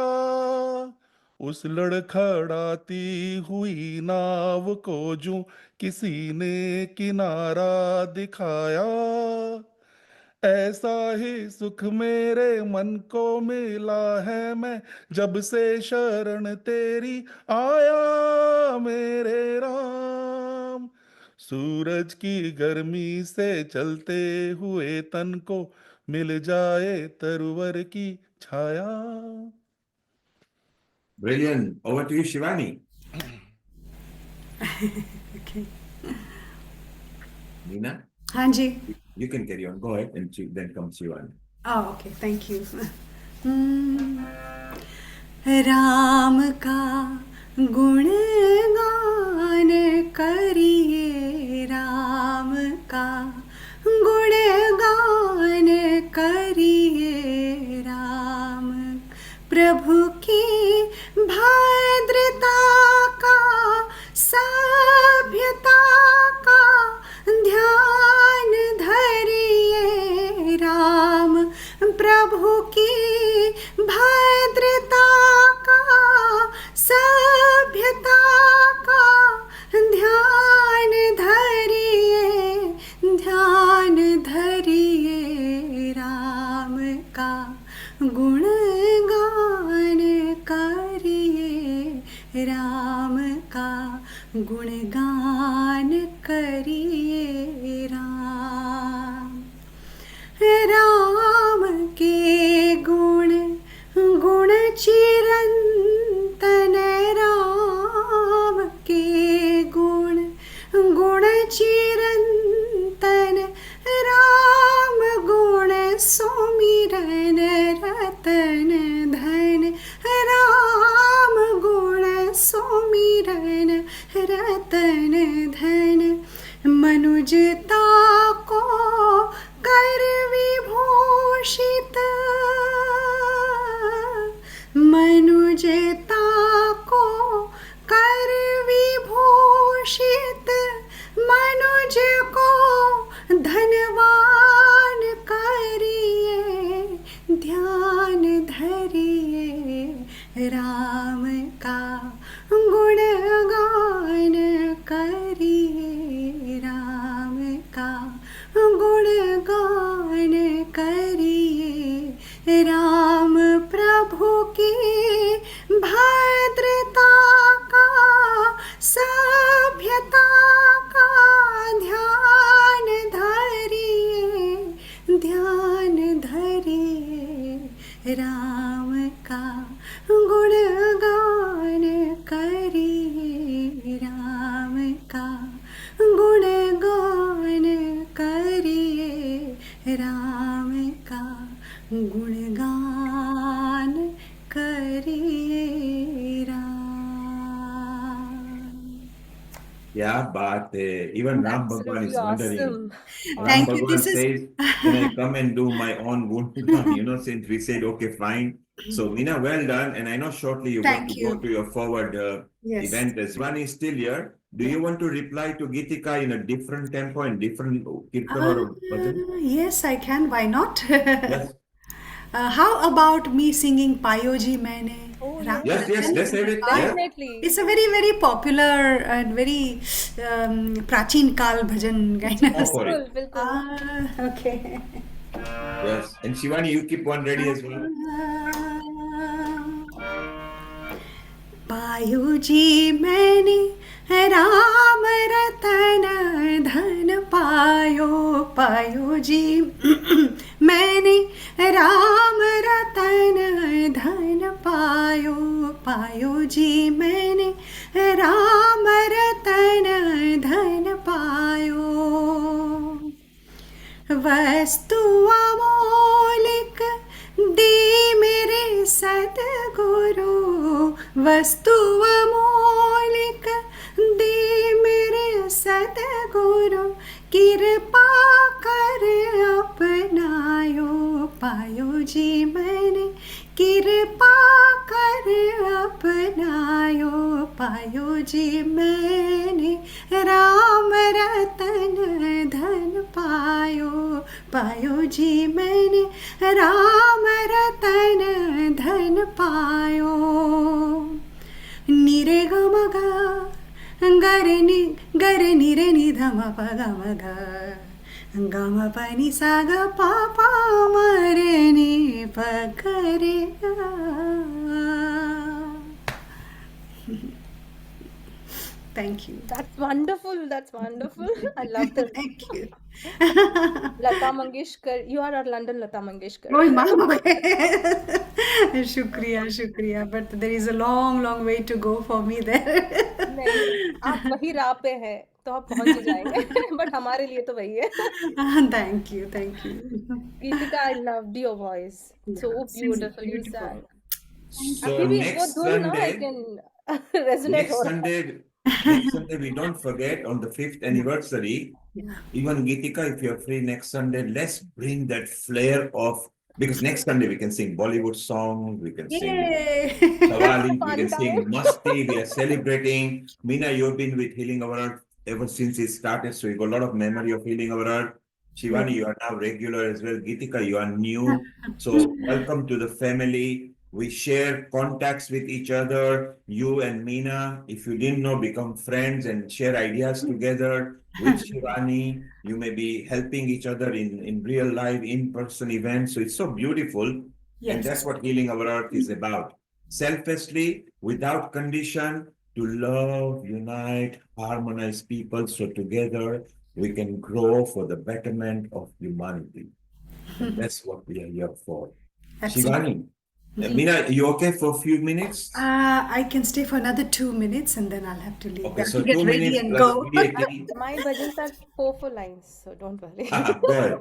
उस लड़खड़ाती हुई नाव को जो किसी ने किनारा दिखाया, ऐसा ही सुख मेरे मन को मिला है, मैं जब से शरण तेरी आया मेरे राम। सूरज की गर्मी से चलते हुए तन को मिल जाए तरुवर की छाया. Brilliant. Over to you, Shivani. Okay. Nina, Hanji. you can carry on. Go ahead, and then comes Shivani. Oh, okay. Thank you. Ram का गुणगान करिए, राम का गुणगान करिए, राम प्रभु की भद्रता का, सभ्यता का ध्यान धरिए, राम प्रभु की भद्रता का, सभ्यता का ध्यान धरिए, ध्यान धरिए, राम का गुणगान करिए, राम का गुणगान करिए, राम राम के गुण गुण चिरंतन, राम के गुण गुण चिरंतन, राम गुण सुमिरन रतन धन, राम गुण सुमिरन रतन धन, मनुजता को कर विभूषित, मनुजता को कर विभूषित, मनुज को धनवान करिए, ध्यान धरिए, राम का गुणगान करिए, राम का गुणगान करिए, राम प्रभु की भद्रता का, सभ्यता का ध्यान धरिए, ध्यान धरिए, राम का गुणगान करिए, राम का गुणगान करिए, राम का गुणगान करिए, Ram. Yeah, but even Ram Bhagwan is wondering. Awesome. Ram Thank you. Bhagwan This is says, can I come and do my own Gundan? Since we said, okay, fine. So, Meena, well done. And I know shortly you got Thank to you. go to your forward Yes. event as one is still here. Do you want to reply to Gitika in a different tempo and different Kirtan or bhajan? Yes, I can. Why not? Yes. How about me singing Payoji Maine? Oh, Ram Yes, yes, Ratan? let's have it. Yeah. definitely. It's a very, very popular and very prachin kal bhajan kind Go of. for it. Bilkul. Okay. Yes. And Shivani, you keep one ready as well. पायोजी मैंने राम रतन धन पायो, पायोजी मैंने राम रतन धन पायो, पायोजी मैंने राम रतन धन पायो, वस्तु अमोलिक दे मेरे सतगुरु, वस्तु अमोलिक दे मेरे सतगुरु, कृपा कर अपनायो, पायो जी मैंने कृपा कर अपनायो, पायो जी मैंने राम रतन धन पायो, पायो जी मैंने राम रतन धन पायो, निरे गम गा गरे निरे नि धम प गम गा, गम पनि सा ग पा पा मरे नि प गरे गा. Thank you. That's wonderful. That's wonderful. I love this. Thank you. Lata Mangeshkar. You are our London Lata Mangeshkar. Oh, ma'am, okay. Shukriya, shukriya. But there is a long, long way to go for me there. नहीं, आप वही राह पे है तो आप पहुंच ही जाएंगे बट हमारे लिए तो वही है Thank you, thank you. Geetika I loved your voice. So Yeah, beautiful you beautiful. sang. So अभी भी वो next धुन ना I Sunday, can resonate हो रहा है. next Sunday, we don't forget on the 5th anniversary. Yeah. Even Geetika, if you're free next Sunday, let's bring that flair of, because next Sunday we can sing Bollywood songs, we can sing Yay! Qawwali, we Fun can sing time. Masti, we are celebrating. Meena, you've been with Healing Our Earth ever since it started, so you got a lot of memory of Healing Our Earth. Shivani, you are now regular as well. Geetika, you are new. So welcome to the family. We share contacts with each other. You and Meena, if you didn't know, become friends and share ideas together. With Shivani, you may be helping each other in real life, in-person events. So it's so beautiful. And that's what Healing Our Earth is about. Selflessly, without condition, to love, unite, harmonize people. So together we can grow for the betterment of humanity. And that's what we are here for. Shivani, Meena, you okay for a few minutes? I can stay for another 2 minutes and then I'll have to leave. Okay, I have so to get 2 ready minutes and plus go. VAT. My bhajans are 4 lines, so don't worry. Go ahead.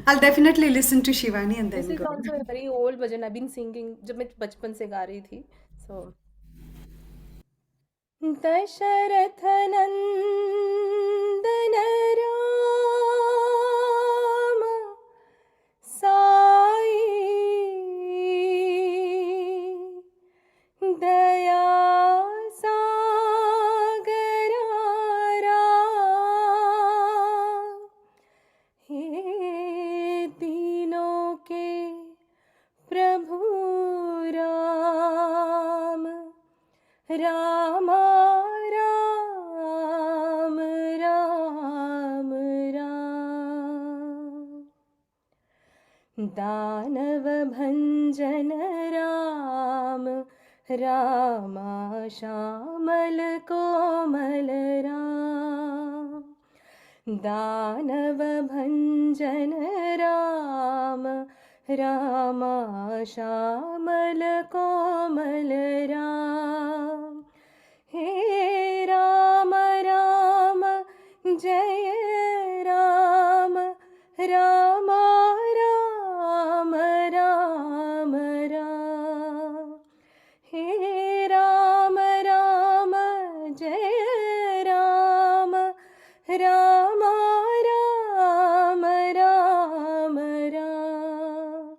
I'll definitely listen to Shivani and This then is go. also a very old bhajan. I've been singing जब मैं बचपन से गा रही थी. So Dasharath नंदन राम साई दया सागर राम हे तीनों के प्रभु राम राम राम राम राम दानव भंजन राम रामा श्यामल कोमल राम दानव भंजन राम रामा श्यामल कोमल राम हे राम राम जय राम राम राम राम राम हे राम राम जय राम राम राम राम राम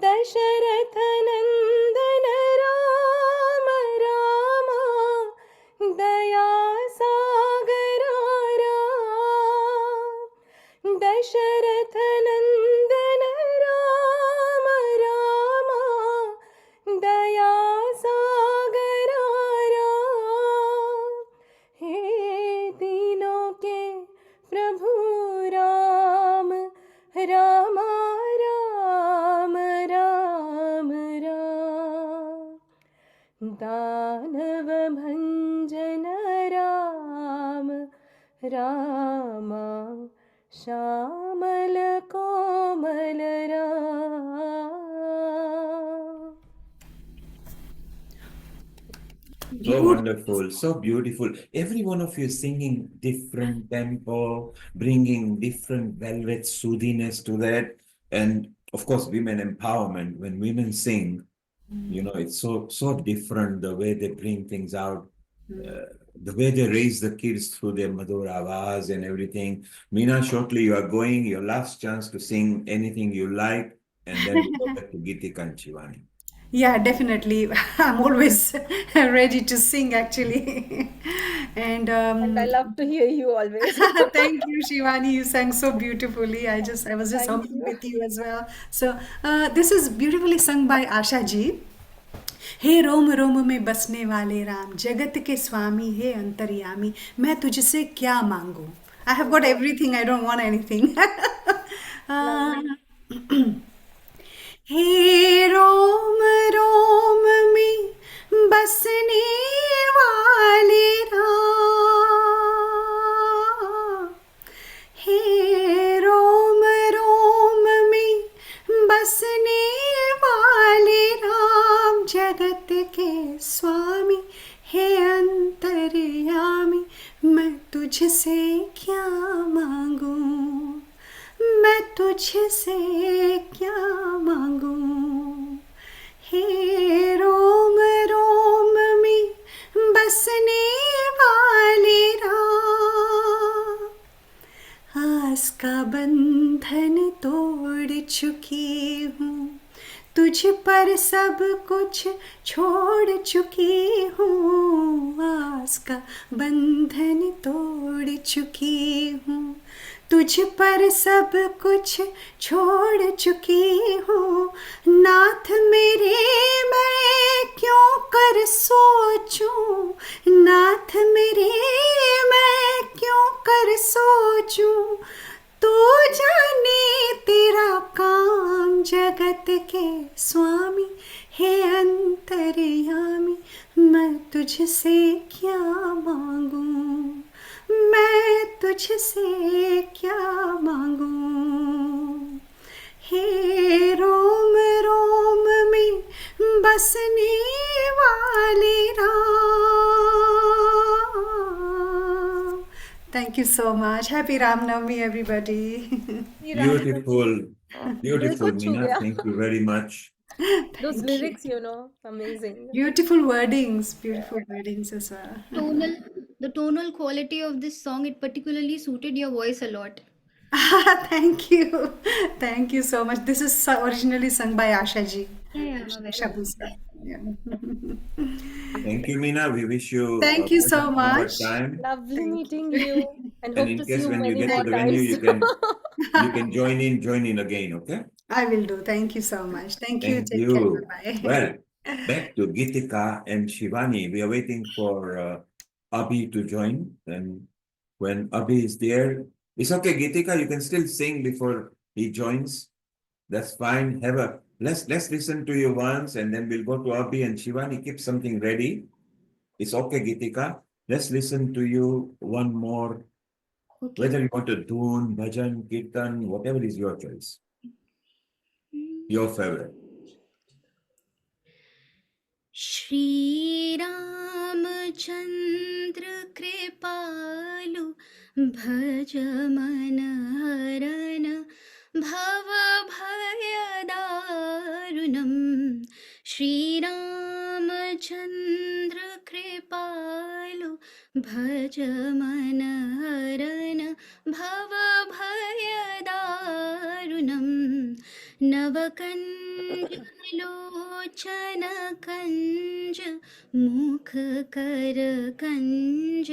दशरथ नंदन राम रामा दया सागर राम दशरथ नंदन राम रामा दया सागर राम हे तीनों के प्रभु राम रामा राम राम राम दानव भंजन राम रामा श्यामल कोमल Ram. So wonderful, so beautiful. Every one of you is singing different tempo, bringing different velvet soothiness to that. And of course, women empowerment. When women sing, you know, it's so different the way they bring things out, the way they raise the kids through their madhur avaz and everything. Meena, shortly you are going, your last chance to sing anything you like, and then we go back to Geetika and Shivani. Yeah, definitely. I'm always ready to sing actually. And I love to hear you always. thank you, Shivani. You sang so beautifully. I was just Thank humming you. with you as well. So this is beautifully sung by Asha ji. हे रोम रोम में बसने वाले राम जगत के स्वामी हे अंतर्यामी मैं तुझसे क्या मांगू. I have got everything. I don't want anything. हे रोम रोम में बसने वाले राम तुझसे क्या मांगूं, मैं तुझसे क्या मांगूं। हे रोम रोम में बसने वाले राम, आस का बंधन तोड़ चुकी हूँ, तुझ पर सब कुछ छोड़ चुकी हूँ। आस का बंधन तोड़ चुकी हूँ, तुझ पर सब कुछ छोड़ चुकी हूँ। नाथ मेरे मैं क्यों कर सोचूं, नाथ मेरे मैं क्यों कर सोचूं। तू जाने तेरा काम जगत के स्वामी, हे अंतर्यामी, मैं तुझसे क्या मांगूं, मैं तुझसे क्या मांगूं। हे रोम रोम में बसने वाले Ram. Thank you so much. Happy Ram Navami, everybody. Beautiful, दिल को beautiful, छू Meena. गया। Thank you very much. Those Thank you. lyrics, amazing. Beautiful wordings as well. The tonal quality of this song, it particularly suited your voice a lot. Thank you. Thank you so much. This is originally sung by Asha ji. Yeah, I'm aware of Shabuska. Yeah. Thank you, Meena. We wish you a Thank you so pleasant much. Sambhav time. Lovely Thank meeting you. you and And hope in to see case you when you many get to more the venue, times. you can join in again, okay? I will do. Thank you so much. Thank you. Thank Take care. you. Bye-bye. Well, back to Gitika and Shivani. We are waiting for Abhi to join. And when Abhi is there, it's okay, Gitika, you can still sing before he joins. That's fine. Let's listen to you once, and then we'll go to Abhi and Shivani. Keep something ready. It's okay, Gitika. Let's listen to you one more. Okay. Whether you want to Dhoon, Bhajan, Kirtan, whatever is your choice. Your favorite. Shri Ramchandra कृपालु भज मन हरन भव भय दारुणम। श्री रामचंद्र कृपालु भज मन हरन भव भय दारुणम। नवकंज लोचन कंज मुख कर कंज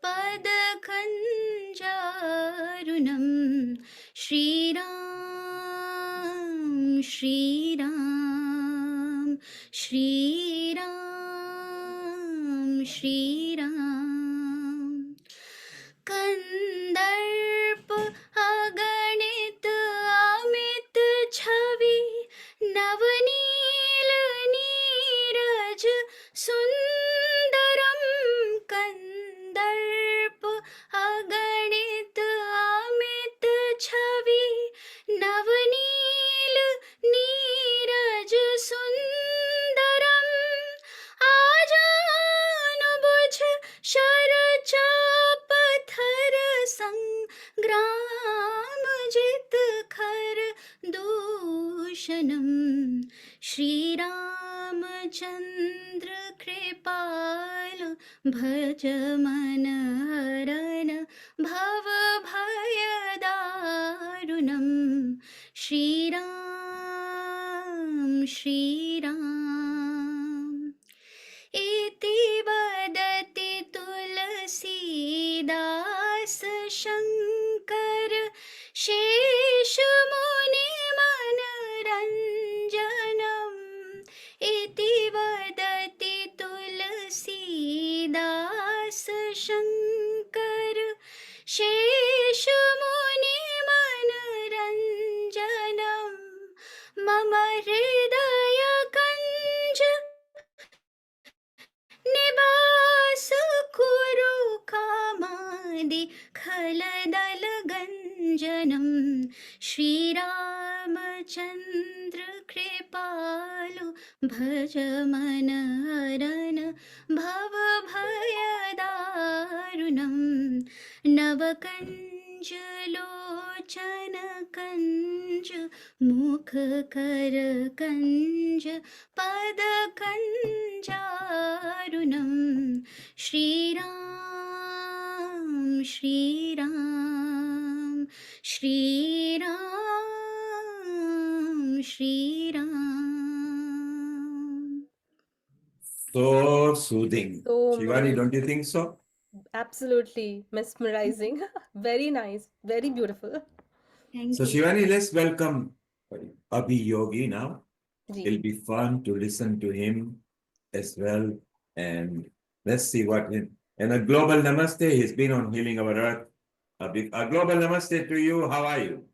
पद कंजारुणम। श्री राम श्री राम श्री राम श्री राम। कंदर्प अगणित अमित छवि नवनील नीरज सुंदरम। कंदर्प अगणित अमित छवि नवनील नीरज सुंदरम। आजान बुझ शरचाप थर संग्राम जित खर दूषणम। श्री रामचंद्र कृपाल भज मन हरन भव भय दारुणम। श्री राम श्री राम। इति वदति तुलसीदास शंकर शेषमुनि मनरंजनम। इति वदति तुलसीदास शंकर शेषमुनि मनरंजनम। मम हृदय कंज निवास कुरु कामादि खलदल गंजनम। श्री रामचंद्र कृपालु भज मन हरन भव भय दारुणम। नवकञ्ज लोचन कञ्ज मुख कर कञ्ज पद कञ्जारुणं Shriram Shriram Shriram Shriram. So soothing. So Shivani, don't you think so? absolutely mesmerizing. Very nice, very beautiful. Thank So you. Shivani, let's welcome Abhi Yogi now. Ji. It'll be fun to listen to him as well. And let's see what and a global namaste. He's been on Healing Our Earth. A global namaste to you. How are you?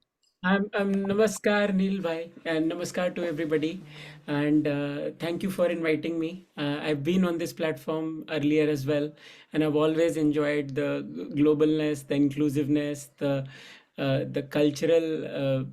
I'm Namaskar Neil Bhai, and Namaskar to everybody, and thank you for inviting me. I've been on this platform earlier as well, and I've always enjoyed the globalness, the inclusiveness, the cultural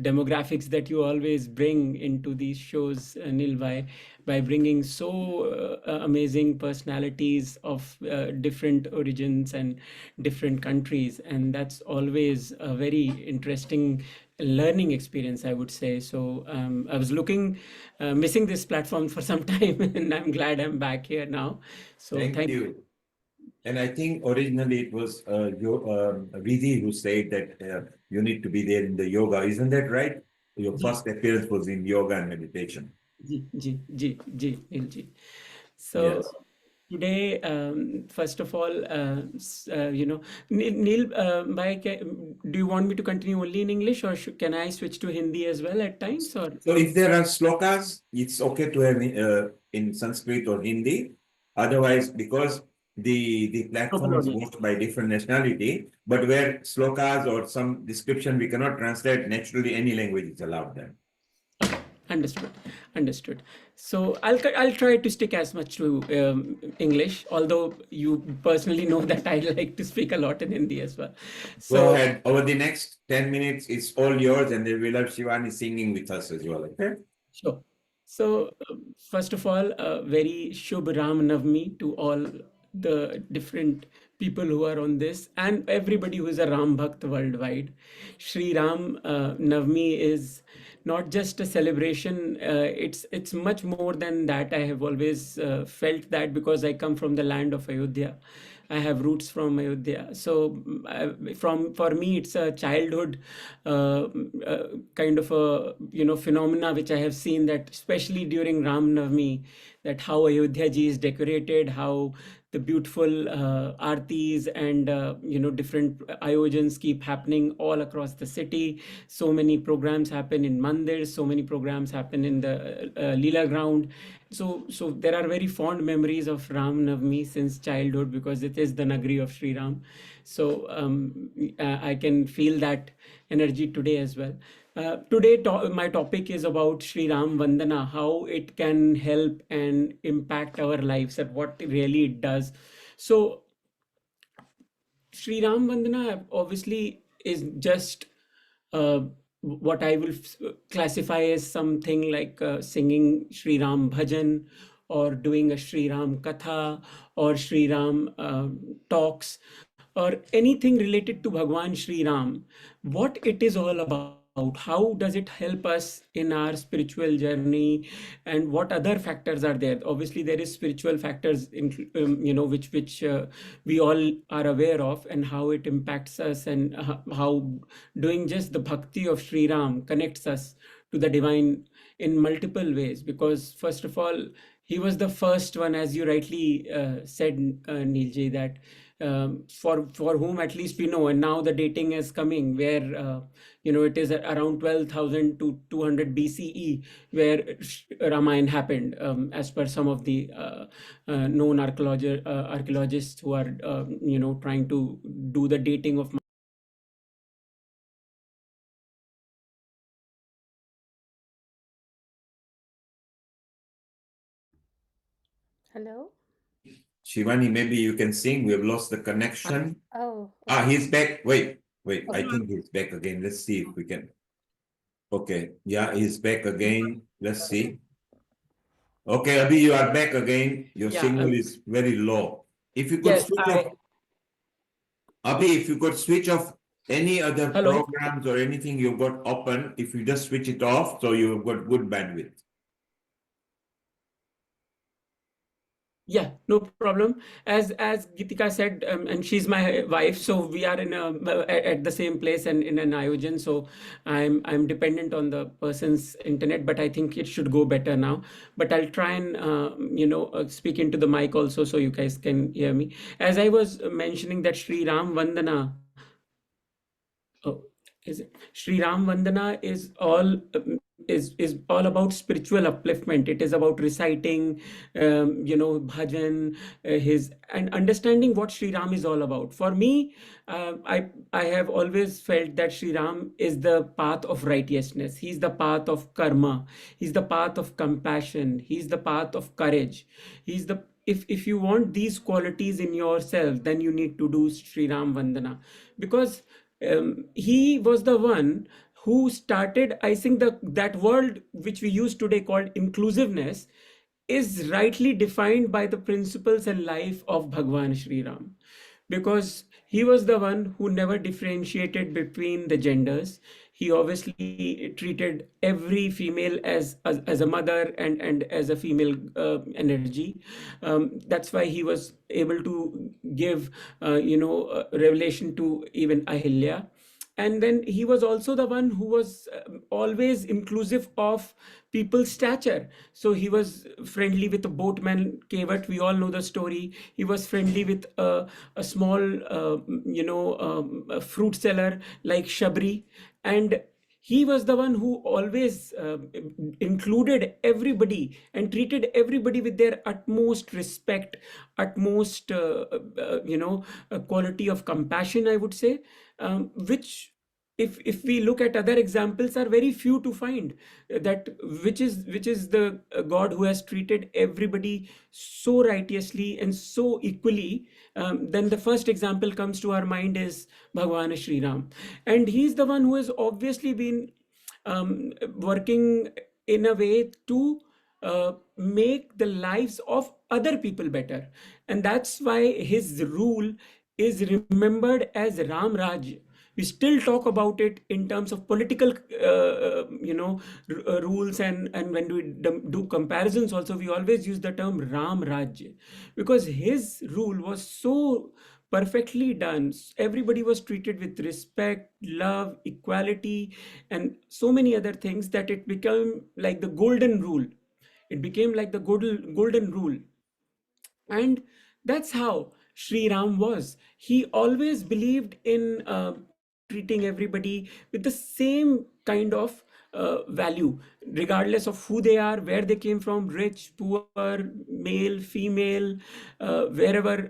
demographics that you always bring into these shows, Neil Bhai, by bringing so amazing personalities of different origins and different countries, and that's always a very interesting learning experience, I would say. So I was missing this platform for some time, and I'm glad I'm back here now. So Thank you. And I think originally it was Vidhi who said that you need to be there in the yoga. Isn't that right? Your first appearance was in yoga and meditation. Ji. So Yes. today, first of all, Neil, do you want me to continue only in English, or can I switch to Hindi as well at times? Or so if there are slokas, it's okay to have in Sanskrit or Hindi. Otherwise, because the platform is watched by different nationality, but where slokas or some description we cannot translate, naturally any language is allowed there. Understood. So I'll try to stick as much to English, although you personally know that I like to speak a lot in Hindi as well. So go ahead. Over the next 10 minutes, it's all yours, and then we'll have Shivani singing with us as well. Okay? Sure. So first of all, very Shubh Ram Navami to all the different people who are on this, and everybody who is a Ram Bhakt worldwide. Shri Ram Navami is not just a celebration, it's much more than that. I have always felt that, because I come from the land of Ayodhya. I have roots from Ayodhya. So for me, it's a childhood kind of a phenomena which I have seen, that especially during Ram Navami, that how Ayodhya ji is decorated, how the beautiful aartis and different ayojans keep happening all across the city. So many programs happen in mandirs, so many programs happen in the Leela ground. So there are very fond memories of Ram Navami since childhood, because it is the Nagri of Sri Ram. So I can feel that energy today as well. Today, my topic is about Sri Ram Vandana, how it can help and impact our lives, and what really it does. So Sri Ram Vandana obviously is just what I will classify as something like singing Sri Ram Bhajan, or doing a Sri Ram Katha, or Sri Ram talks, or anything related to Bhagwan Sri Ram. What it is all about, how does it help us in our spiritual journey, and what other factors are there? Obviously, there is spiritual factors which we all are aware of, and how it impacts us, and how doing just the bhakti of Sri Ram connects us to the divine in multiple ways. Because first of all, he was the first one, as you rightly said, Neilji, that for whom at least we know, and now the dating is coming, where it is around 12,000 to 200 BCE where Ramayana happened, as per some of the known archaeologists who are trying to do the dating of Hello? Shivani, maybe you can sing. We have lost the connection. Oh, okay. He's back. Wait. Okay. I think he's back again. Let's see if we can. Okay. Yeah, he's back again. Let's see. Okay, Abhi, you are back again. Your signal is very low. If you could switch off. Abhi, if you could switch off any other Hello. programs or anything you've got open, if you just switch it off, so you've got good bandwidth. Yeah, no problem. As Gitika said, and she's my wife, so we are in at the same place and in an Ayojan. So I'm dependent on the person's internet, but I think it should go better now. But I'll try and speak into the mic also, so you guys can hear me. As I was mentioning that Sri Ram Vandana. Oh, is it? Sri Ram Vandana is all about spiritual upliftment. It is about reciting, bhajan, his and understanding what Sri Ram is all about. For me, I have always felt that Sri Ram is the path of righteousness. He's the path of karma. He's the path of compassion. He's the path of courage. He's the if you want these qualities in yourself, then you need to do Sri Ram Vandana, because he was the one who started. I think that world which we use today called inclusiveness is rightly defined by the principles and life of Bhagwan Sri Ram, because he was the one who never differentiated between the genders. He obviously treated every female as a mother and as a female energy. That's why he was able to give revelation to even Ahilya. And then he was also the one who was always inclusive of people's stature. So he was friendly with the boatman Kevat. We all know the story. He was friendly with a small a fruit seller like Shabri. And he was the one who always included everybody and treated everybody with their utmost respect, utmost quality of compassion, I would say, which, if we look at other examples, are very few to find. That which is the God who has treated everybody so righteously and so equally. Then the first example comes to our mind is Bhagwan Sri Ram, and he's the one who has obviously been working in a way to make the lives of other people better. And that's why his rule is remembered as Ram Raj. We still talk about it in terms of political rules, and when we do comparisons also, we always use the term Ram Raj, because his rule was so perfectly done. Everybody was treated with respect, love, equality, and so many other things that it became like the golden rule. It became like the golden rule. And that's how Sri Ram was. He always believed in treating everybody with the same kind of value, regardless of who they are, where they came from, rich, poor, male, female, wherever,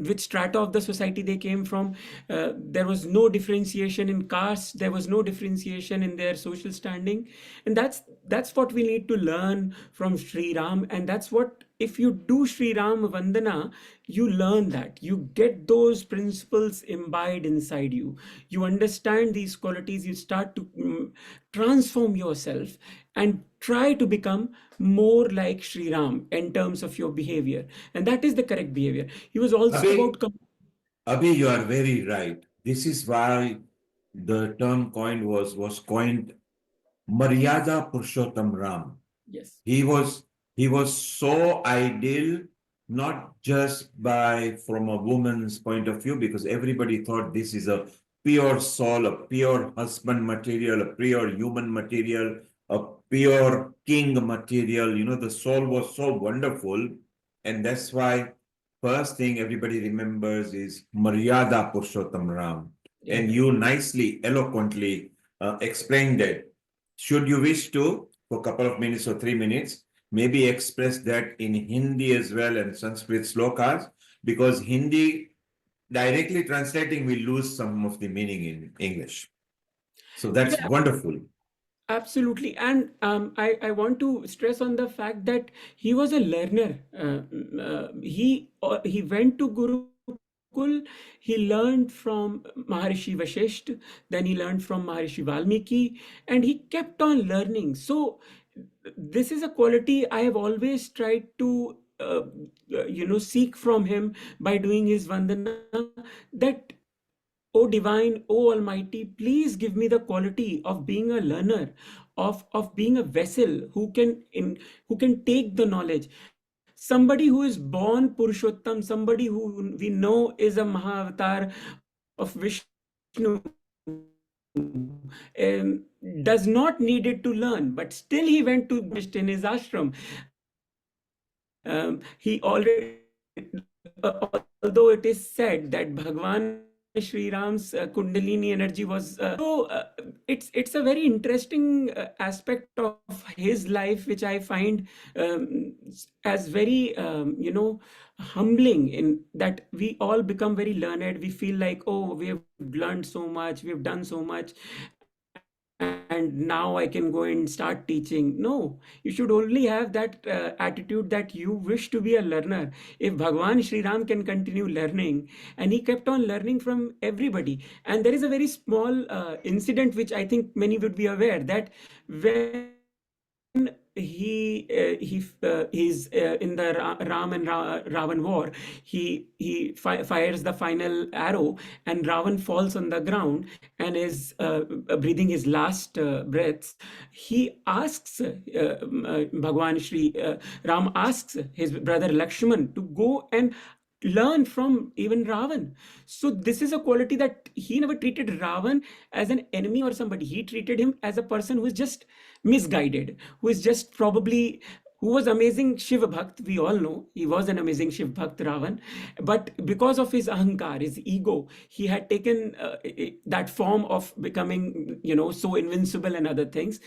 which strata of the society they came from. There was no differentiation in caste, there was no differentiation in their social standing. And that's what we need to learn from Sri Ram. And that's what, if you do Sri Ram Vandana, you learn that. You get those principles imbibed inside you. You understand these qualities. You start to transform yourself and try to become more like Sri Ram in terms of your behavior. And that is the correct behavior. He was also about. Abhi, you are very right. This is why the term was coined Maryada Purushottam Ram. Yes. He was so ideal, not just from a woman's point of view, because everybody thought this is a pure soul, a pure husband material, a pure human material, a pure king material. You know, the soul was so wonderful. And that's why first thing everybody remembers is Maryada Purushottam Ram. Yeah. And you nicely, eloquently explained it. Should you wish to, for a couple of minutes or 3 minutes, maybe express that in Hindi as well and Sanskrit slokas, because Hindi directly translating will lose some of the meaning in English. So that's wonderful. Absolutely. And I want to stress on the fact that he was a learner. He went to Gurukul, he learned from Maharishi Vashisht, then he learned from Maharishi Valmiki, and he kept on learning. So this is a quality I have always tried to seek from him by doing his Vandana, that "O divine, O almighty, please give me the quality of being a learner, of being a vessel who can take the knowledge. Somebody who is born Purushottam, somebody who we know is a Mahavatar of Vishnu, does not need it to learn, but still he went to in his ashram. He already, although it is said that Bhagwan Sri Ram's Kundalini energy was it's a very interesting aspect of his life, which I find as very humbling, in that we all become very learned. We feel like, oh, we have learned so much, we have done so much, and now I can go and start teaching. No, you should only have that attitude that you wish to be a learner. If Bhagwan Sri Ram can continue learning, and he kept on learning from everybody. And there is a very small incident which I think many would be aware, that when he's in the Ram and Ravan war, he fires the final arrow, and Ravan falls on the ground and is breathing his last breaths. He asks Bhagwan Shri Ram asks his brother Lakshman to go and learn from even Ravan. So this is a quality that he never treated Ravan as an enemy or somebody. He treated him as a person who is just misguided, who is just probably, who was amazing Shiva Bhakt. We all know he was an amazing Shiv Bhakt, Ravan. But because of his ahankar, his ego, he had taken that form of becoming, so invincible and other things.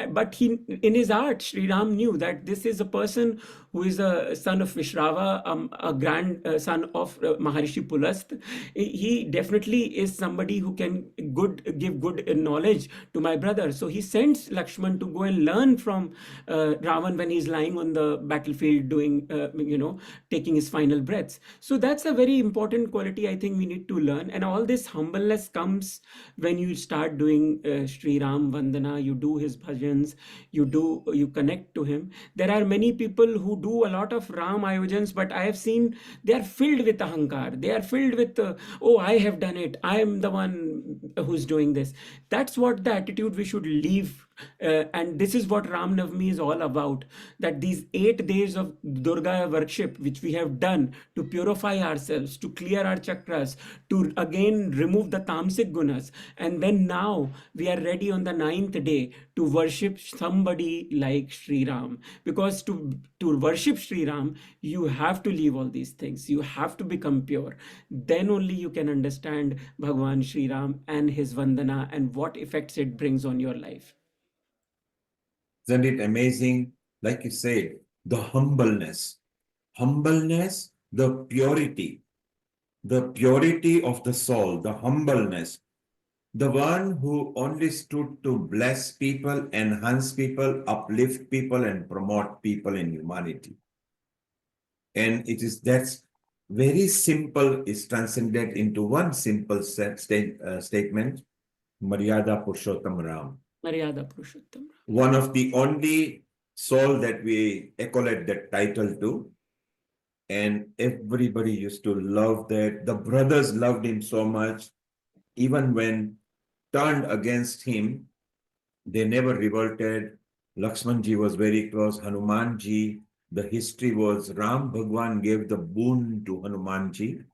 But he, in his heart, Sri Ram knew that this is a person who is a son of Vishrava, a grandson of Maharishi Pulast. He definitely is somebody who can give good knowledge to my brother. So he sends Lakshman to go and learn from Ravan when he's lying on the battlefield doing, taking his final breaths. So that's a very important quality I think we need to learn. And all this humbleness comes when you start doing Sri Ram Vandana, you do his bhajans, you connect to him. There are many people who do a lot of Ram ayojans, but I have seen they are filled with ahankar. They are filled with, oh, I have done it. I am the one who's doing this. That's what the attitude we should leave. And this is what Ram Navami is all about, that these 8 days of Durga worship, which we have done to purify ourselves, to clear our chakras, to again remove the tamasic gunas. And then now we are ready on the 9th day to worship somebody like Sri Ram. Because to worship Sri Ram, you have to leave all these things. You have to become pure. Then only you can understand Bhagwan Sri Ram and his Vandana and what effects it brings on your life. Isn't it amazing? Like you said, the humbleness, the purity of the soul, the humbleness, the one who only stood to bless people, enhance people, uplift people, and promote people in humanity. And that's very simple, is transcended into one simple statement, Maryada Purushottam Ram. Maryada Purushottam. One of the only soul that we accolade that title to. And everybody used to love that. The brothers loved him so much. Even when turned against him, they never revolted. Lakshmanji was very close. Hanumanji, the history was Ram Bhagwan gave the boon to Hanumanji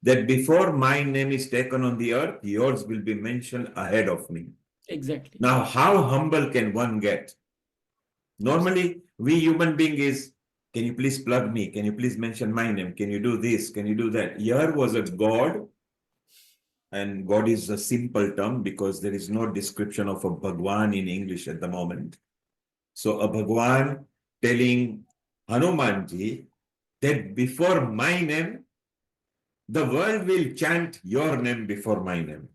that before my name is taken on the earth, yours will be mentioned ahead of me. Exactly. Now, how humble can one get? Normally, we human being is, can you please plug me? Can you please mention my name? Can you do this? Can you do that? Here was a God, and God is a simple term because there is no description of a Bhagwan in English at the moment. So a Bhagwan telling Hanumanji that before my name, the world will chant your name before my name.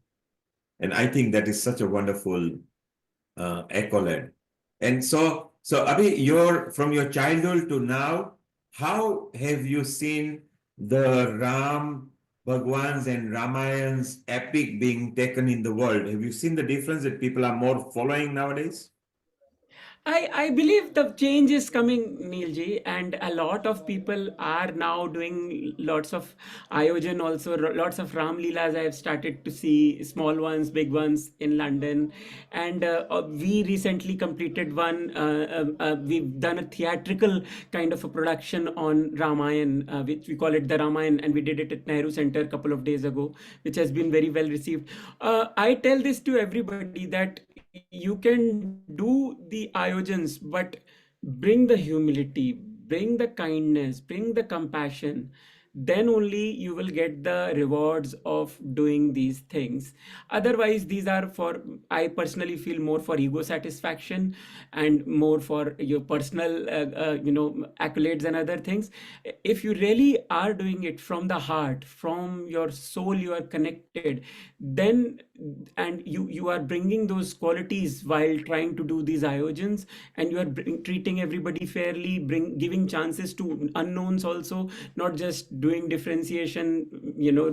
And I think that is such a wonderful accolade. And so Abhi, from your childhood to now, how have you seen the Ram, Bhagwans and Ramayans epic being taken in the world? Have you seen the difference that people are more following nowadays? I believe the change is coming, Neilji, and a lot of people are now doing lots of Ayojan also, lots of Ram Leelas. I have started to see small ones, big ones in London, and we recently completed one. We've done a theatrical kind of a production on Ramayana, which we call it the Ramayana, and we did it at Nehru Center a couple of days ago, which has been very well received. I tell this to everybody that you can do the ayojans, but bring the humility, bring the kindness, bring the compassion. Then only you will get the rewards of doing these things. Otherwise, these are for, I personally feel, more for ego satisfaction and more for your personal, accolades and other things. If you really are doing it from the heart, from your soul, you are connected, then and you are bringing those qualities while trying to do these ayojans, and you are treating everybody fairly, giving chances to unknowns also, not just doing differentiation,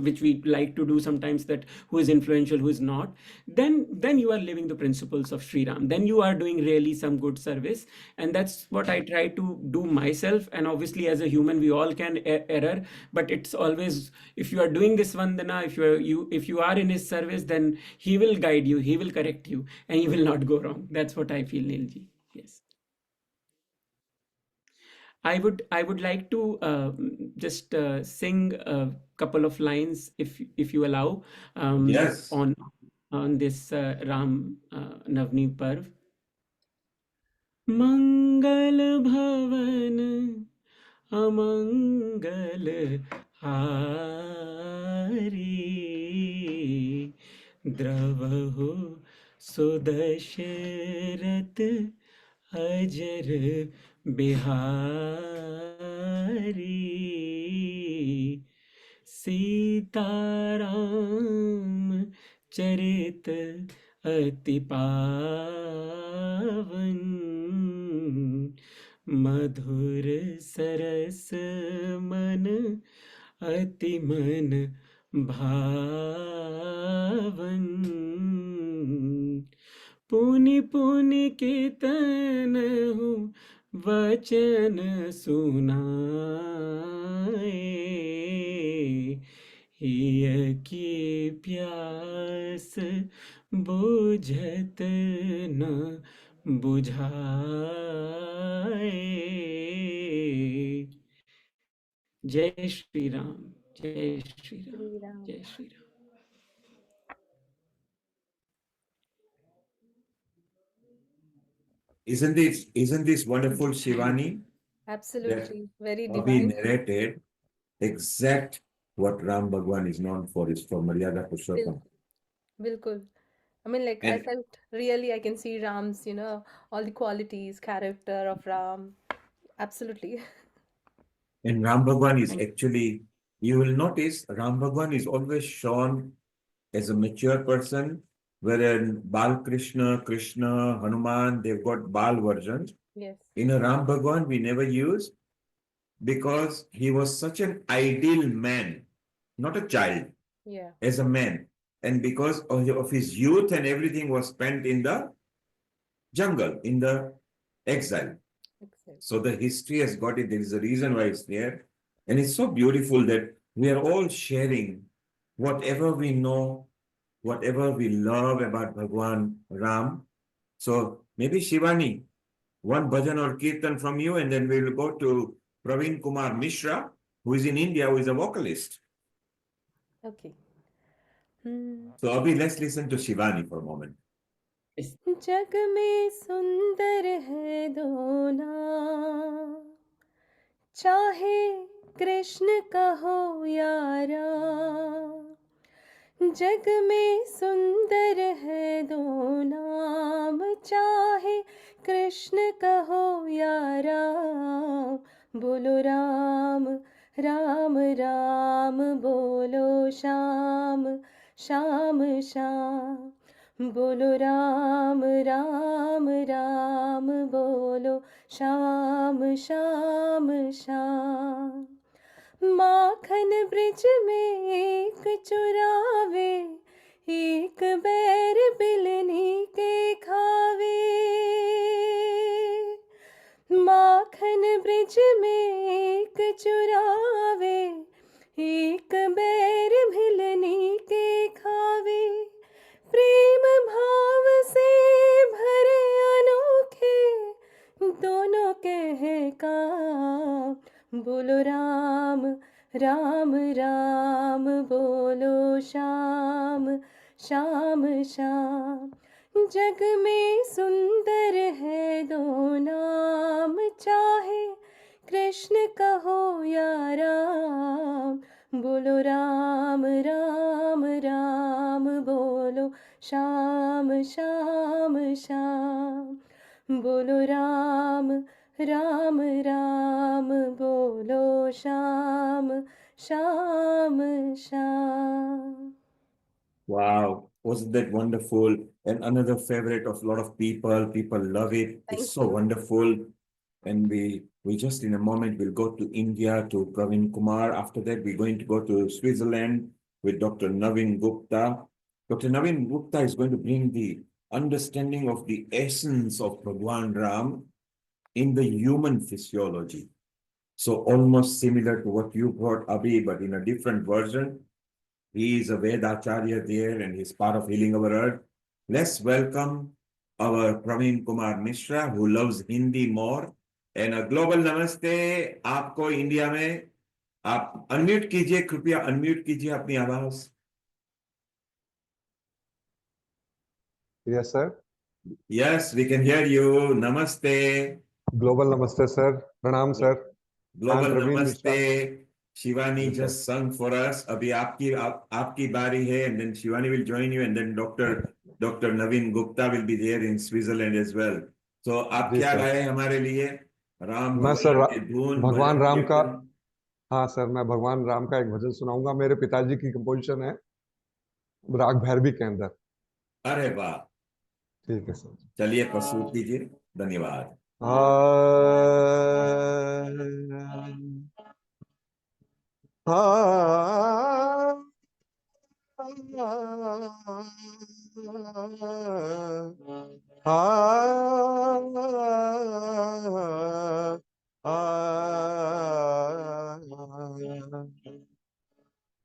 which we like to do sometimes, that who is influential, who is not. Then you are living the principles of Sri Ram, then you are doing really some good service. And that's what I try to do myself. And obviously, as a human, we all can error, but it's always, if you are doing this vandana, if you are in his service, then he will guide you, he will correct you, and you will not go wrong. That's what I feel, Neilji. Yes. I would like to just sing a couple of lines, if you allow, Yes. on this Ram Navami Parv. मंगल भवन अमंगल हारी, द्रवहु सुदशरथ अजर बिहारी, सीताराम चरित अति पावन, मधुर सरस मन अति मन भावन, पुनि पुनि कीर्तन हूँ वचन सुनाए, हिय की प्यास बुझत न बुझाए। जय श्री राम, जय श्री राम, Shri Ram. जय Shri Ram. Isn't this wonderful, Shivani? That Absolutely. Very Bobby divine. narrated exact what Ram Bhagwan is known for, is for Maryada Purushottam. Bilkul. I mean, like, I And felt really I can see Ram's, all the qualities, character of Ram. Absolutely. Ram Bhagwan is actually, you will notice Ram Bhagwan is always shown as a mature person, wherein Bal Krishna, Krishna, Hanuman, they've got Bal versions. Yes. In a Ram Bhagwan, we never use, because he was such an ideal man, not a child, Yeah. as a man. And because of his youth and everything was spent in the jungle, in the exile. Excellent. So the history has got it. There is a reason why it's there. And it's so beautiful that we are all sharing whatever we know, whatever we love about Bhagwan Ram. So maybe Shivani, one bhajan or kirtan from you, and then we will go to Praveen Kumar Mishra, who is in India, who is a vocalist. Okay. So Abhi, let's listen to Shivani for a moment. जग में सुंदर है दो नाम, चाहे कृष्ण कहो या राम। जग में सुंदर है दो नाम, चाहे कृष्ण कहो या राम। बोलो राम राम राम, बोलो श्याम श्याम श्याम। बोलो राम राम राम, बोलो श्याम श्याम श्याम। माखन ब्रिज में एक चुरावे, एक बैर बिलनी के खावे। ब्रिज में एक चुरावे, एक बैर भिलनी के खावे, प्रेम भाव से भरे अनोखे दोनों कह काम। बोलो राम राम राम, बोलो श्याम श्याम श्याम। जग में सुंदर है दो नाम, चाहे कृष्ण कहो या राम। बोलो राम राम राम, बोलो श्याम श्याम श्याम। बोलो राम राम राम, बोलो Shyam Shyam Shyam. Wow, wasn't that wonderful? And another favorite of a lot of people. People love it. It's Thank so you. wonderful. And we just in a moment will go to India to Praveen Kumar. After that, we're going to go to Switzerland with Dr. Naveen Gupta. Dr. Naveen Gupta is going to bring the understanding of the essence of Bhagwan Ram in the human physiology. So almost similar to what you brought, Abhi, but in a different version. He is a Vedacharya there and he's part of Healing Our Earth. Let's welcome our Praveen Kumar Mishra, who loves Hindi more. And a global namaste आपको India में. आप unmute कीजिए, कृपया unmute कीजिए अपनी आवाज. Yes, sir. Yes, we can hear you. Namaste. Global namaste, sir. Pranam, sir. I'm Global Praveen namaste. Mishra. Shivani Yes, sir. just sung for us. अभी आपकी बारी है, and then Shivani will join you, and then Dr. Naveen Gupta will be there in Switzerland as well. So आप जी क्या sir. गाए हमारे लिए? राम मैं सर भगवान की धुन, भगवान भजन राम का, कीर्तन. हाँ सर, मैं भगवान राम का एक भजन सुनाऊंगा. मेरे पिताजी की कंपोजिशन है, राग भैरवी के अंदर. अरे वाह, ठीक है सर. चलिए प्रस्तुत कीजिए. धन्यवाद.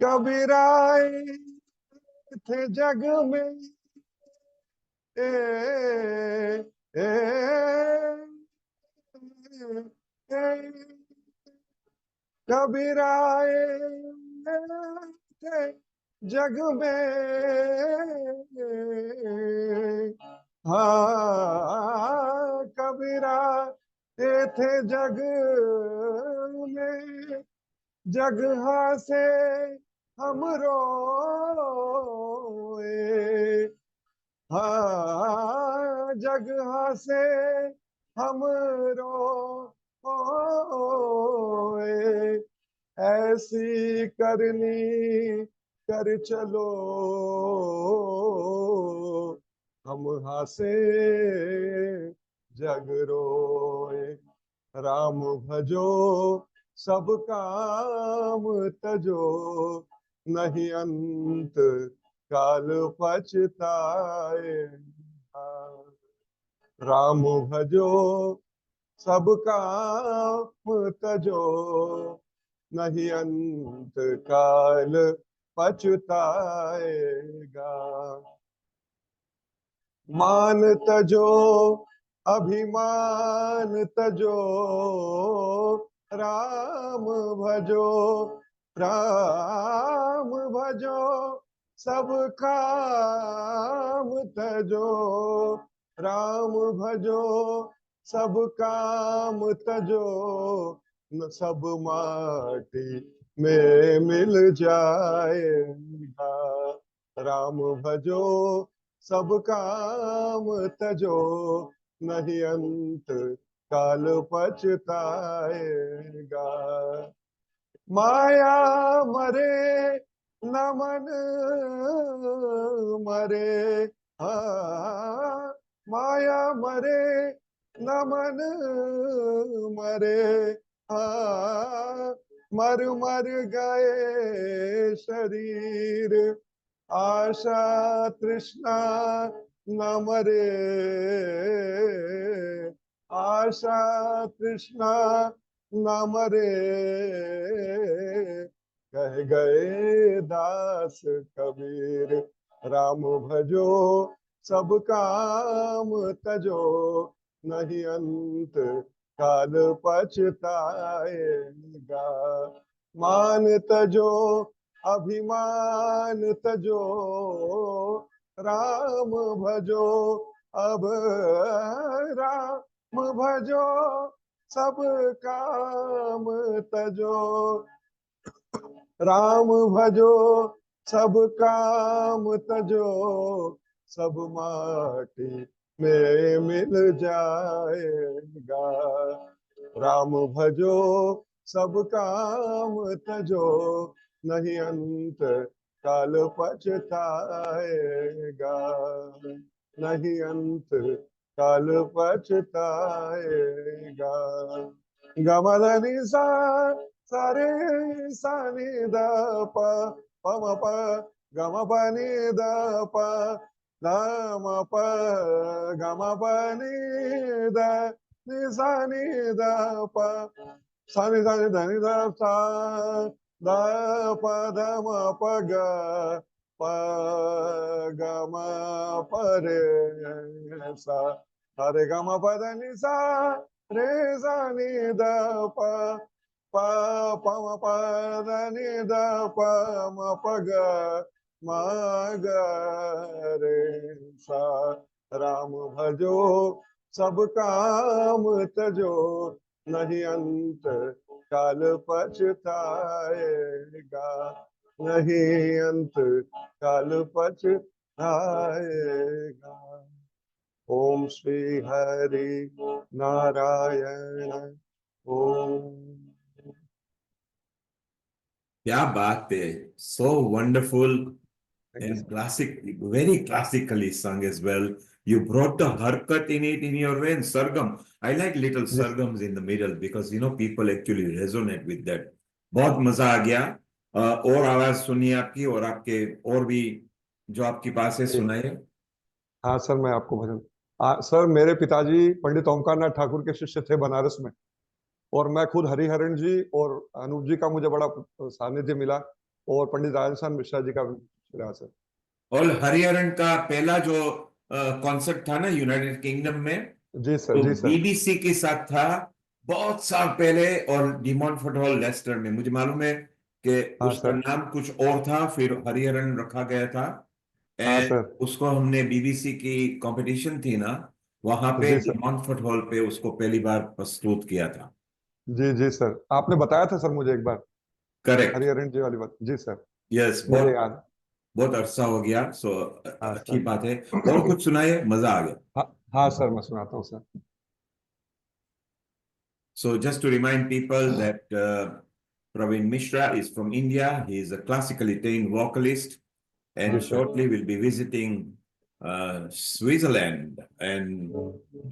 कबीर आए थे जग में, ए, ए, कबीर आए थे जग में, हाँ कबीरा थे जग में, जगहा से हम रोए, हाँ जगहा से हम रोए, ऐसी करनी कर चलो हम हासे जग रोए, राम भजो सब काम तजो, नहीं अंत काल पछताएगा, राम भजो सब काम तजो, नहीं अंत काल पछताएगा, मान तजो अभिमान तजो, राम भजो राम भजो सब काम तजो, राम भजो सब काम तजो, न सब माटी में मिल जाएगा, राम भजो सब काम तजो, नहीं अंत काल पछताएगा, माया मरे न मन मरे, हाँ माया मरे न मन मरे, हाँ मर मर गए शरीर, आशा तृष्णा न मरे, आशा तृष्णा ना मरे, कह गए दास कबीर। राम भजो सब काम तजो, नहीं अंत काल पछताएगा। मान तजो अभिमान तजो, राम भजो अब राम भजो सब काम तजो। राम भजो सब काम तजो, सब माटी में मिल जाएगा। राम भजो सब काम तजो, नहीं अंत काल पछताएगा। नहीं अंत काल पछताएगा। गमदनि सा सारे सानि द प म प गम पनि द प द म प गम पनि द नि सा नि द प सा नि ध नि द सा द प ध म प ग प ग म प रे सा रे ग म प ध नि सा रे सा नि द प प प म प ध नि द प म प ग म ग रे सा। राम भजो सब काम तजो, नहीं अंत काल पछताएगा। नहीं अंत काल पछताएगा। ओम श्री हरि नारायण ओम। क्या बात है, so wonderful and classic, very classically sung as well. You brought the harkat in it in your way, and sargam. I like little sargams in the middle because people actually resonate with that. बहुत मजा आ गया। और आवाज सुनिए आपकी, और आपके और भी जो आपके पास है सुनाइए। हाँ सर, मैं आपको भजन सर, मेरे पिताजी पंडित ओमकार नाथ ठाकुर के शिष्य थे बनारस में, और मैं खुद हरिहरन जी और अनूप जी का मुझे बड़ा सानिध्य मिला, और पंडित राजस्थान मिश्रा जी का भी मिला सर। और हरिहरन का पहला जो कॉन्सर्ट था ना यूनाइटेड किंगडम में, जी सर, तो जी सर। बीबीसी के साथ था बहुत साल पहले, और डिमॉन्फोर्ट हॉल लेस्टर में। मुझे मालूम है कि हाँ उसका सर। नाम कुछ और था, फिर हरिहरन रखा गया था। हाँ एंड सर। उसको हमने बीबीसी की कंपटीशन थी ना, वहां पे जी सर। डिमॉन्फोर्ट हॉल पे उसको पहली बार प्रस्तुत किया था। जी जी सर, आपने बताया था सर मुझे एक बार करेक्ट। हरिहरन जी वाली बात। जी सर, यस, मुझे बहुत याद। बहुत अरसा हो गया। सो हाँ अच्छी सर। बात है। और कुछ सुनाइए, मजा आ गया। हाँ हाँ सर, मैं सुनाता हूँ sir. So just to remind people that Praveen Mishra is from India. He is a classically trained vocalist, and shortly we'll be visiting Switzerland. And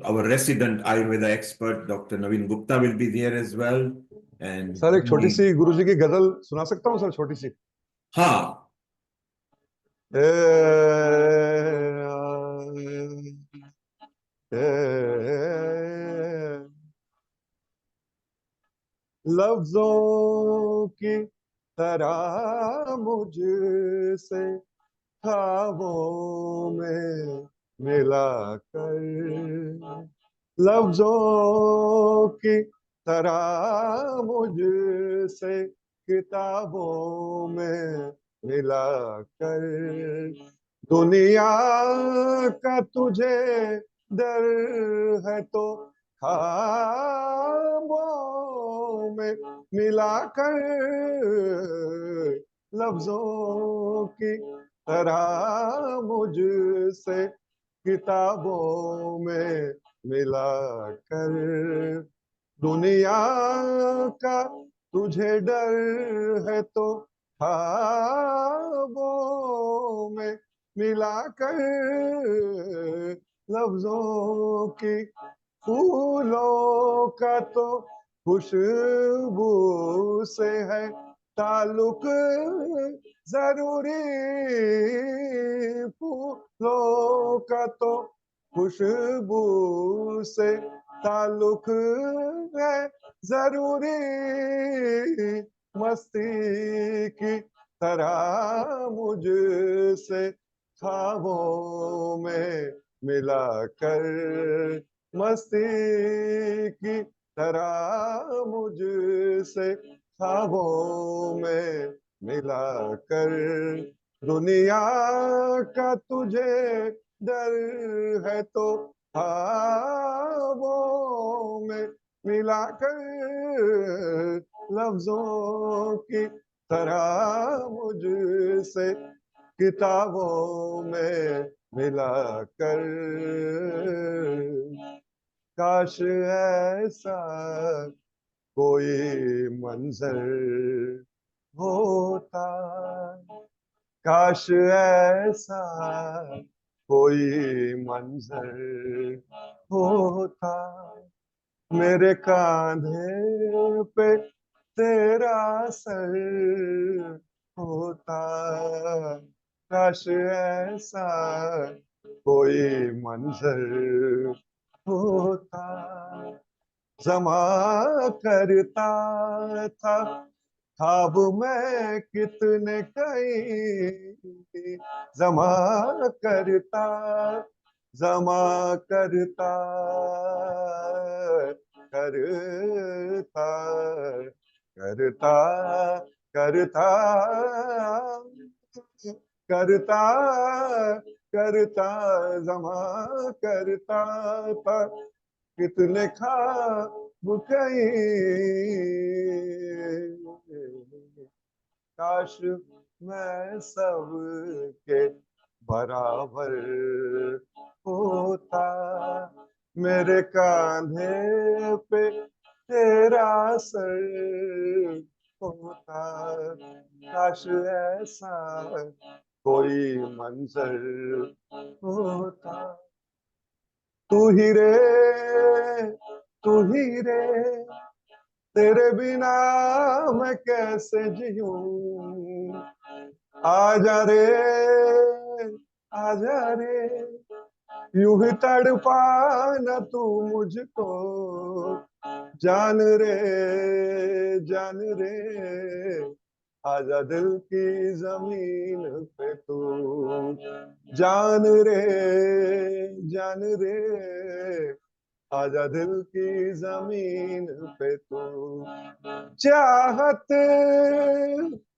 our resident Ayurveda expert, Dr. Naveen Gupta, will be there as well. And sir एक छोटी सी गुरुजी की गजल सुना सकता हूँ sir, छोटी सी? हाँ। लफ्जों की तरह मुझसे ख्वाबों में मिला कर, लफ्जों की तरह मुझसे किताबों में मिला कर, दुनिया का तुझे डर है तो ख्वाबों में मिलाकर, लफ्जों की तरह मुझसे किताबों में मिलाकर, दुनिया का तुझे डर है तो ख्वाबों में मिलाकर, लफ्जों की फूलों का तो खुशबू से है ताल्लुक जरूरी, फूलों का तो खुशबू से ताल्लुक है जरूरी मस्ती की तरह मुझसे ख्वाबों में मिलाकर मस्ती की तरह मुझसे ख्वाबों में मिलाकर दुनिया का तुझे डर है तो ख्वाबों में मिलाकर लफ्जों की तरह मुझसे किताबों में मिलाकर काश ऐसा कोई मंजर होता, काश ऐसा कोई मंजर होता, मेरे कांधे पे तेरा सर होता, काश ऐसा कोई मंजर होता, जमा करता था ख्वाब में कितने कई, जमा करता जमा करता करता करता करता करता करता जमा करता था कितने ख्वाब कई, काश मैं सब के बराबर होता, मेरे कांधे पे तेरा सर होता, काश ऐसा कोई मंजर होता, तू ही रे तू ही रे तेरे बिना मैं कैसे जीऊं, आजा रे आजा रे यूं ही तड़पाना तू मुझको, जान रे आजा दिल की जमीन पे तू, जान रे आजा दिल की जमीन पे तू, चाहत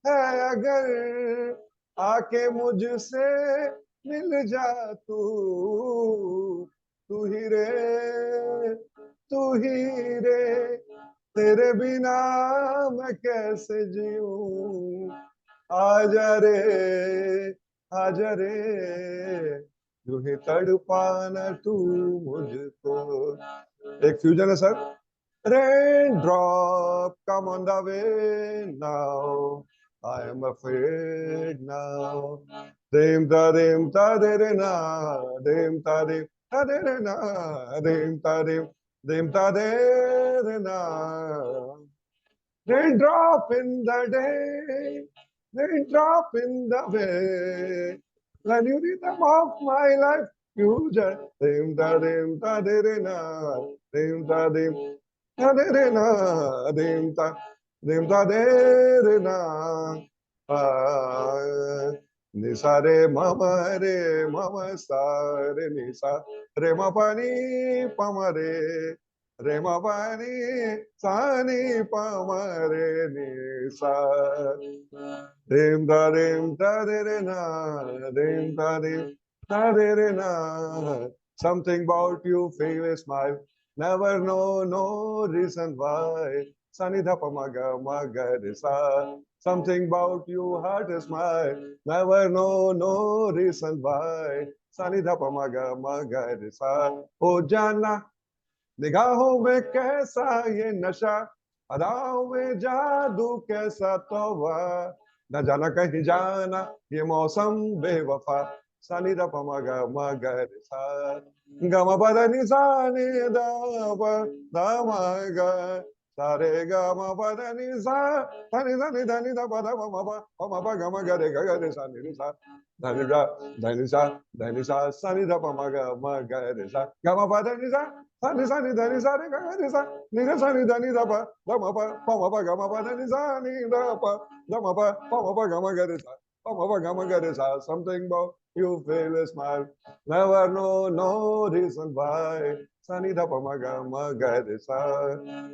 है अगर आके मुझसे मिल जा तू, तू ही रे तेरे बिना मैं कैसे जीऊं, आजा रे यूं ही तड़पाना तू मुझको। एक फ्यूजन है sir, raindrop come on the way now, I am afraid now, dim da dim da de de na, dim da dim da de de na, dim da dim da de de na, raindrop in the day, raindrop in the way, when you rhythm of my life, you just dim da de de na, dim da dim da de de na, dim da de de na, ni sa re mama sa re ni sa re ma pa ni pa ma re ma pa ni sa ni pa ma re ni sa, dim da de de na, dim da de de na, something about you feel a smile, never know no reason why, sani dha pa ma ga re sa, something about you heart a smile, never know no reason why, sani dha pa ma ga re sa, हो जाना निगाहों में कैसा ये नशा, अदाओं में जादू कैसा तौबा, न जाना कहीं जाना ये मौसम बेवफा, सानी दा पा मा गा रे सा, गा मा पा दा नि सा नि दा पा दा मा गा, sa re ga ma pa da ni sa ni da ni da pa da pa ma pa ga ma ga re sa ni sa da ni sa sa ni da pa ma ga re sa ga ma pa da ni sa ni da ni sa re ga re sa ni da ni da pa ga ma pa da ni sa ni da pa ma pa ga ma ga re sa pa ma pa ga ma ga re sa. Something about you feel a smile, never know no reason why. Sani da pa ma ga re sa,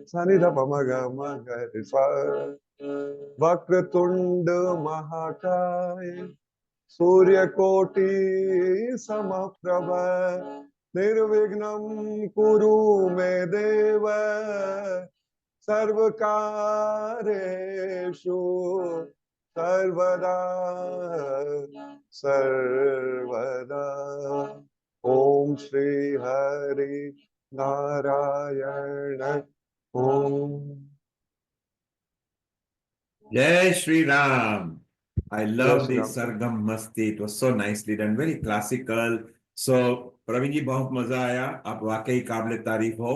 sani da pa ma ga re sa. Vakratunda महाकाय सूर्यकोटि समप्रभ निर्विघ्नं कुरु मे देव सर्वकारेषु सर्वदा सर्वदा. ओम श्री हरि नारायण ओम. Jai Shri Ram. I जय love Shri the Ram sir. Sargam Masti. It was so nicely done, very classical. So, Praveen ji, बहुत मजा आया. आप वाकई काबिल तारीफ हो.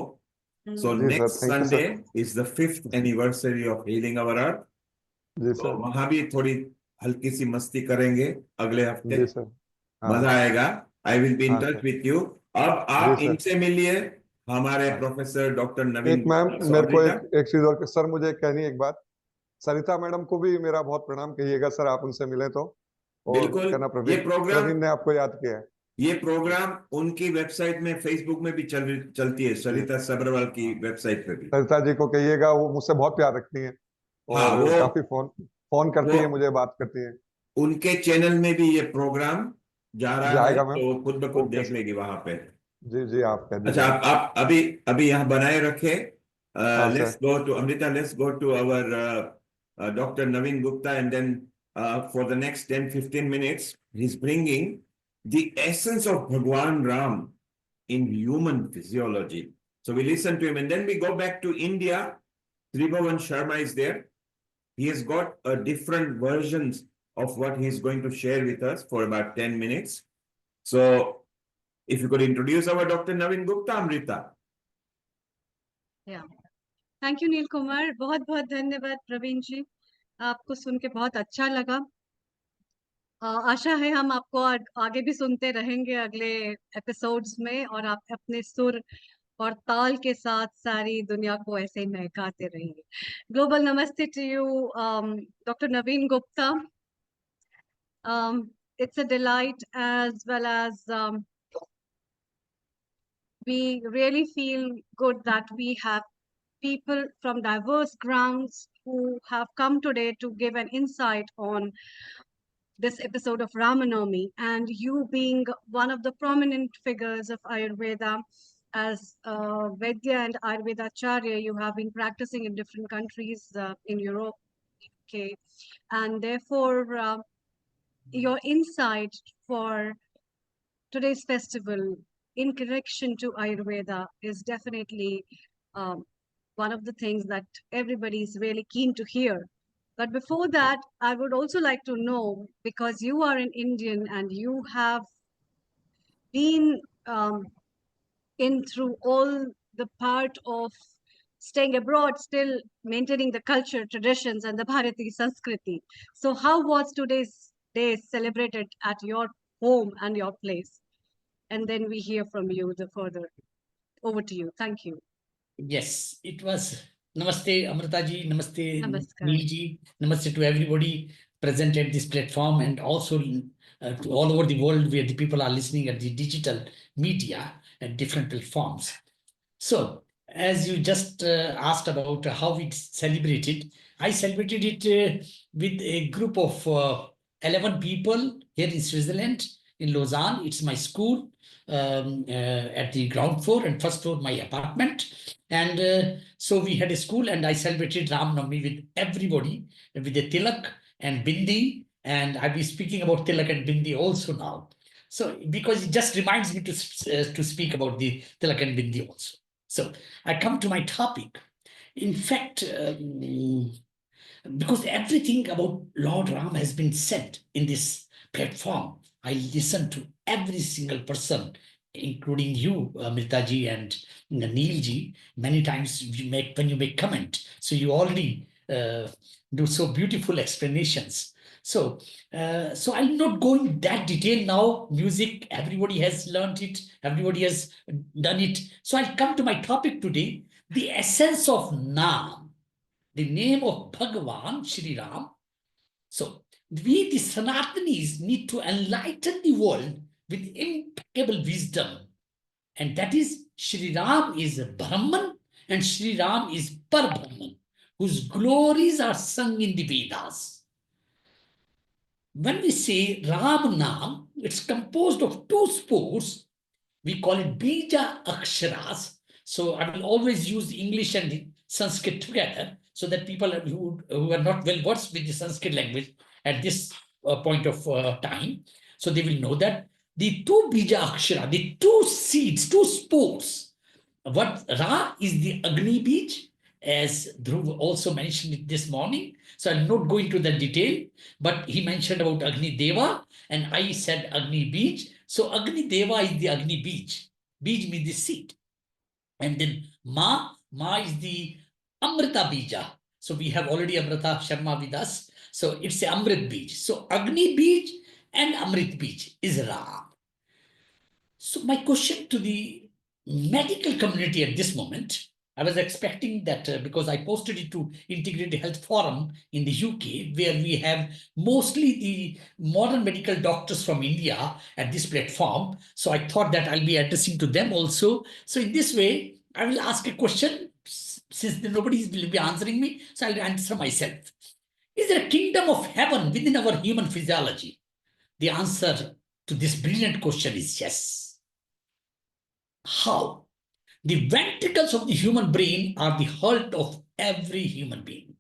So जी sir, next thank you sir. Sunday is the 5th anniversary of Healing Our Earth. जी तो सर. वहां भी थोड़ी हल्की सी मस्ती करेंगे अगले हफ्ते. जी सर. मजा हाँ आएगा. I will be in हाँ touch सर. with you. अब जी आप सर. इनसे मिलिए, हमारे हाँ. प्रोफेसर डॉक्टर नवीन एक मैम गुप्ता. मेरे को सॉरी एक चीज और सर, मुझे कहनी है एक बात. सरिता मैडम को भी मेरा बहुत प्रणाम कहिएगा सर, आप उनसे मिले तो. और बिल्कुल. कहना ये प्रवीण प्रोग्राम ने आपको याद किया है. ये प्रोग्राम उनकी वेबसाइट में, फेसबुक में भी चलती है, जी. सरिता सबरवाल की वेबसाइट पे भी. सरिता जी को कहिएगा, वो मुझसे बहुत प्यार रखती हैं हाँ, और काफी फोन करती वो है, मुझे बात करती है. उनके चैनल में भी ये प्रोग्राम जा रहा है, जाएगा मैम. तो खुद ब खुद ओके देख सर. लेगी वहां पे. जी जी, आप कह अच्छा, दीजिएगा. आप अभी अभी यहाँ बनाए रखे. हाँ let's sir. Go to Amrita, let's go to our doctor Naveen Gupta, and then for the next 10-15 minutes he is bringing the essence of Bhagwan Ram in human physiology. So we listen to him and then we go back to India. Tribhuvan Sharma is there. He has got a different versions of what he's going to share with us for about 10 minutes. So if you could introduce our Dr. Naveen Gupta, Amrita. Yeah. Thank you Neel Kumar. बहुत बहुत धन्यवाद प्रवीण जी. आपको सुन के बहुत अच्छा लगा. आशा है हम आपको आगे भी सुनते रहेंगे अगले एपिसोड्स में, और आप अपने सुर और ताल के साथ सारी दुनिया को ऐसे ही महकाते रहेंगे. ग्लोबल नमस्ते to you doctor Naveen Gupta. It's a delight, as well as we really feel good that we have people from diverse grounds who have come today to give an insight on this episode of Ram Navami, and you being one of the prominent figures of Ayurveda as Vaidya and Ayurveda Acharya. You have been practicing in different countries in Europe, UK, and therefore your insight for today's festival in connection to Ayurveda is definitely one of the things that everybody is really keen to hear. But before that, I would also like to know, because you are an Indian and you have been in through all the part of staying abroad, still maintaining the culture, traditions, and the Bharati Sanskriti. So how was today's day celebrated at your home and your place? And then we hear from you the further. Over to you. Thank you. Yes, it was. Namaste, Amrita ji. Namaste, Namaskar. Neil ji. Namaste to everybody present at this platform, and also to all over the world where the people are listening at the digital media and different platforms. So, as you just asked about how we celebrated, I celebrated it with a group of 11 people here in Switzerland, in Lausanne. It's my school at the ground floor, and first floor my apartment. And so we had a school, and I celebrated Ram Navami with everybody, with a tilak and bindi. And I'll be speaking about tilak and bindi also now. So, because it just reminds me to speak about the tilak and bindi also. So, I come to my topic. In fact, because everything about Lord Rama has been said in this platform, I listen to every single person including you, Amritaji and Neilji, many times when you make comment. So you already do so beautiful explanations. So I'm not going that detail now. Music, everybody has learned it, everybody has done it. So I'll come to my topic today, the essence of Naam, the name of Bhagavan, Shri Ram. So we, the Sanatanis, need to enlighten the world with impeccable wisdom. And that is, Shri Ram is Brahman and Shri Ram is Parbrahman, whose glories are sung in the Vedas. When we say Ram Nam, it's composed of two spores. We call it Bija Aksharas. So I will always use English and Sanskrit together so that people who are not well versed with the Sanskrit language at this point of time, so they will know that the two Bija Akshara, the two seeds, two spores, what Ra is the Agni Bij, as Dhruv also mentioned it this morning. So I'll not go into the detail, but he mentioned about Agni Deva and I said Agni Bij. So Agni Deva is the Agni Bij. Bij means the seed. And then Ma is the Amrita Bija. So we have already Amrita Sharma with us. So it's the Amrit Bij. So Agni Bij and Amrit Bij is Ram. So my question to the medical community at this moment, I was expecting that because I posted it to Integrated Health Forum in the UK, where we have mostly the modern medical doctors from India at this platform. So I thought that I'll be addressing to them also. So in this way, I will ask a question, since nobody will be answering me, so I'll answer myself. Is there a kingdom of heaven within our human physiology? The answer to this brilliant question is yes. How? The ventricles of the human brain are the heart of every human being.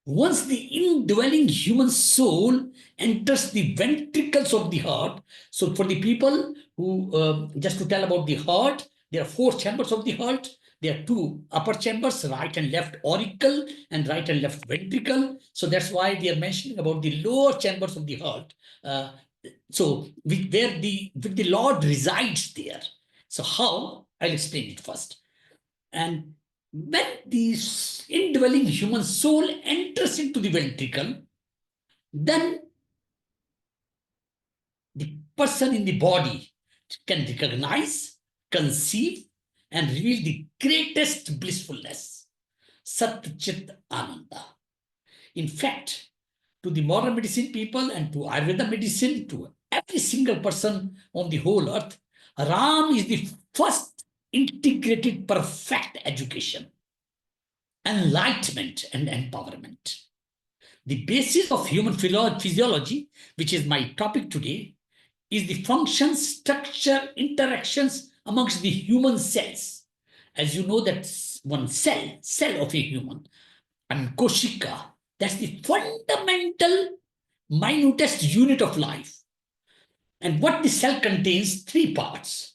Once the indwelling human soul enters the ventricles of the heart, so for the people who, just to tell about the heart, there are 4 chambers of the heart. There are 2 upper chambers, right and left auricle and right and left ventricle. So that's why they are mentioning about the lower chambers of the heart. Where the Lord resides there. So how? I'll explain it first. And when the indwelling human soul enters into the ventricle, then the person in the body can recognize, conceive, and reveal the greatest blissfulness, Sat Chit Ananda. In fact, to the modern medicine people and to Ayurveda medicine, to every single person on the whole earth, Ram is the first integrated perfect education, enlightenment and empowerment. The basis of human physiology, which is my topic today, is the function, structure, interactions amongst the human cells. As you know, that one cell of a human, and Koshika, that's the fundamental, minutest unit of life. And what the cell contains, 3 parts.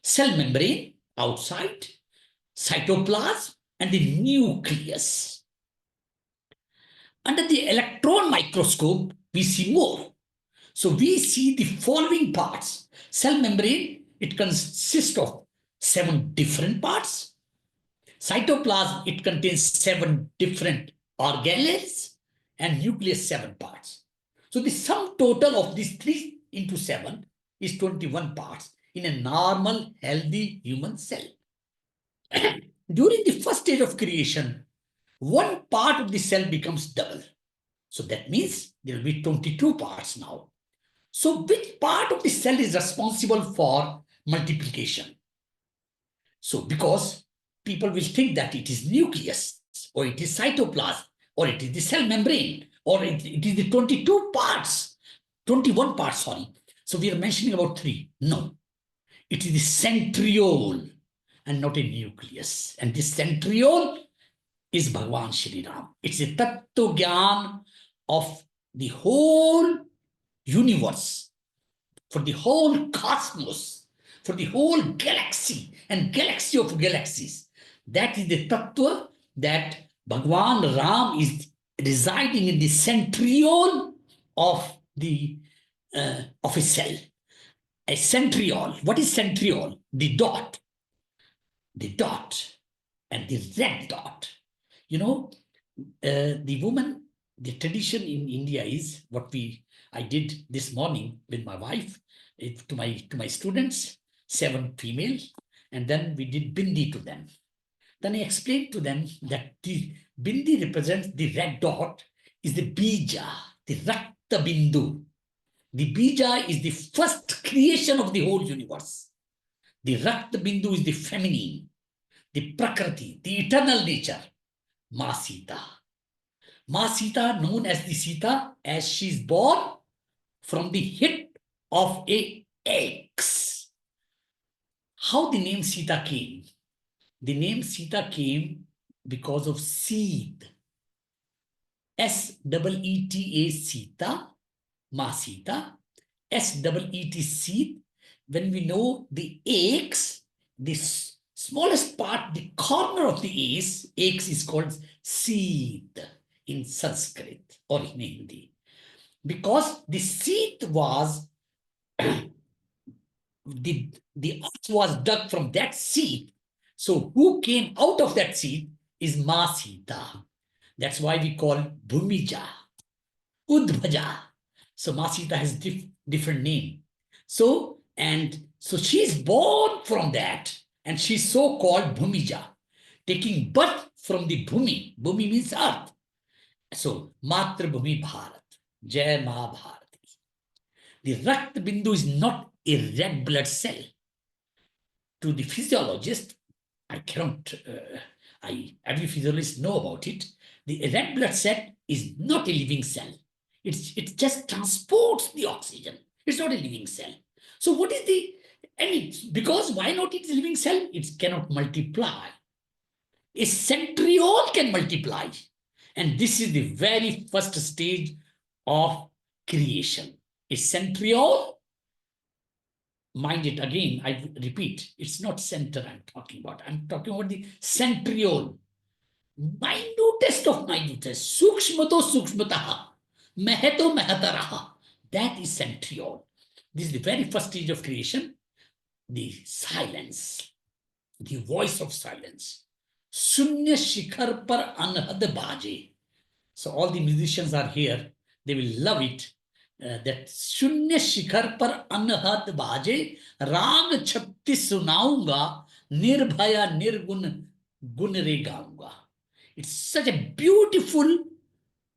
Cell membrane, outside, cytoplasm, and the nucleus. Under the electron microscope, we see more. So we see the following parts. Cell membrane, it consists of 7 different parts. Cytoplasm, it contains 7 different organelles, and nucleus 7 parts. So the sum total of these 3 into 7 is 21 parts in a normal, healthy human cell. During the first stage of creation, 1 part of the cell becomes double. So that means there will be 22 parts now. So which part of the cell is responsible for multiplication? So because people will think that it is nucleus, or it is cytoplasm, or it is the cell membrane, or it is the 21 parts, sorry. So we are mentioning about 3. No, it is the centriole and not a nucleus. And this centriole is Bhagavan Shri Ram. It's a tattva gyan of the whole universe, for the whole cosmos, for the whole galaxy and galaxy of galaxies. That is the tattva that Bhagavan Ram is residing in the centriole of a cell. a centriole. What is centriole? The dot and the red dot. You know, the woman, the tradition in India is what I did this morning with my wife, to my students, 7 female, and then we did bindi to them. Then I explained to them that the bindi represents the red dot is the bija, the rakta bindu. The bija is the first creation of the whole universe. The rakta bindu is the feminine, the prakriti, the eternal nature, Ma Sita. Ma Sita, known as the Sita, as she's born from the hit of a eggs. How the name Sita came? The name Sita came because of seed. S-E-E-T-A, Sita, Ma Sita. S-E-E-T, seed. When we know the eggs, this smallest part, the corner of the eggs is called seed in Sanskrit or in Hindi. Because the seed was, the earth was dug from that seed. So who came out of that seed is Ma Sita. That's why we call Bhumija, Udbhaja. So Ma Sita has different name. So she's born from that, and she's so called Bhumija, taking birth from the Bhumi. Bhumi means earth. So Matra Bhumi Bharat, Jai Mahabharati. The Rakt Bindu is not a red blood cell. To the physiologist, I cannot, every physiologist know about it. The red blood cell is not a living cell. It just transports the oxygen. It's not a living cell. So what is because why not it's a living cell? It cannot multiply. A centriole can multiply. And this is the very first stage of creation. A centriole, mind it again, I repeat, it's not center I'm talking about. I'm talking about the centriole. Minutest of minutest, sukshmato sukshmataha, mehato mehataraha. That is centriole. This is the very first stage of creation. The silence, the voice of silence. Shunya shikhar par anhad baje. So all the musicians are here. They will love it. That Shunya shikhar par anhad baje, raag chhatti sunaunga, nirbhaya nirgun gun re gaunga. It's such a beautiful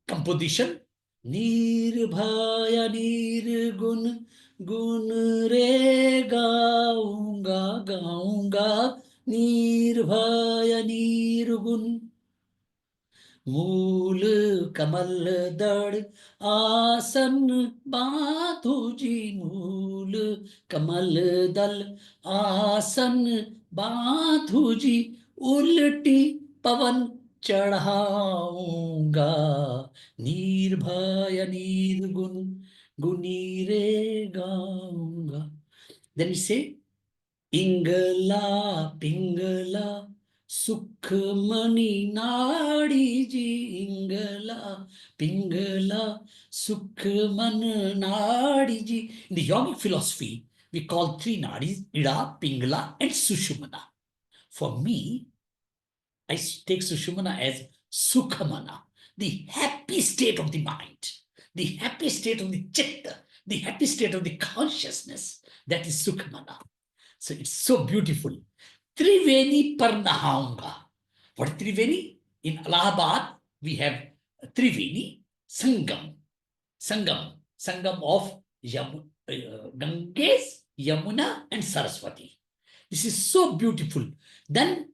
composition. Nirbhaya nirgun gun re gaunga gaunga, nirbhaya nirgun. मूल कमल दड़ आसन बांधो जी, मूल कमल दल आसन बांधो जी, उल्टी पवन चढ़ाऊंगा, निर्भय निर्गुण गुनी रे गाऊंगा. Then we say, Ingala Pingala Sukhmani Nadi ji, Ingala Pingala Sukhman Nadi ji. In the yogic philosophy, we call 3 nadis, Ida, Pingala, and Sushumana. For me, I take Sushumana as Sukhamana, the happy state of the mind, the happy state of the chitta, the happy state of the consciousness. That is Sukhamana. So it's so beautiful. Triveni Parnahaunga. What is Triveni? In Allahabad, we have Triveni, Sangam. Sangam of Ganges, Yamuna, and Saraswati. This is so beautiful. Then,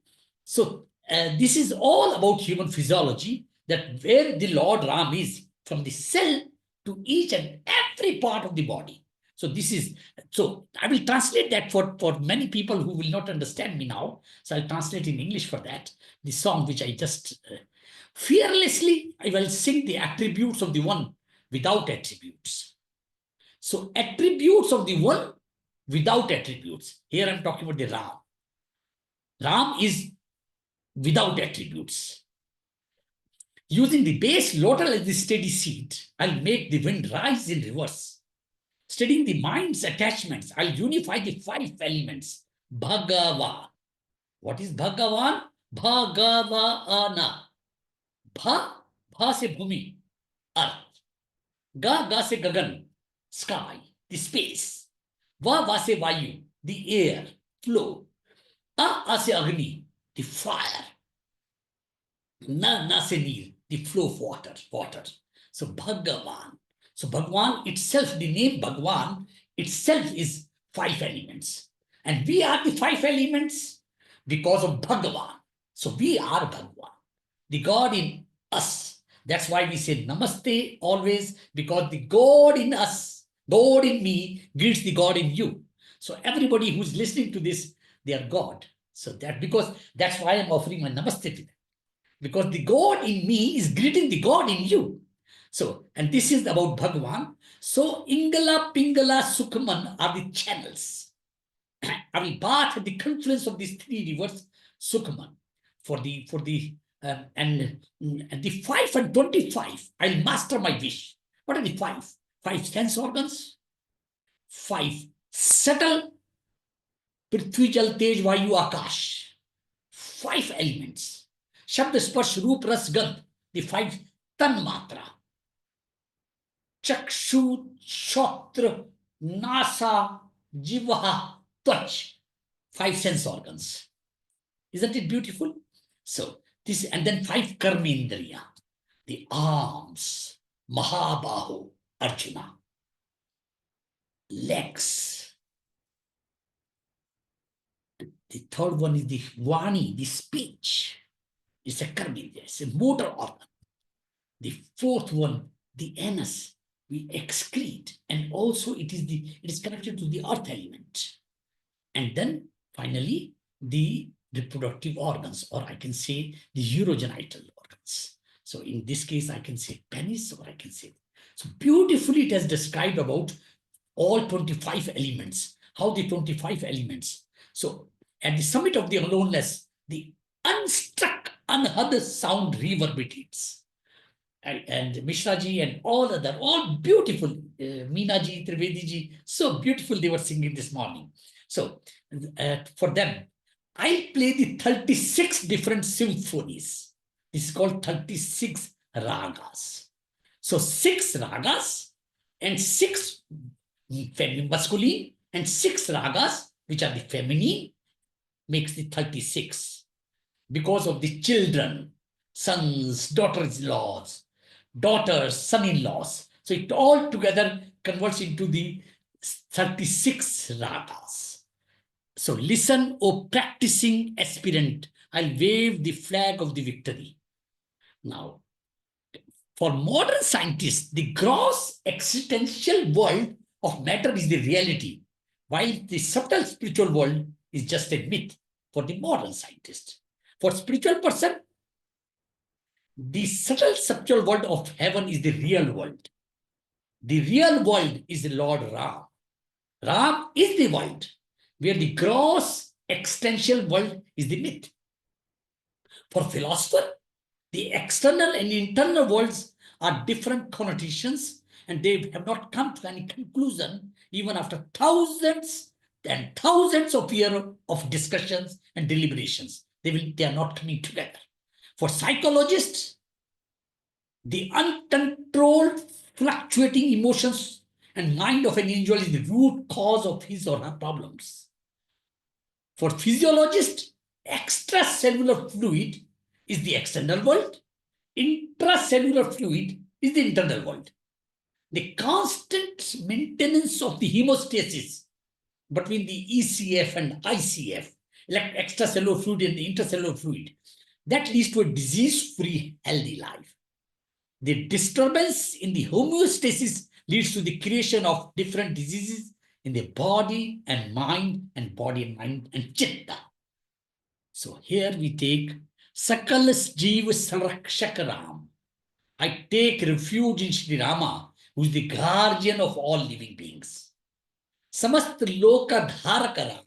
this is all about human physiology, that where the Lord Rama is, from the cell to each and every part of the body. So I will translate that for many people who will not understand me now. So I'll translate in English for that. The song which I just fearlessly, I will sing the attributes of the one without attributes. So attributes of the one without attributes. Here I'm talking about the Ram. Ram is without attributes. Using the base lodal as the steady seat, I'll make the wind rise in reverse. studying the mind's attachments, I'll unify the 5 elements. Bhagavan. What is Bhagavan? Bhagavana. Bha se bhumi, earth. Ga se gagan, sky, the space. Va se vayu, the air, flow. A se agni, the fire. Na se nir, the flow of water. So Bhagavan. So Bhagwan itself, the name Bhagwan itself is 5 elements. And we are the 5 elements because of Bhagavan. So we are Bhagwan, the God in us. That's why we say Namaste always, because the God in us, God in me, greets the God in you. So everybody who's listening to this, they are God. So that's why I'm offering my Namaste to them. Because the God in me is greeting the God in you. So, and this is about Bhagavan. So, Ingala, Pingala, Sukhaman are the channels. I will bath at the confluence of these 3 rivers, Sukhaman. And the 5 and 25, I'll master my wish. What are the 5? 5 sense organs, 5 subtle, Prithvi, Jal, Tej, Vayu, Akash, 5 elements. Shabd, Sparsh, Roop, Ras, Gandh, the 5 Tanmatra. Chakshu, Shotra, Nasa, Jivaha, Twach, 5 sense organs. Isn't it beautiful? So, this, and then 5 Karmendriya, the arms, Mahabahu, Arjuna, legs. The 3rd one is the Vani, the speech. It's a Karmendriya, it's a motor organ. The 4th one, the anus, we excrete, and also it is connected to the earth element. And then finally, the reproductive organs, or I can say the urogenital organs. So in this case, I can say penis, or I can say. So beautifully it has described about all 25 elements, how the 25 elements. So at the summit of the aloneness, the unstruck, unheard sound reverberates. And Mishra ji and all beautiful, Meena ji, Trivedi ji, so beautiful they were singing this morning. So for them, I play the 36 different symphonies. This is called 36 ragas. So 6 ragas and 6 masculine and 6 ragas, which are the feminine, makes the 36. Because of the children, sons, daughters-in-laws, daughters, son-in-laws. So it all together converts into the 36 ragas. So listen, O practicing aspirant, I'll wave the flag of the victory. Now, for modern scientists, the gross existential world of matter is the reality, while the subtle spiritual world is just a myth for the modern scientist. For spiritual person, the subtle spiritual world of heaven is the real world. The real world is the Lord Rama. Ram is the world, where the gross existential world is the myth. For philosopher, the external and internal worlds are different connotations, and they have not come to any conclusion even after thousands and thousands of years of discussions and deliberations. They are not coming together. For psychologists, the uncontrolled fluctuating emotions and mind of an individual is the root cause of his or her problems. For physiologists, extracellular fluid is the external world, intracellular fluid is the internal world. The constant maintenance of the hemostasis between the ECF and ICF, like extracellular fluid and the intercellular fluid, that leads to a disease-free, healthy life. The disturbance in the homeostasis leads to the creation of different diseases in the body and mind and body and mind and chitta. So here we take Sakalas Jeev Sarakshak Ram. I take refuge in Sri Rama, who is the guardian of all living beings. Samast Loka Dharakara.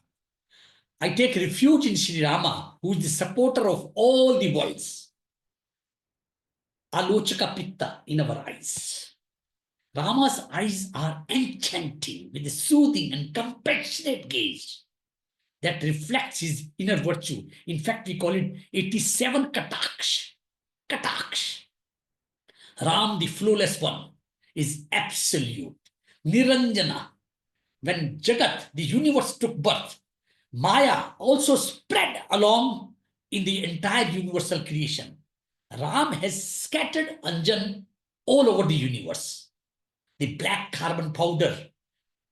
I take refuge in Sri Rama, who is the supporter of all the worlds. Alochaka Pitta in our eyes. Rama's eyes are enchanting with a soothing and compassionate gaze that reflects his inner virtue. In fact, we call it 87 kataksh. Kataksh. Ram, the flawless one, is absolute. Niranjana. When Jagat, the universe, took birth, Maya also spread along in the entire universal creation. Ram has scattered Anjan all over the universe. The black carbon powder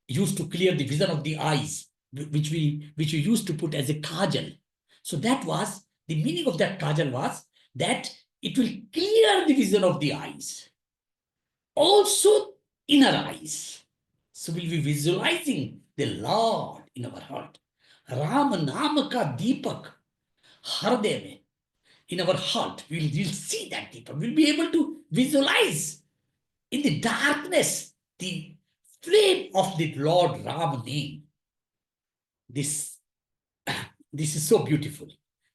used to clear the vision of the eyes, which we used to put as a kajal. So that was, the meaning of that kajal was that it will clear the vision of the eyes. Also inner eyes. So we'll be visualizing the Lord in our heart. Ram Naam ka Deepak Harday mein, in our heart, we'll see that Deepak. We'll be able to visualize in the darkness the flame of the Lord Rama name. This is so beautiful.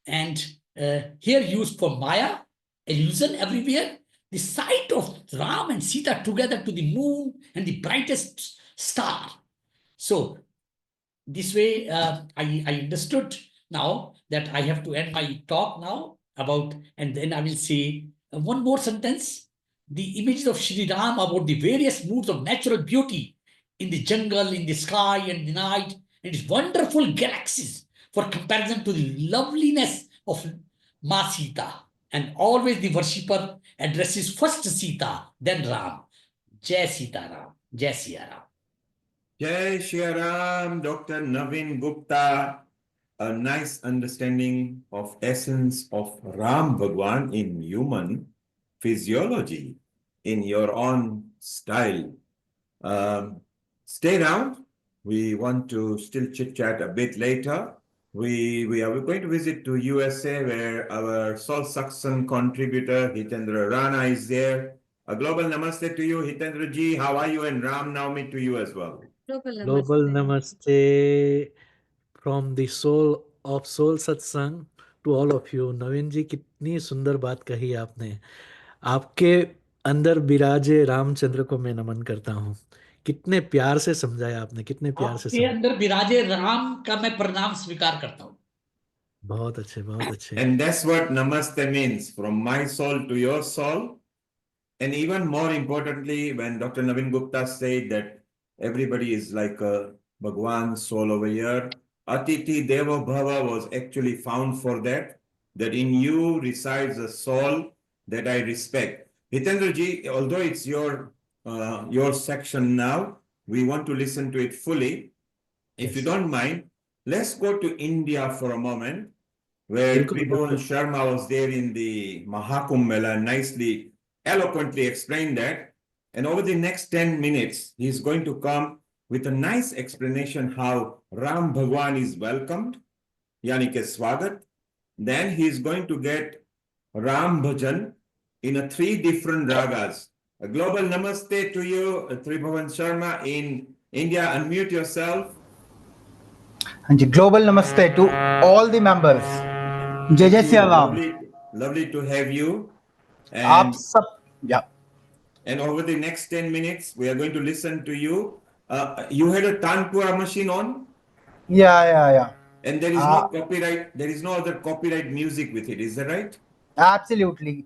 And here used for Maya, illusion everywhere, the sight of Ram and Sita together to the moon and the brightest star. So this way, I understood now that I have to end my talk now about, and then I will say one more sentence. The images of Shri Ram about the various moods of natural beauty in the jungle, in the sky, and the night, and its wonderful galaxies for comparison to the loveliness of Ma Sita. And always the worshipper addresses first Sita, then Ram. Jai Sita Ram. Jai Siya Ram. Jai Shri Ram, Dr. Navin Gupta. A nice understanding of essence of Ram Bhagwan in human physiology in your own style. Stay around. We want to still chit chat a bit later. We are going to visit to USA where our Soul Satsang contributor Hitendra Rana is there. A global namaste to you, Hitendra ji. How are you? And Ram Navami to you as well. Global namaste from the soul of Soul Satsang to all of you. नवीन जी, कितनी सुंदर बात कही आपने. आपके अंदर विराजे रामचंद्र को मैं नमन करता हूँ. कितने प्यार से समझाया आपने, कितने प्यार से आपके अंदर विराजे राम का मैं प्रणाम स्वीकार करता हूँ. बहुत अच्छे, बहुत अच्छे. And that's what namaste means, from my soul to your soul. And even more importantly, when Dr. Navin Gupta said that everybody is like a Bhagwan's soul over here, Atiti Devo Bhava was actually found for that in you resides a soul that I respect. Hitendra ji, although it's your section now, we want to listen to it fully. If you don't mind, let's go to India for a moment, where Tribhuvan Sharma was there in the Mahakumbh Mela, nicely, eloquently explained that. And over the next 10 minutes, he's going to come with a nice explanation how Ram Bhagwan is welcomed, yani ke swagat. Then he's going to get Ram Bhajan in 3 different ragas. A global namaste to you, Tribhuvan Sharma in India. Unmute yourself. And global namaste to all the members. Jai Jai Shri Ram. Lovely to have you. And and over the next 10 minutes, we are going to listen to you. You had a Tanpura machine on? Yeah. And there is no copyright, there is no other copyright music with it, is that right? Absolutely.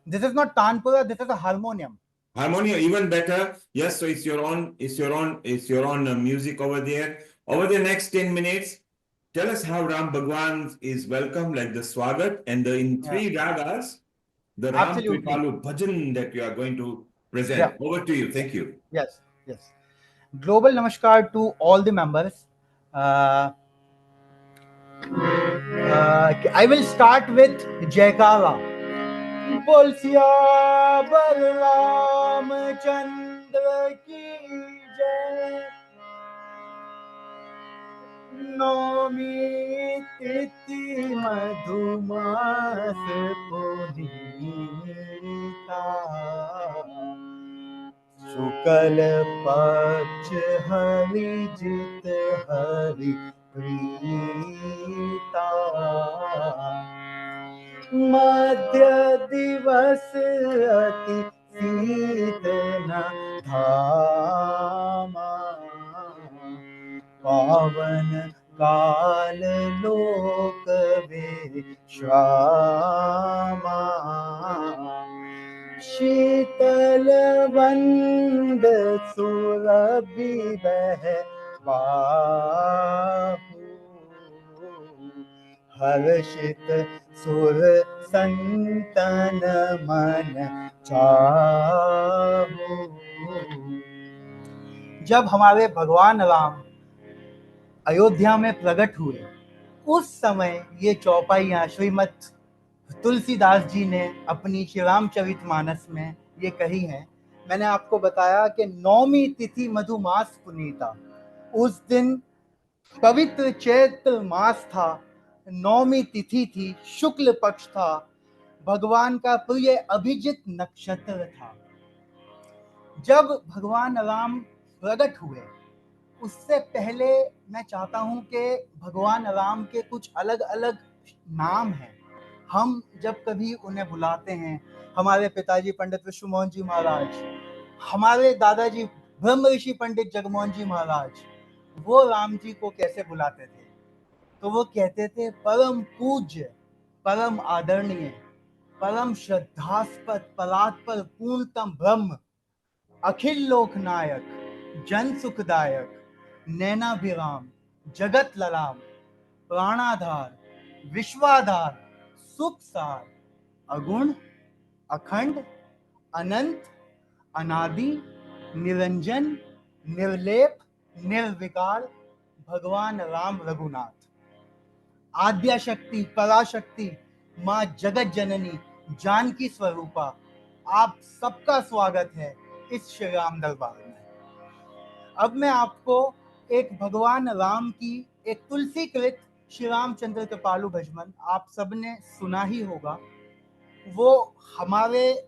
This is not Tanpura, this is a harmonium. Harmonium, even better. Yes, so it's your own music over there. Over the next 10 minutes, tell us how Ram Bhagwan is welcome, like the Swagat, and in 3 ragas, the Ram Kripalu Bhajan that you are going to present. Yeah. Over to you. Thank you. Yes. Global namaskar to all the members. I will start with Jaikara. बोल सियावर रामचंद्र की जय. नौमी तिथि मधुमास पुनीता. शुक्ल पक्ष हरि जित हरि प्रीता. मध्य दिवस अति शीतल धामा पावन काल लोक विश्रामा शीतल वंद सुरभि बह बाहु हर्षित सुर संतन मन चाहु। जब हमारे भगवान राम अयोध्या में प्रकट हुए उस समय ये चौपाइयां श्रीमद तुलसीदास जी ने अपनी श्री रामचरितमानस में ये कही हैं। मैंने आपको बताया कि 9वीं तिथि मधुमास पुनीता, उस दिन पवित्र चैत्र मास था, 9वीं तिथि थी, शुक्ल पक्ष था, भगवान का प्रिय अभिजित नक्षत्र था। जब भगवान राम प्रकट हुए उससे पहले मैं चाहता हूं कि भगवान राम के कुछ अलग अलग नाम हैं। हम जब कभी उन्हें बुलाते हैं, हमारे पिताजी पंडित विश्वमोहन जी महाराज, हमारे दादाजी ब्रह्म ऋषि पंडित जगमोहन जी महाराज, वो राम जी को कैसे बुलाते थे? तो वो कहते थे परम पूज्य, परम आदरणीय, परम श्रद्धास्पद, परात्पर पूर्णतम ब्रह्म, अखिल लोकनायक, जन सुखदायक, नैनाभिराम, जगत ललाम, प्राणाधार, विश्वाधार, सुख सार, अगुण, अखंड, अनंत, अनादि, निरंजन, निर्लेप, निर्विकार, भगवान राम रघुनाथ। आद्या शक्ति, पराशक्ति, माँ जगत जननी, जानकी स्वरूपा, आप सबका स्वागत है इस श्री राम दरबार में। अब मैं आपको एक भगवान राम की एक तुलसीकृत श्री रामचंद्र कृपालु भजन आप सबने सुना ही होगा। वो हमारे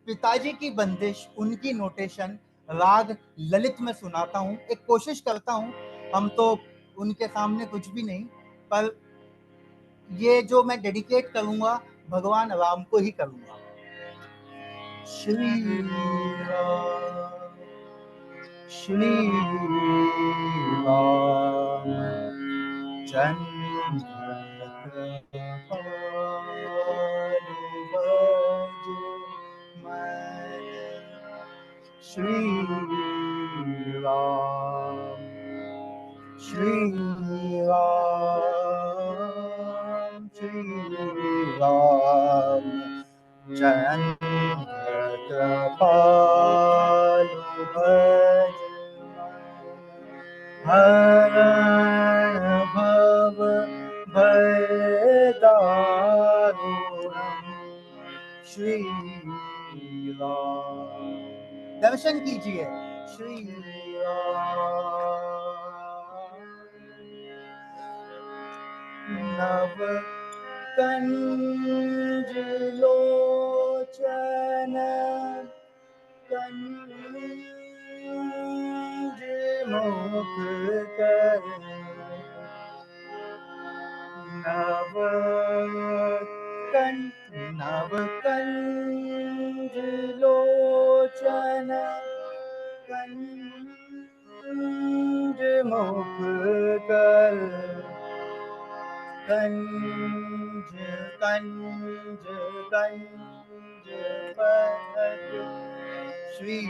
पिताजी की बंदिश, उनकी नोटेशन राग ललित में सुनाता हूँ। एक कोशिश करता हूँ, हम तो उनके सामने कुछ भी नहीं, पर ये जो मैं डेडिकेट करूँगा भगवान राम को ही करूँगा। श्री राम श्री राम चंद्र श्री राम श्री राम श्री राम चंद्र भज हरण भव भय दारुणम् श्री राम। दर्शन कीजिए श्री राम। नव कंज लोचन कंज मुख कर नव कंज लोचन कंज मुख कर कंज कंज कंज पथ श्री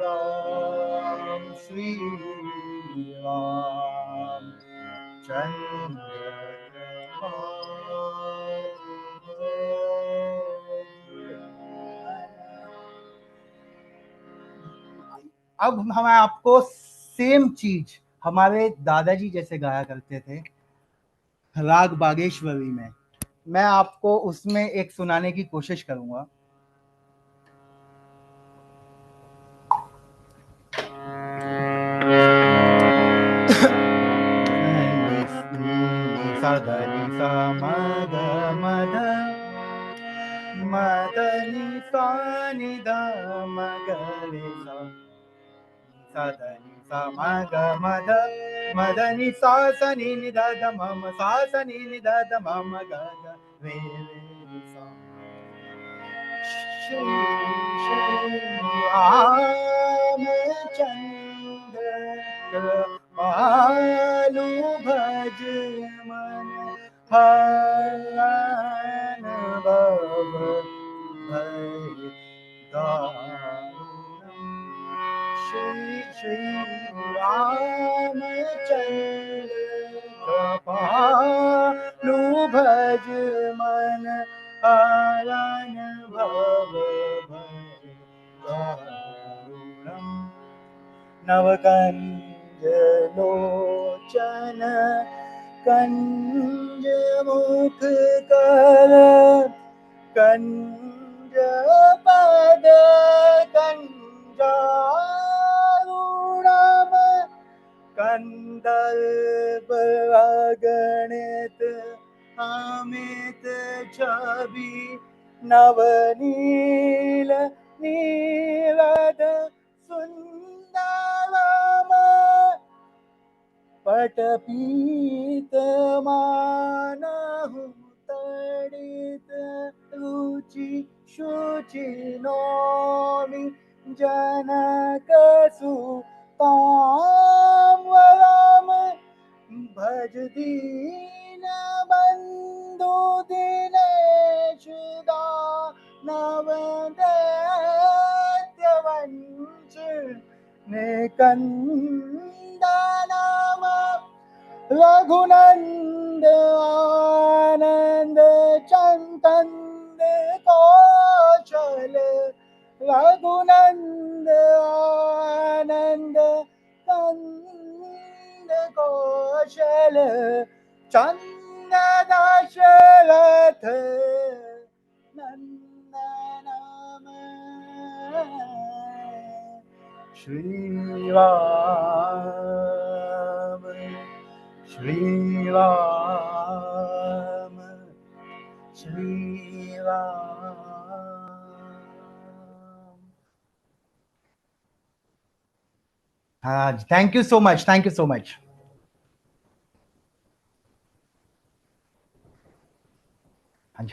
राम श्री राम चंद्र अब हम आपको सेम चीज हमारे दादाजी जैसे गाया करते थे राग बागेश्वरी में, मैं आपको उसमें एक सुनाने की कोशिश करूंगा। सदनि सा मद मद मदनि सा निध मगरे सा सदनि सा मग मद मदनि सा सनि निध मम सा सनि निध मम गग रे रे सा श्री श्री रामचंद्र कृपालु भज मन हरण भव भय दारुणम्। श्री श्री रामचंद्र कृपालु भज मन हरण भव भय दारुणम्। नवकंज लोचन कंज मुख कर कंज पद कंजारुणम कंदर्प अगणित अमित छवि नवनील नीरद सुंदरम पटपीत मानहु तड़ित रुचि शुचि नौमि जनक सुताम वरम भज दीन बंधु दिनेश दानव दैत्य वंश निकंदनम रघुनंद आनंद चंदन कौशल रघुनंद आनंद कंद कौशल चंद दशरथ नंदनम श्री राम श्री राम श्री राम। हाँ, thank you so much, thank you so much.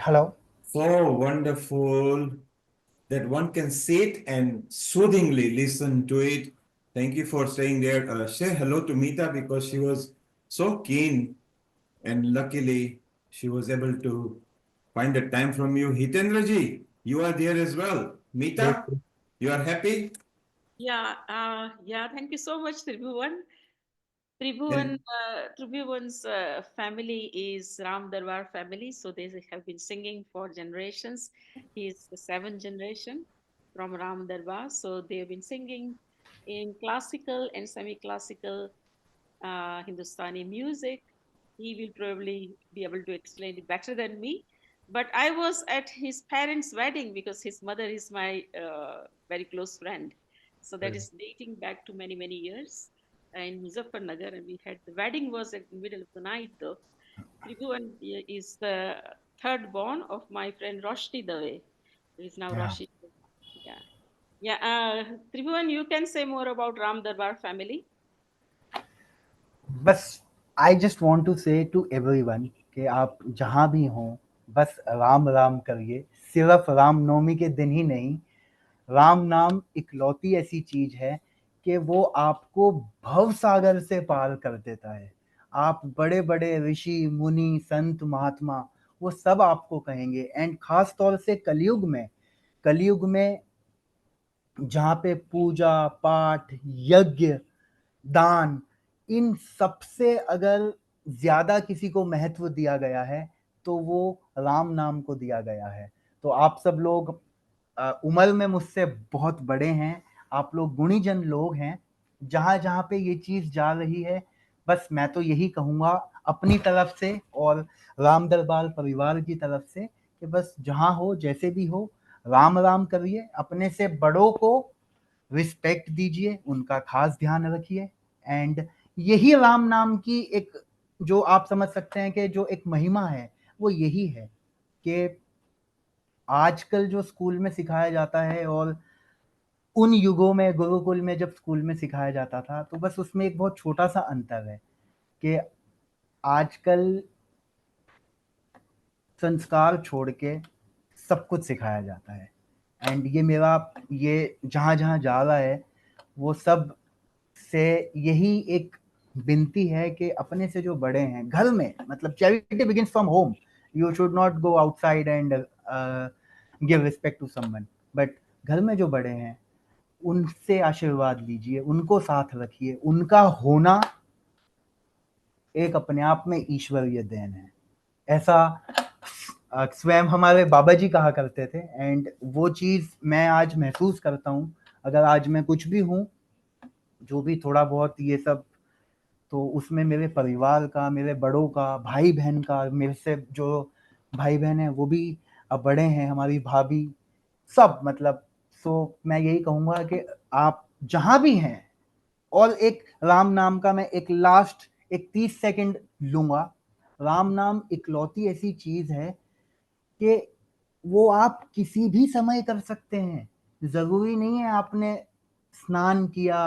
Hello. So wonderful that one can sit and soothingly listen to it. Thank you for staying there. Say hello to Meeta because she was so keen and luckily she was able to find the time from you. Hitendraji, you are there as well. Meeta, you are happy? Yeah, thank you so much, Tribhuvan. Tribhuvan's family is Ram Darbar family, so they have been singing for generations. He is the seventh generation from Ram Darbar, so they have been singing in classical and semi-classical Hindustani music. He will probably be able to explain it better than me. But I was at his parents' wedding because his mother is my very close friend. So that is dating back to many, many years in Muzaffarnagar. And we had the wedding was at the middle of the night though. Tribhuvan is the third born of my friend Roshni Dave. He is now Roshni. Yeah. Yeah. Tribhuvan, you can say more about Ram Darbar family. बस I just want to से to everyone कि आप जहाँ भी हों बस राम राम करिए। सिर्फ राम नवमी के दिन ही नहीं, राम नाम इकलौती ऐसी चीज है कि वो आपको भव सागर से पार कर देता है। आप बड़े बड़े ऋषि मुनि संत महात्मा वो सब आपको कहेंगे। एंड खास तौर से कलयुग में जहाँ पे पूजा पाठ यज्ञ दान इन सबसे अगर ज्यादा किसी को महत्व दिया गया है तो वो राम नाम को दिया गया है। तो आप सब लोग उम्र में मुझसे बहुत बड़े हैं, आप लोग गुणीजन लोग हैं। जहां जहां पे ये चीज जा रही है बस मैं तो यही कहूंगा अपनी तरफ से और राम दरबार परिवार की तरफ से कि बस जहां हो जैसे भी हो राम राम करिए, अपने से बड़ों को रिस्पेक्ट दीजिए, उनका खास ध्यान रखिए। एंड यही राम नाम की एक जो आप समझ सकते हैं कि जो एक महिमा है वो यही है कि आजकल जो स्कूल में सिखाया जाता है और उन युगों में गुरुकुल में जब स्कूल में सिखाया जाता था तो बस उसमें एक बहुत छोटा सा अंतर है कि आजकल संस्कार छोड़ के सब कुछ सिखाया जाता है। एंड ये जहाँ जहाँ जा रहा है वो सब से यही एक विनती है कि अपने से जो बड़े हैं घर में, मतलब charity begins from home, you should not go outside and give respect to someone, but घर में जो बड़े हैं उनसे आशीर्वाद लीजिए, उनको साथ रखिए, उनका होना एक अपने आप में ईश्वरीय देन है। ऐसा स्वयं हमारे बाबा जी कहा करते थे एंड वो चीज़ मैं आज महसूस करता हूँ। अगर आज मैं कुछ भी हूँ, जो भी थोड़ा बहुत ये सब, तो उसमें मेरे परिवार का, मेरे बड़ों का, भाई बहन का, मेरे से जो भाई बहन हैं वो भी अब बड़े हैं, हमारी भाभी, सब मतलब। सो मैं यही कहूँगा कि आप जहाँ भी हैं, और एक राम नाम का मैं एक लास्ट एक 30 सेकंड लूंगा। राम नाम इकलौती ऐसी चीज है कि वो आप किसी भी समय कर सकते हैं। जरूरी नहीं है आपने स्नान किया,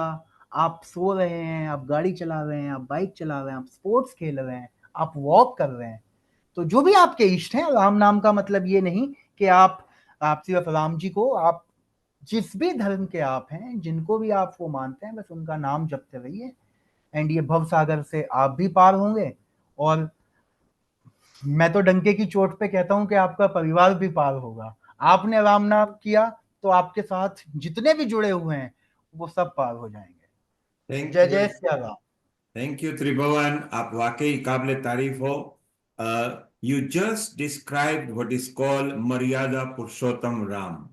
आप सो रहे हैं, आप गाड़ी चला रहे हैं, आप बाइक चला रहे हैं, आप स्पोर्ट्स खेल रहे हैं, आप वॉक कर रहे हैं, तो जो भी आपके इष्ट हैं। राम नाम का मतलब ये नहीं कि आप सिर्फ राम जी को, आप जिस भी धर्म के आप हैं, जिनको भी आप वो मानते हैं, बस उनका नाम जपते रहिए एंड ये भव सागर से आप भी पार होंगे। और मैं तो डंके की चोट पे कहता हूं कि आपका परिवार भी पार होगा। आपने राम नाम किया तो आपके साथ जितने भी जुड़े हुए हैं वो सब पार हो जाएंगे। थैंक जय यू, जय श्री राम। थैंक यू त्रिभुवन, आप वाकई काबिल तारीफ हो। You just describe what is called मर्यादा पुरुषोत्तम Ram.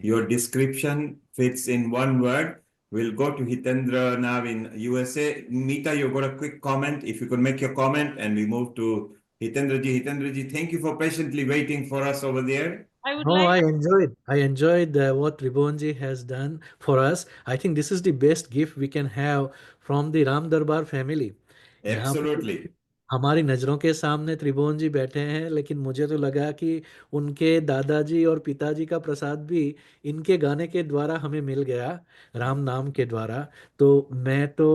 Your description fits in one word. We'll go to Hitendra now in USA. Meeta, you got a quick comment. If you could make your comment, and we move to Hitendra ji. Hitendra ji, thank you for patiently waiting for us over there. I would No, like I enjoyed what Tribhuvanji has done for us. I think this is the best gift we can have from the Ram Darbar family. यहाँ पे Absolutely. हमारी नज़रों के सामने त्रिभुवन जी बैठे हैं, लेकिन मुझे तो लगा कि उनके दादाजी और पिताजी का प्रसाद भी इनके गाने के द्वारा हमें मिल गया, राम नाम के द्वारा। तो मैं तो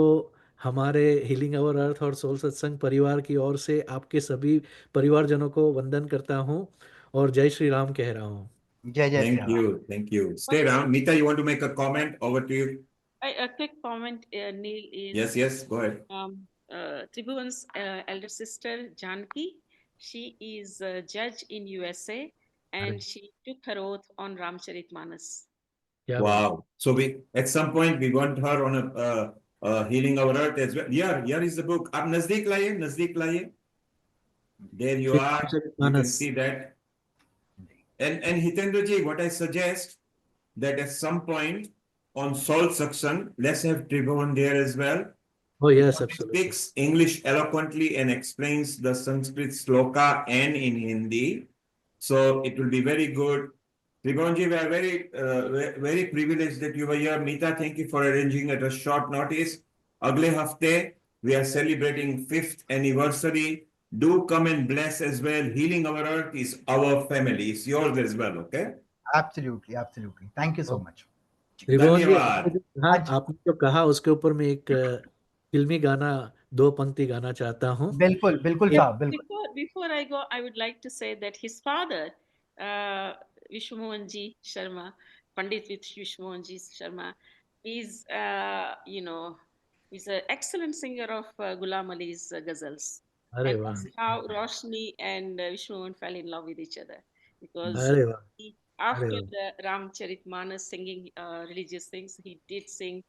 हमारे हीलिंग अवर अर्थ और सोल सत्संग परिवार की ओर से आपके सभी परिवारजनों को वंदन करता हूँ और जय श्री राम कह रहा हूँ। जय जय Shri Thank Ram. you. Thank you. Stay around. Meeta, you want to make a comment? Over to you. a quick comment, Neil, is Yes, yes, go ahead. Tribhuvan's elder sister, Janki. She is a judge in USA and she took her oath on Ramcharitmanas. क्या बात। Wow. So we at some point we want her on a healing our earth as well. Here is the book. आप नजदीक लाइए, नजदीक लाइए. There you Shri are. You can Ramcharitmanas. see that. And Hitendra ji, what I suggest that at some point on Soul Satsang, let's have Tribhuvan there as well. Oh yes, He absolutely. speaks English eloquently and explains the Sanskrit sloka and in Hindi. So it will be very good. Tribhuvanji, we are very privileged that you were here. Meeta, thank you for arranging at a short notice. Agle hafte, we are celebrating 5th anniversary. Do come and bless as well. Healing our earth is our family. It's yours as well, okay? Absolutely, absolutely. Thank you so much. त्रिभुवन जी, आपने धन्यवाद. जो कहा, आपने जो कहा उसके ऊपर मैं एक फिल्मी गाना, 2 पंक्ति गाना चाहता हूँ। बिल्कुल बिल्कुल Yes, साहब, बिल्कुल। before I go, I would like to say that his father, Vishwamohanji Sharma, Pandit Vishwamohanji Sharma, is he's an excellent singer of Ghulam Ali's ghazals. अरे And वाह, that's how Roshni and Vishwamohan fell in love with each other. Because अरे वाह, अरे after वाह। the Ramcharitmanas singing religious things, he did sing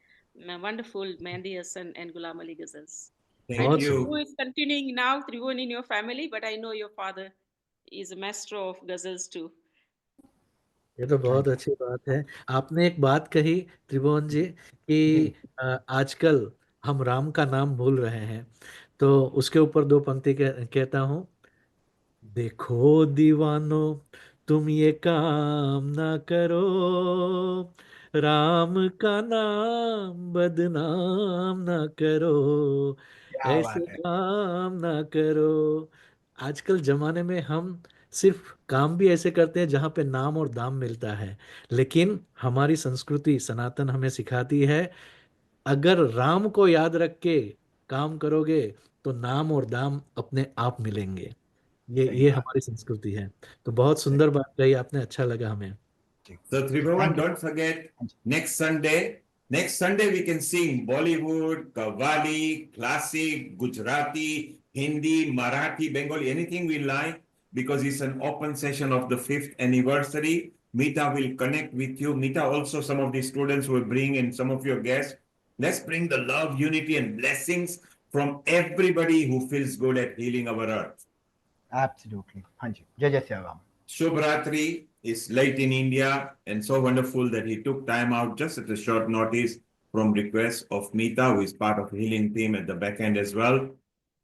wonderful Mehndi Hasan and Ghulam Ali ghazals. I Thank don't बहुत know सुंदर। who you. is continuing now, Tribhuvan, in your family, but I know your father is a master of ghazals too. ये तो बहुत thank अच्छी बात है। आपने एक बात कही त्रिभुवन जी यू कि जी। आजकल हम राम का नाम भूल रहे हैं, तो उसके ऊपर 2 पंक्ति कहता हूँ। देखो दीवानो, तुम ये काम ना करो, राम का नाम बदनाम ना करो, क्या ऐसे बात है। काम ना करो। आजकल जमाने में हम सिर्फ काम भी ऐसे करते हैं जहाँ पे नाम और दाम मिलता है, लेकिन हमारी संस्कृति सनातन हमें सिखाती है, अगर राम को याद रख के काम करोगे तो नाम और दाम अपने आप मिलेंगे। ये सही ये बात। हमारी संस्कृति है। तो बहुत सही। सुंदर बात कही आपने, अच्छा लगा हमें। जी So Tribhuvan, thank you don't forget next Sunday. Next Sunday we can sing Bollywood, Qawwali, classic, Gujarati, Hindi, Marathi, Bengali, anything we like, because it's an open session of the 5th anniversary. Meeta will connect with you. Meeta also, some of the students will bring and some of your guests. Let's bring the love, unity, and blessings from everybody who feels good at healing our earth. Absolutely हाँ जी जय जय Shri Ram Shubhratri is late in India, and so wonderful that he took time out just at a short notice from request of Meeta, who is part of the healing team at the back end as well.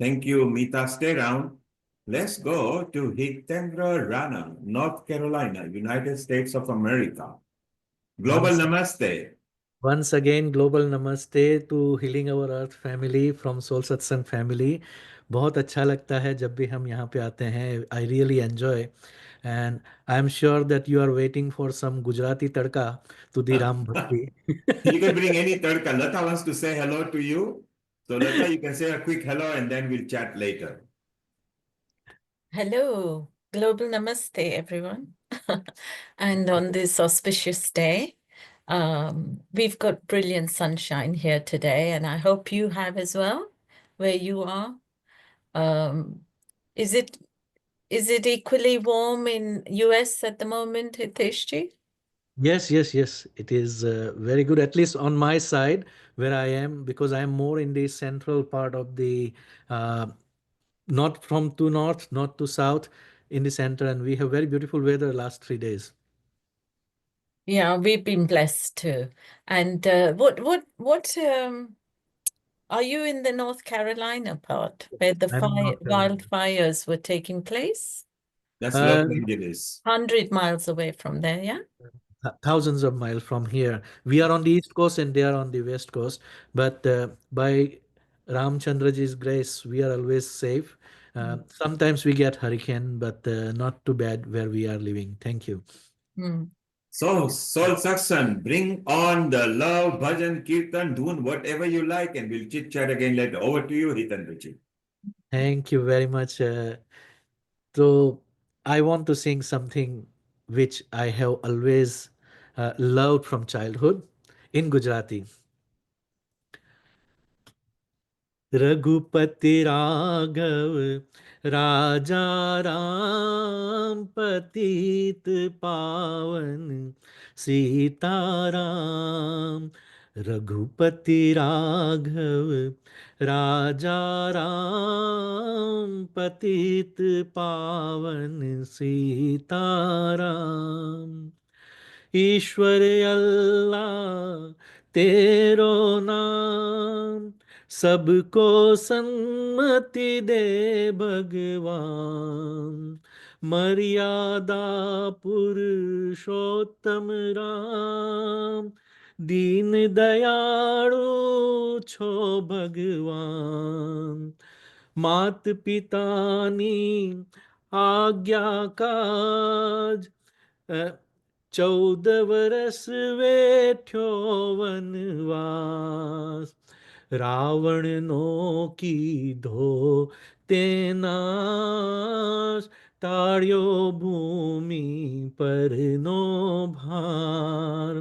Thank you, Meeta. Stay around. Let's go to Hitendra Rana, North Carolina, United States of America. Global Once, Namaste. once again, global namaste to Healing Our Earth family from Soul Satsang family. बहुत अच्छा लगता है जब भी हम यहाँ पे आते हैं. I really enjoy, and I'm sure that you are waiting for some Gujarati tadka to the Ram Bhakti. You can bring any tadka. Lata wants to say hello to you. So Lata, you can say a quick hello and then we'll chat later. Hello, global namaste, everyone. And on this auspicious day, we've got brilliant sunshine here today, and I hope you have as well, where you are. Is it equally warm in US at the moment, Hiteshji? Yes, yes, yes. It is very good, at least on my side where I am, because I am more in the central part of the, not from to north, not to south, in the center, and we have very beautiful weather last 3 days. Yeah, we've been blessed too. And what are you in the North Carolina part where the I'm in North Carolina. wildfires were taking place? That's Uh, Los Angeles. 100 miles away from there, yeah? Thousands of miles from here. We are on the east coast and they are on the west coast. But by Ramchandraji's grace, we are always safe. Sometimes we get hurricane, but not too bad where we are living. Thank you. So, Soul Satsang, bring on the love, bhajan, kirtan, doing whatever you like, and we'll chit chat again later. Over to you, Hitandraji. Thank you very much. So, I want to sing something which I have always loved from childhood in Gujarati. Raghupati Raghav राजा राम पतित पावन सीताराम रघुपति राघव राजा राम पतित पावन सीताराम ईश्वर अल्लाह तेरो नाम सबको सन्मति दे भगवान मर्यादा पुरुषोत्तम राम दीन दयाळु छो भगवान मात पितानी आज्ञा काज 14 वर्ष वेठ्यो वनवास रावण नो कीधो तेनाश टाळ्यो भूमि पर नो भार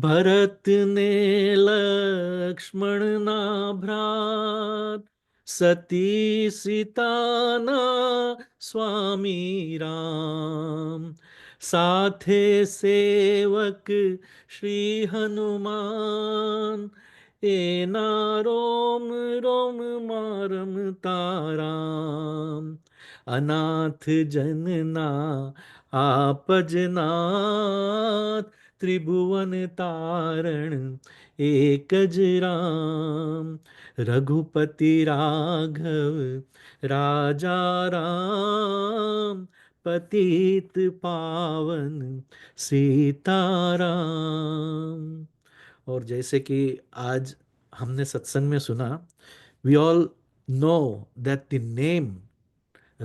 भरत ने लक्ष्मण ना भ्रात सती सीताना स्वामी राम साथे सेवक श्री हनुमान एना रोम रोम मारम ताराम अनाथ जनना आपजनाथ त्रिभुवन तारण एक राम रघुपति राघव राजा राम पतित पावन सीताराम। और जैसे कि आज हमने सत्संग में सुना, we all know that the name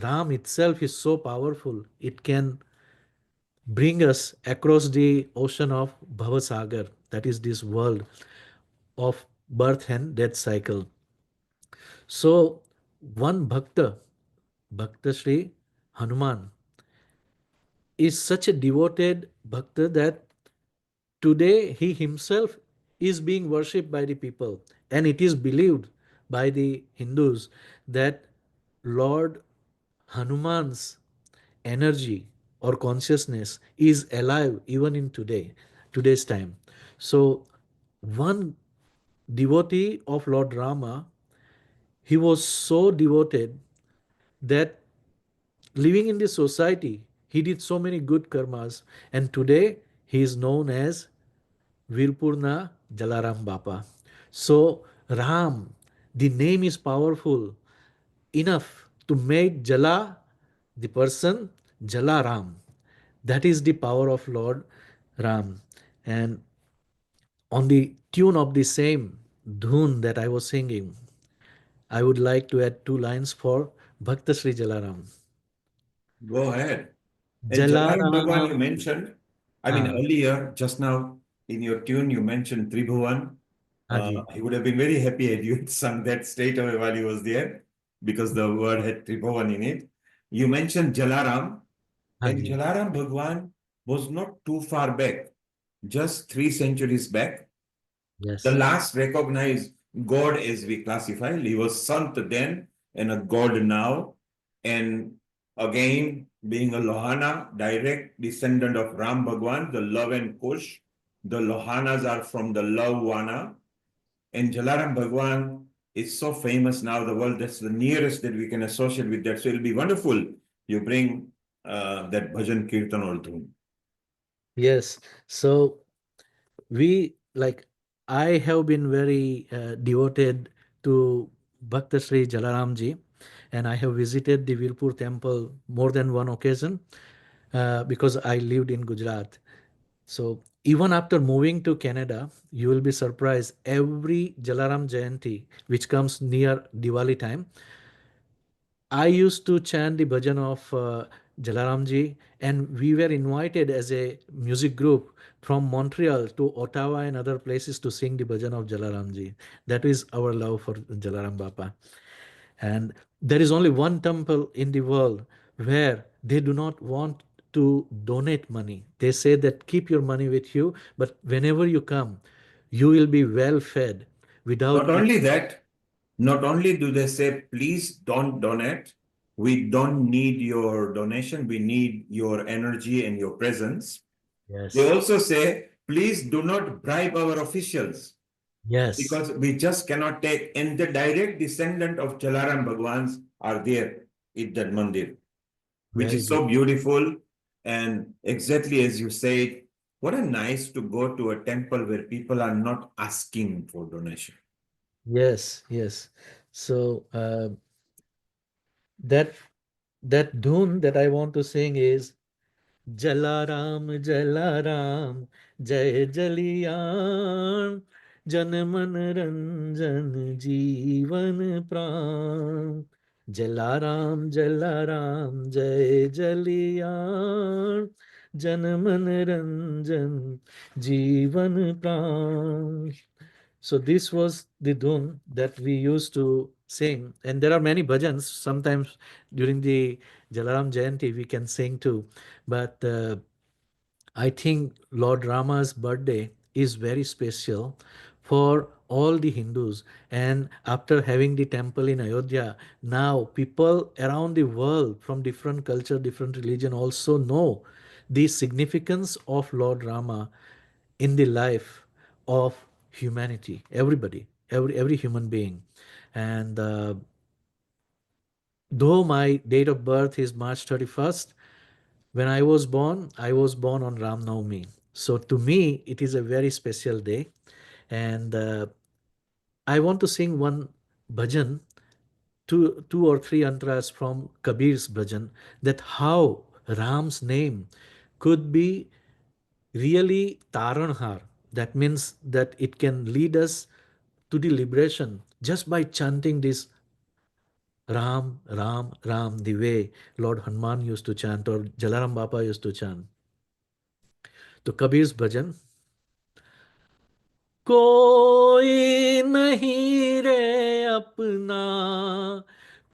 Ram itself is so powerful. It can bring us across the ocean of Bhavasagar, that is this world of birth and death cycle. So one Bhakta Shri Hanuman, is such a devoted bhakta that today he himself is being worshipped by the people, and it is believed by the Hindus that Lord Hanuman's energy or consciousness is alive even in today's time. So one devotee of Lord Rama, he was so devoted that living in this society, he did so many good karmas, and today he is known as Virpurna Jalaram Bapa. So Ram, the name is powerful enough to make Jala the person, Jala Ram. That is the power of Lord Ram. And on the tune of the same dhun that I was singing, I would like to add two lines for Bhakta Sri Jalaram. Go ahead. And Jalaram Bhagwan, you Jalaram. mentioned, earlier, just now, in your tune, you mentioned Tribhuvan. Haji. He would have been very happy had you sung that straight away while he was there, because the word had Tribhuvan in it. You mentioned Jalaram, and Haji. Jalaram Bhagwan was not too far back, just 3 centuries back. The Yes. last recognized God as we classify. He was Sant then and a God now. And again, being a Lohana, direct descendant of Ram Bhagwan, the love and Kush. The Lohanas are from the love Wana. And Jalaram Bhagwan is so famous now, the world, that's the nearest that we can associate with that. So it'll be wonderful. You bring that bhajan kirtan or dhun. Yes. So we like I have been very devoted to Bhakta Sri Jalaramji, and I have visited the Virpur temple more than one occasion because I lived in Gujarat. So even after moving to Canada, you will be surprised every Jalaram Jayanti, which comes near Diwali time, I used to chant the bhajan of Jalaramji, and we were invited as a music group from Montreal to Ottawa and other places to sing the bhajan of Jalaramji. That is our love for Jalaram Bapa. And there is only one temple in the world where they do not want to donate money. They say that keep your money with you, but whenever you come, you will be well fed without Not only that, not only do they say, please don't donate, we don't need your donation, we need your energy and your presence. They Yes. also say, please do not bribe our officials, Yes. because we just cannot take, and the direct descendant of Jalaram Bhagwans are there in that mandir, which Very is good. so beautiful. And exactly as you said, what a nice to go to a temple where people are not asking for donation. Yes, yes. So that that dhun that I want to sing is Jalaram, Jai Jaliyan, Jan Man Ranjan Jeevan Pran. Jalaram, Jai Jaliyan, Jan Man Ranjan Jeevan Pran. So this was the dhun that we used to sing, and there are many bhajans. Sometimes during the Jalaram Jayanti we can sing too, but I think Lord Rama's birthday is very special for all the Hindus. And after having the temple in Ayodhya, now people around the world from different culture, different religion also know the significance of Lord Rama in the life of humanity, everybody, every human being. And though my date of birth is March 31st, when I was born on Ram Navami. So to me, it is a very special day. And I want to sing one bhajan, two or three antras from Kabir's bhajan, that how Ram's name could be really taranhar. That means that it can lead us to the liberation just by chanting this Ram, Ram, Ram, the way Lord Hanuman used to chant or Jalaram Bapa used to chant. तो कबीर भजन कोई नहीं रे अपना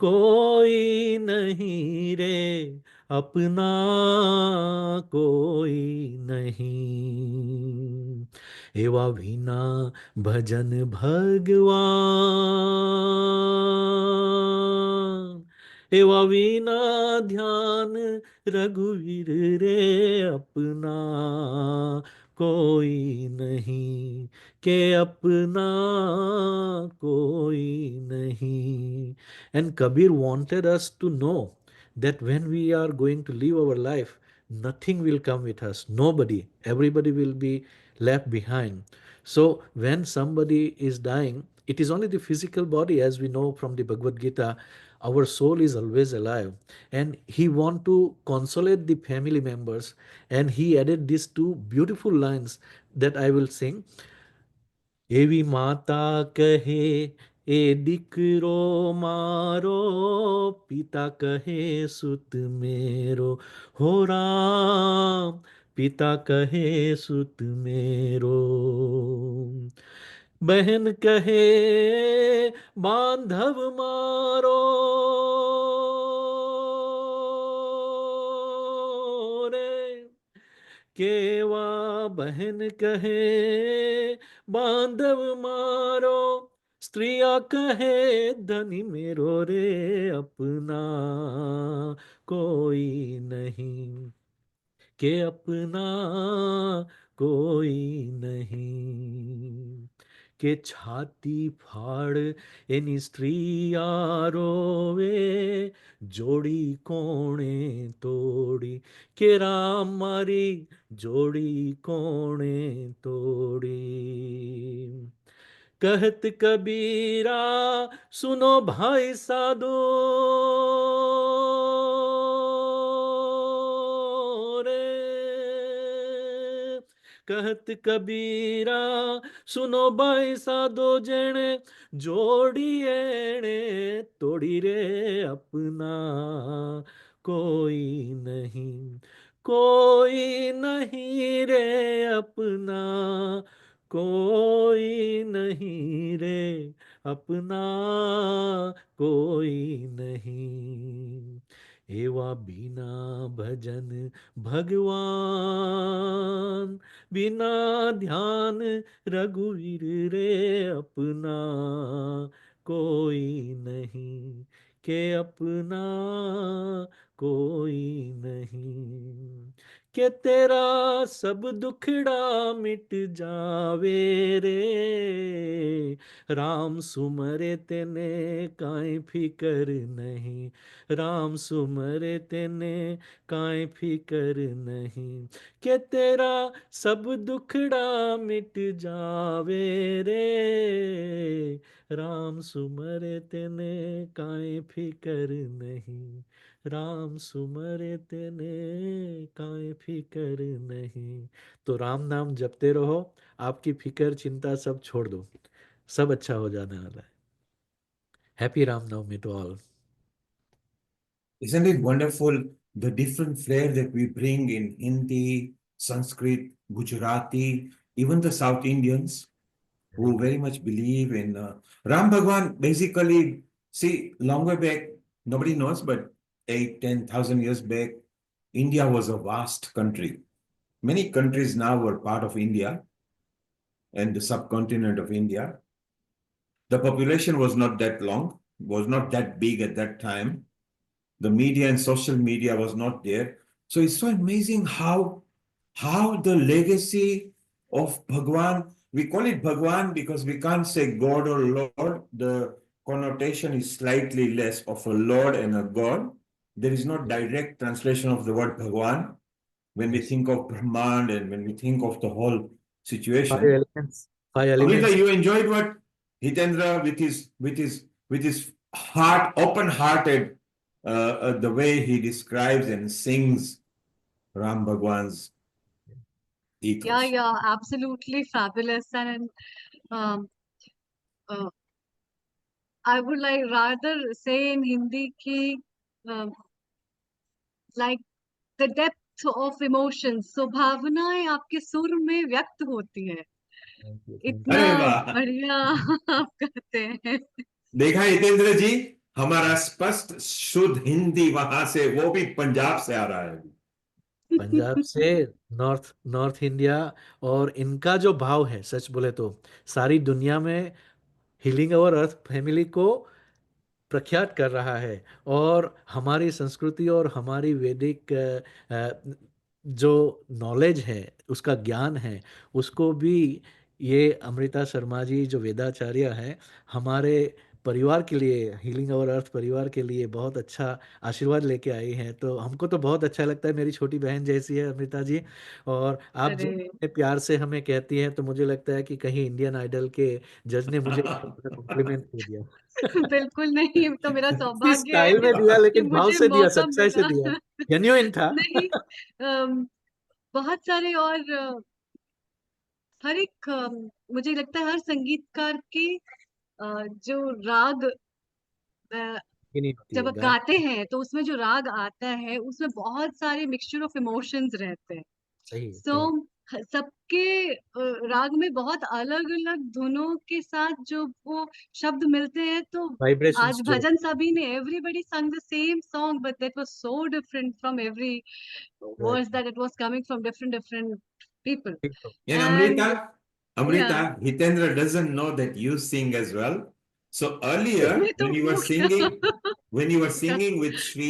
कोई नहीं रे अपना कोई नहीं। एवा विना भजन भगवान, एवा विना ध्यान रघुवीर रे, अपना कोई नहीं, के अपना कोई नहीं. And Kabir wanted us to know that when we are going to live our life, nothing will come with us, nobody, everybody will be left behind. So when somebody is dying, it is only the physical body, as we know from the Bhagavad Gita. Our soul is always alive, and he want to consolate the family members, and he added these two beautiful lines that I will sing. एवी माता कहे ए दिकरो मारो, पिता कहे सुत मेरो, हो राम पिता कहे सुत मेरो। बहन कहे बांधव मारो रे, केवा बहन कहे बांधव मारो, स्त्रिया कहे धनी मेरो रे, अपना कोई नहीं, के अपना कोई नहीं। के छाती फाड़ एनी स्त्रिया रोवे, जोड़ी कोणे तोड़ी, के राम मारी जोड़ी कोणे तोड़ी। कहत कबीरा सुनो भाई साधो रे, कहत कबीरा सुनो भाई साधो, जेने जोड़ी एने तोड़ी रे, अपना कोई नहीं, कोई नहीं रे, अपना कोई नहीं रे, अपना कोई नहीं। एवा बिना भजन भगवान, बिना ध्यान रघुवीर रे, अपना कोई नहीं, के अपना कोई नहीं। के तेरा सब दुखड़ा मिट जावे रे, राम सुमरे तेने काई फिकर नहीं, राम सुमरे तेने काई फिकर नहीं। के तेरा सब दुखड़ा मिट जावे रे, राम सुमरे तेने काई फिकर नहीं, राम सुमरे तेने काई फिकर नहीं। तो राम नाम जपते रहो, आपकी फिकर चिंता सब छोड़ दो, सब अच्छा हो जाने वाला है। Happy Ram Navami to all. Isn't it wonderful the different flair that we bring in Hindi, Sanskrit, Gujarati, even the South Indians who very much believe in Ram Bhagwan. Basically, see, long way back, nobody knows, but 8,000-10,000 years back, India was a vast country. Many countries now were part of India and the subcontinent of India. The population was not that long, was not that big at that time. The media and social media was not there. So it's so amazing how the legacy of Bhagwan, we call it Bhagwan because we can't say God or Lord. The connotation is slightly less of a Lord and a God. There is no direct translation of the word Bhagwan when we think of Brahman and when we think of the whole situation. 5 elements. 5 Amrita, elements. you enjoyed what Hitendra with his heart, open-hearted, the way he describes and sings Ram Bhagwan's ethos. Yeah, absolutely fabulous. And um, uh, I would like rather say in Hindi ki like the depth of emotions. So भावनाएं आपके सुर में व्यक्त होती है। इतना अरे वाह, बढ़िया आप करते हैं। देखा हितेंद्र जी, हमारा स्पष्ट शुद्ध हिंदी वहां से, वो भी पंजाब से आ रहा है। पंजाब से, नॉर्थ नॉर्थ इंडिया। और इनका जो भाव है, सच बोले तो सारी दुनिया में हीलिंग अवर अर्थ फैमिली को प्रख्यात कर रहा है। और हमारी संस्कृति और हमारी वैदिक जो नॉलेज है, उसका ज्ञान है, उसको भी ये अमृता शर्मा जी जो वेदाचार्य है, हमारे परिवार के लिए, हीलिंग अवर अर्थ परिवार के लिए बहुत अच्छा आशीर्वाद लेके आई हैं। तो हमको तो बहुत अच्छा लगता है, मेरी छोटी बहन जैसी है अमृता जी। और आप जब अरे इतने प्यार से हमें कहती हैं तो मुझे लगता है कि कहीं इंडियन आइडल के जज ने मुझे कॉम्प्लीमेंट दे दिया। बिल्कुल नहीं, तो मेरा इसी सौभाग्य स्टाइल है में दिया, कि लेकिन भाव मुझे से दिया, मौका सच्चाई से मिला। दिया, जेन्युइन था। नहीं, बहुत सारे और हर एक मुझे लगता है हर संगीतकार के जो राग कि नहीं होती जब है आप गाय। गाते हैं तो उसमें जो राग आता है उसमें बहुत सारे मिक्सचर ऑफ इमोशंस रहते हैं। सही सो सही। सबके राग में बहुत अलग अलग धुनों के साथ जो वो शब्द मिलते हैं। तो आज वाइब्रेशंस जो भजन सभी ने एवरीबडी संग the same song but that was so different from every words that it was coming from different different people And and या Hitendra doesn't know that you sing as well. So earlier, मैं तो हो गया। when you were Yeah. singing with Shri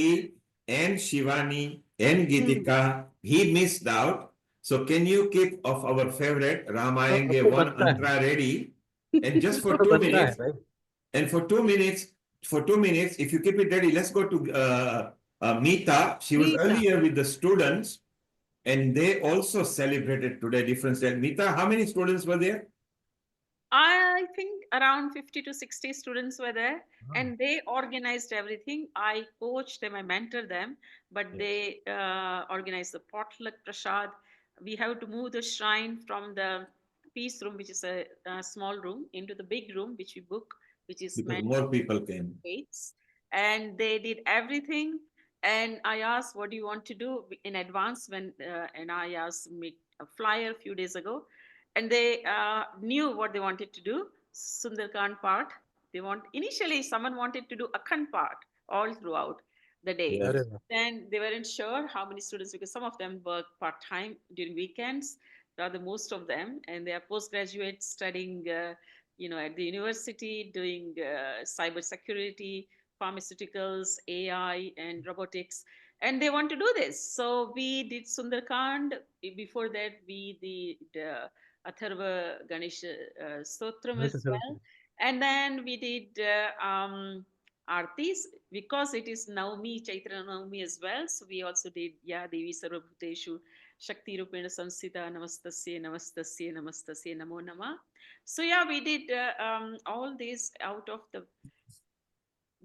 and Shivani and Hmm. Gitika, he missed out. So can you keep of our favorite अब Ramayenge तो one बनता है, antra ready? And just अब for तो two बनता है minutes, भाई। and for 2 minutes, if you keep it ready, let's go to Meeta. She was Nita, earlier with the students, and they also celebrated today different style. Meeta, how many students were there? I think around 50 to 60 students were there, and they organized everything. I coached them, I mentored them, but they organized the potluck prasad. We have to move the shrine from the peace room, which is a small room, into the big room, which we book, which is Because meant more people came. weights. And they did everything. And I asked, what do you want to do in advance? And I asked me a flyer a few days ago, and they knew what they wanted to do. Sundarkand part. Initially someone wanted to do Akhand part all throughout the day. अरे Yes. वाह। Then they weren't sure how many students, because some of them work part time during weekends, rather most of them, and they are postgraduates studying, at the university, doing cyber security, pharmaceuticals, AI, and robotics, and they want to do this. So we did Sundarkand. Before that, we did Atharva Ganesha Stotram मैं तो as चलो well, and then we did Artis, because it is Navami, Chaitra Navami as well. So we also did Ya Devi Sarvabhuteshu Shakti Rupena Samsita Namastasya Namastasya Namastasya Namo Nama. So yeah, we did all this out of the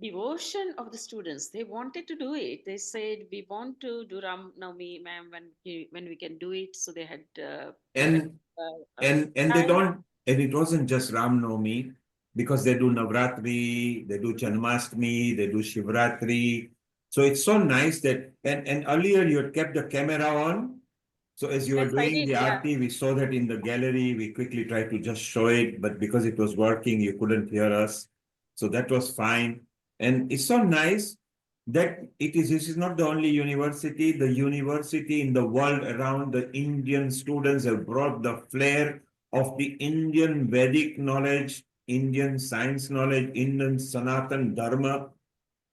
devotion of the students. They wanted to do it. They said, we want to do Ram Navami, ma'am, when we can do it. So they had prepared And a and they time. don't, and it wasn't just Ram Navami, because they do Navratri, they do Janmashtami, they do Shivratri. So it's so nice that, and earlier you had kept the camera on. So as you were Yes, I doing did. the Yeah. aarti, we saw that in the gallery. We quickly tried to just show it, but because it was working, you couldn't hear us. So that was fine. And it's so nice that this is not the only university. The university in the world around, the Indian students have brought the flair of the Indian Vedic knowledge, Indian science knowledge, Indian Sanatan dharma,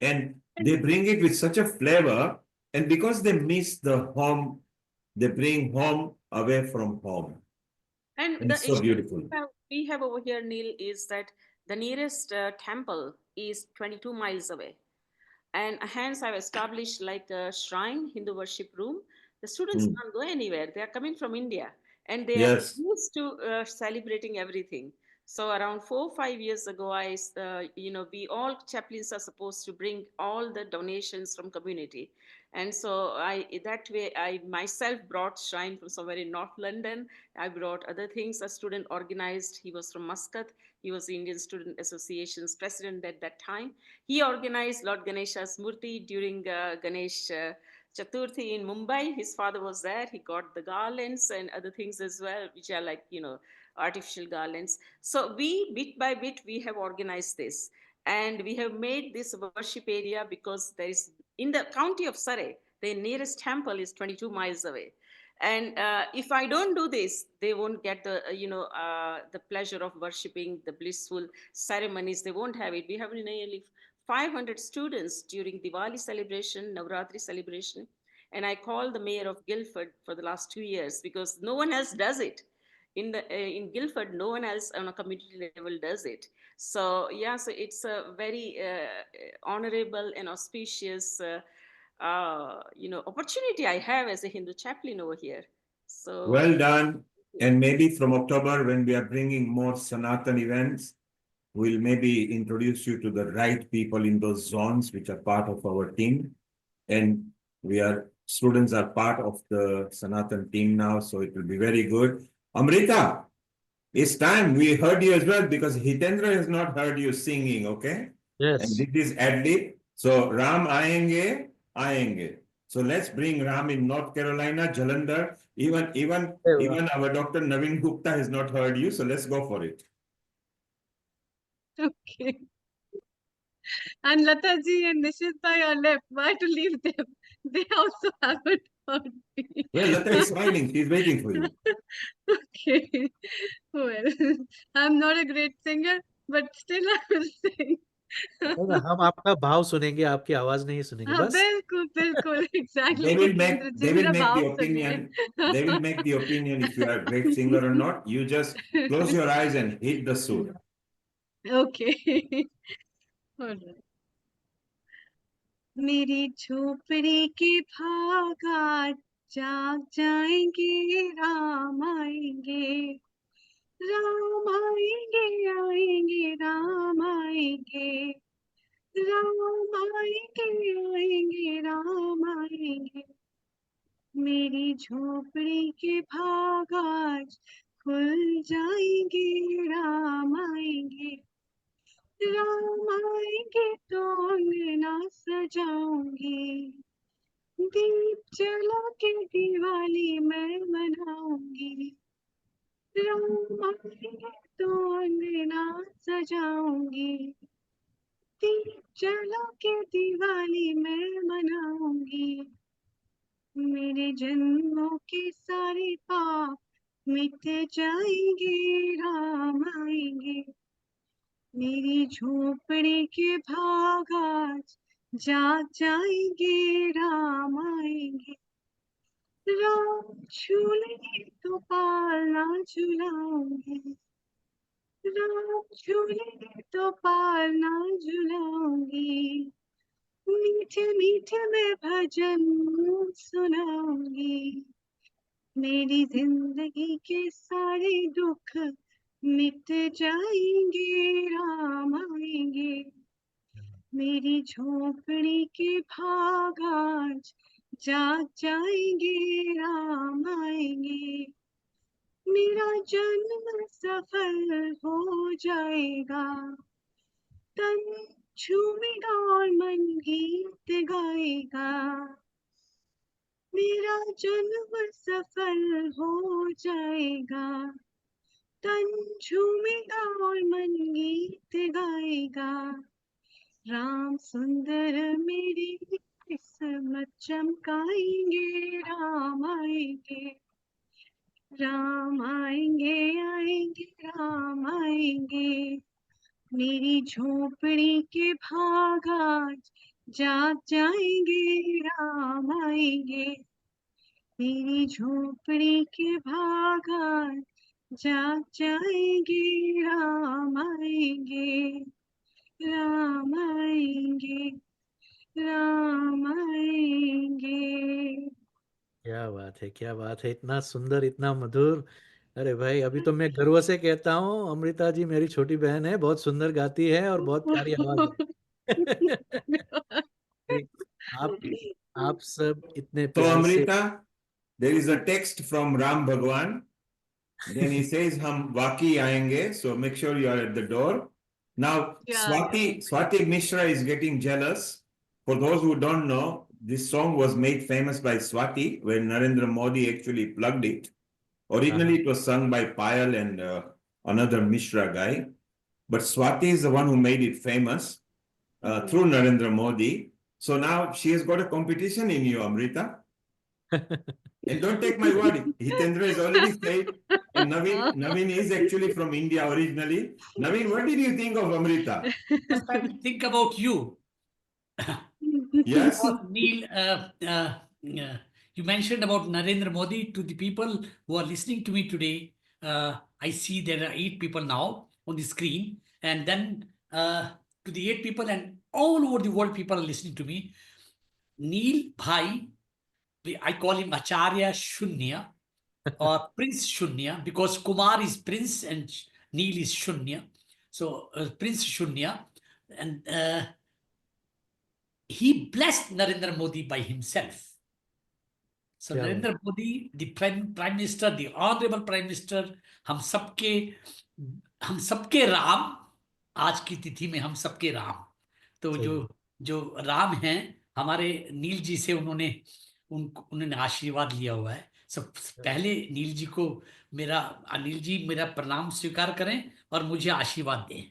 and they bring it with such a flavor. And because they miss the home, they bring home away from home. And And the it's so issue beautiful. we have over here, Neil, is that the nearest temple is 22 miles away. And hence I've established like a shrine, Hindu worship room. The students Mm. can't go anywhere. They are coming from India, and they are Yes. used to celebrating everything. So around 4 or 5 years ago, we all chaplains are supposed to bring all the donations from community. And so that way I myself brought shrine from somewhere in North London. I brought other things. A student organized. He was from Muscat. He was the Indian Student Association's president at that time. He organized Lord Ganesha's Murti during Ganesh Chaturthi in Mumbai. His father was there. He got the garlands and other things as well, which are like, artificial garlands. So we, bit by bit, we have organized this. And we have made this worship area because there is, in the county of Surrey, the nearest temple is 22 miles away. And if I don't do this, they won't get the, the pleasure of worshiping, the blissful ceremonies. They won't have it. We have nearly 500 students during Diwali celebration, Navratri celebration. And I called the mayor of Guildford for the last 2 years because no one else does it. In Guildford, no one else on a community level does it. So yeah, so it's a very honorable and auspicious opportunity I have as a Hindu chaplain over here. So well done. And maybe from October, when we are bringing more Sanatan events, we'll maybe introduce you to the right people in those zones, which are part of our team. And students are part of the Sanatan team now, so it will be very good. Amrita, it's time. We heard you as well because Hitendra has not heard you singing, okay? Yes. And this is ad-lib. So Ram aayenge. So let's bring Ram in North Carolina, Jalandhar. Even our Dr. Naveen Gupta has not heard you, so let's go for it. Okay. And Lataji and Nishita are left. Why to leave them? They also haven't heard me. Well, Lata is smiling. She's waiting for you. Okay. Well, I'm not a great singer, but still I will sing. हम आपका भाव सुनेंगे, आपकी आवाज नहीं सुनेंगे हाँ, बस. बिल्कुल, exactly. They will Hitendra ji, they will मेरा make भाव the सुनिए. opinion. They will make the opinion if you are a great singer or not. You just close your eyes and hit the sur. Okay. All right. मेरी झोपड़ी के भागा जाग जाएंगे, राम आएंगे, राम आएंगे, आएंगे, राम आएंगे, राम आएंगे, आएंगे, राम आएंगे। मेरी झोपड़ी के भाग आज खुल जाएंगे, राम आएंगे, राम आएंगे तो अंगना सजाऊंगी, दीप जला के दिवाली मैं मनाऊंगी, राम आएंगे तो अंगना सजाऊंगी, दीप जला के दिवाली मैं मनाऊंगी। मेरे जन्मों के सारे पाप मिट जाएंगे, राम आएंगे, मेरी झोपड़ी के भाग आज जाग जाएंगे, राम आएंगे, राम झूलेंगे तो पालना झुलाऊंगी, राम झूलेंगे तो पालना झुलाऊंगी, मीठे मीठे मैं भजन सुनाऊंगी, मेरी जिंदगी के सारे दुख मिट जाएंगे, राम आएंगे, मेरी झोपड़ी के भाग आज जाग जाएंगे, राम आएंगे, मेरा जन्म सफल हो जाएगा, तन झूमेगा और मन गीत गाएगा, मेरा जन्म सफल हो जाएगा, तन झूमेगा और मन गीत गाएगा, राम सुंदर मेरी किस्मत चमकाएंगे, राम आएंगे, राम आएंगे, आएंगे, राम आएंगे, मेरी झोपड़ी के भाग आज जाग जाएंगे, राम आएंगे, मेरी झोपड़ी के भाग आज जाग जाएंगे, राम आएंगे, राम आएंगे, राम आएंगे। क्या बात है, क्या बात है, इतना सुंदर, इतना मधुर. अरे भाई, अभी तो मैं गर्व से कहता हूँ अमृता जी मेरी छोटी बहन है, बहुत सुंदर गाती है और बहुत प्यारी आवाज है. आप सब इतने So प्यार से. Amrita, there is a text from Ram Bhagwan. Then he says, "Hum waki aayenge." So make sure you are at the door. Now, Swati Mishra is getting jealous. For those who don't know, this song was made famous by Swati when Narendra Modi actually plugged it. Originally, it was sung by Payal and another Mishra guy. but Swati is the one who made it famous through Narendra Modi. So now she has got a competition in you, Amrita. And don't take my word, Hitendra has already said, and Naveen is actually from India originally. Naveen, what did you think of Amrita? First time to think about you. Yes. Neil, you mentioned about Narendra Modi. To the people who are listening to me today, I see there are 8 people now on the screen. And then to the 8 people and all over the world, people are listening to me. Neil Bhai, I call him Acharya Shunya or Prince Shunya, because Kumar is Prince and Neil is Shunya. So Prince Shunya. And he blessed Narendra Modi by himself. So Narendra Modi, the Prime Minister, the Honorable Prime Minister, हम सबके राम, आज की तिथि में हम सबके राम. तो जो राम हैं हमारे नील जी से उन्होंने आशीर्वाद लिया हुआ है. सब पहले नील जी को अनिल जी मेरा प्रणाम स्वीकार करें और मुझे आशीर्वाद दें.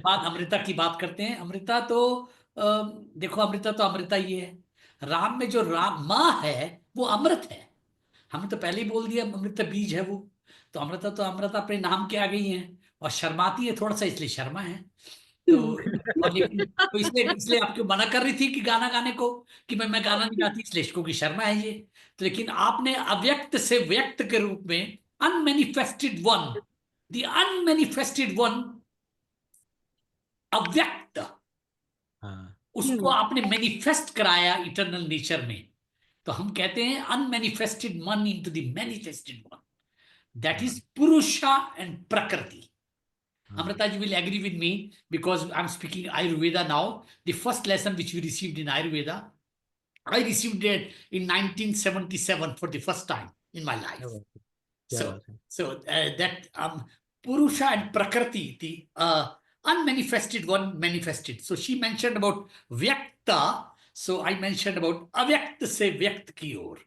बाद अमृता की बात करते हैं. अमृता तो देखो, अमृता तो अमृता ही है. राम में जो राम माँ है वो अमृत है. हमने तो पहले ही बोल दिया अमृत बीज है वो. तो अमृता अपने नाम के आ गई है और शर्माती है थोड़ा सा, इसलिए शर्मा है. तो और लेकिन तो इसलिए आपको मना कर रही थी कि गाना गाने को, कि मैं गाना नहीं गाती, इसलिए इसको की शर्मा है ये. तो लेकिन आपने अव्यक्त से व्यक्त के रूप में unmanifested one, the unmanifested one, अव्यक्त, उसको आपने मैनिफेस्ट कराया इटर्नल नेचर में. तो हम कहते हैं अनमैनिफेस्टेड मन into the manifested one, that is पुरुषा एंड प्रकृति. Amrita ji will agree with me because I'm speaking Ayurveda now. The first lesson which we received in Ayurveda, I received it in 1977 for the first time in my life. So that Purusha and Prakriti, the unmanifested one manifested. So she mentioned about Vyakta. So I mentioned about Avyakt se Vyakt ki or.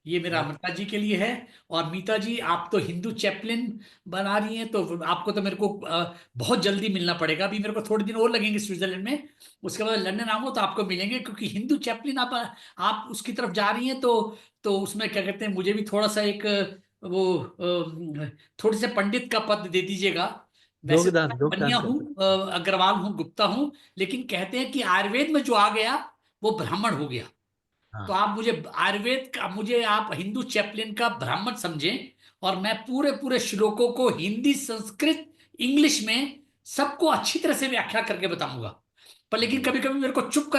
ये मेरा अमृता जी के लिए है. और मीता जी, आप तो Hindu Chaplin बना रही हैं, तो आपको तो मेरे को बहुत जल्दी मिलना पड़ेगा. अभी मेरे को थोड़े दिन और लगेंगे स्विट्जरलैंड में, उसके बाद लंदन आऊंगा तो आपको मिलेंगे, क्योंकि हिंदू चैपलिन आप उसकी तरफ जा रही हैं. तो उसमें क्या कहते हैं, मुझे भी थोड़ा सा एक वो थोड़े से पंडित का पद दे दीजिएगा. वैसे बनिया हूँ, अग्रवाल हूँ, गुप्ता हूँ, लेकिन कहते हैं कि आयुर्वेद में जो आ गया वो ब्राह्मण हो गया. तो आप मुझे आयुर्वेद का, मुझे आप हिंदू चैपलिन का ब्राह्मण समझें, और मैं पूरे श्लोकों को हिंदी, संस्कृत, इंग्लिश में सबको अच्छी तरह से व्याख्या करके बताऊंगा. पर लेकिन कभी कभी मेरे को चुप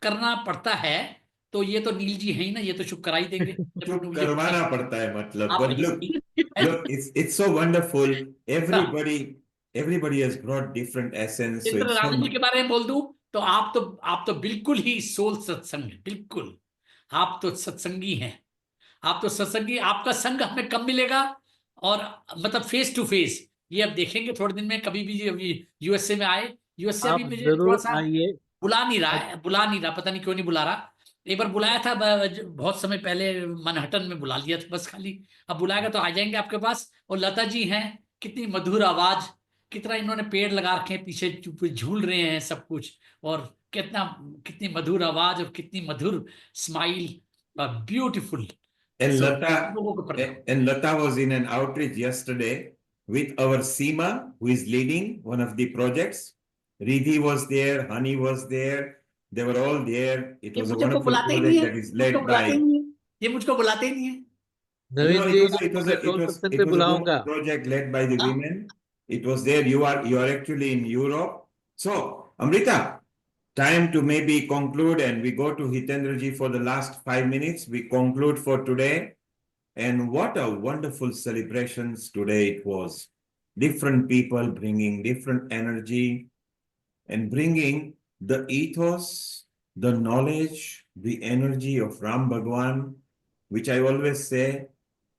करना पड़ता है. तो ये तो नील जी है ही ना, ये तो चुप करा ही देंगे. चुप करवाना पड़ता है मतलब. But look, it's so wonderful. Everybody has brought different essence. So Ram ji के बारे में बोल दूं तो आप तो बिल्कुल ही सोल सत्संग, बिल्कुल आप तो सत्संगी हैं. आप तो सत्संगी. आपका संग हमें कब मिलेगा, और मतलब फेस टू फेस, ये अब देखेंगे थोड़े दिन में. कभी भी यूएसए में आए. यूएसए अभी मुझे थोड़ा सा बुला नहीं रहा, पता नहीं क्यों नहीं बुला रहा. एक बार बुलाया था बहुत समय पहले, मनहट्टन में बुला लिया था बस खाली. अब बुलाएगा तो आ जाएंगे आपके पास. और लता जी हैं, कितनी मधुर आवाज, कितना इन्होंने पेड़ लगा रखे हैं पीछे, झूल रहे हैं सब कुछ, और कितनी मधुर आवाज और कितनी मधुर smile, beautiful. And Lata was in an outreach yesterday with our Seema, who is leading one of the projects. Riddhi was there, Hani was there. They were all there. It was a wonderful project that is led by. ये मुझको बुलाते ही नहीं है. It was a good project led by the women. It was there. You are actually in Europe. So, Amrita, time to maybe conclude, and we go to Hitendra ji for the last 5 minutes. We conclude for today. And what a wonderful celebrations today it was. Different people bringing different energy and bringing the ethos, the knowledge, the energy of Ram Bhagwan, which I always say,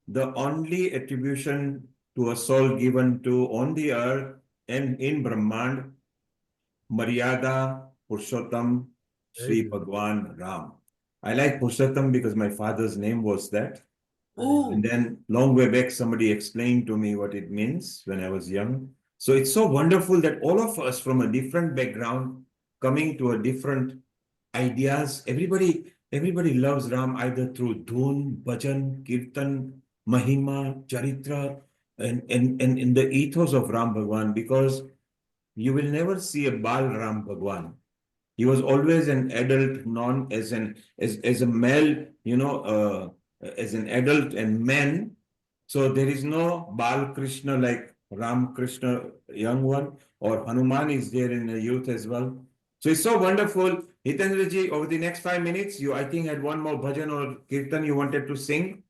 the only attribution to a soul given to on the earth and in Brahmand, Maryada Purushottam Sri Bhagwan Ram. I like Purushottam because my father's name was that. And then long way back, somebody explained to me what it means when I was young. So it's so wonderful that all of us from a different background coming to a different ideas. Everybody loves Ram either through Dhun, Bhajan, Kirtan, Mahima, Charitra, and in the ethos of Ram Bhagwan, because you will never see a Bal Ram Bhagwan. He was always an adult, as a male, as an adult and man. So there is no Bal Krishna like Ram Krishna, young one, or Hanuman is there in the youth as well. So it's so wonderful. Hitendra ji, over the next 5 minutes, you I think had one more bhajan or kirtan you wanted to sing.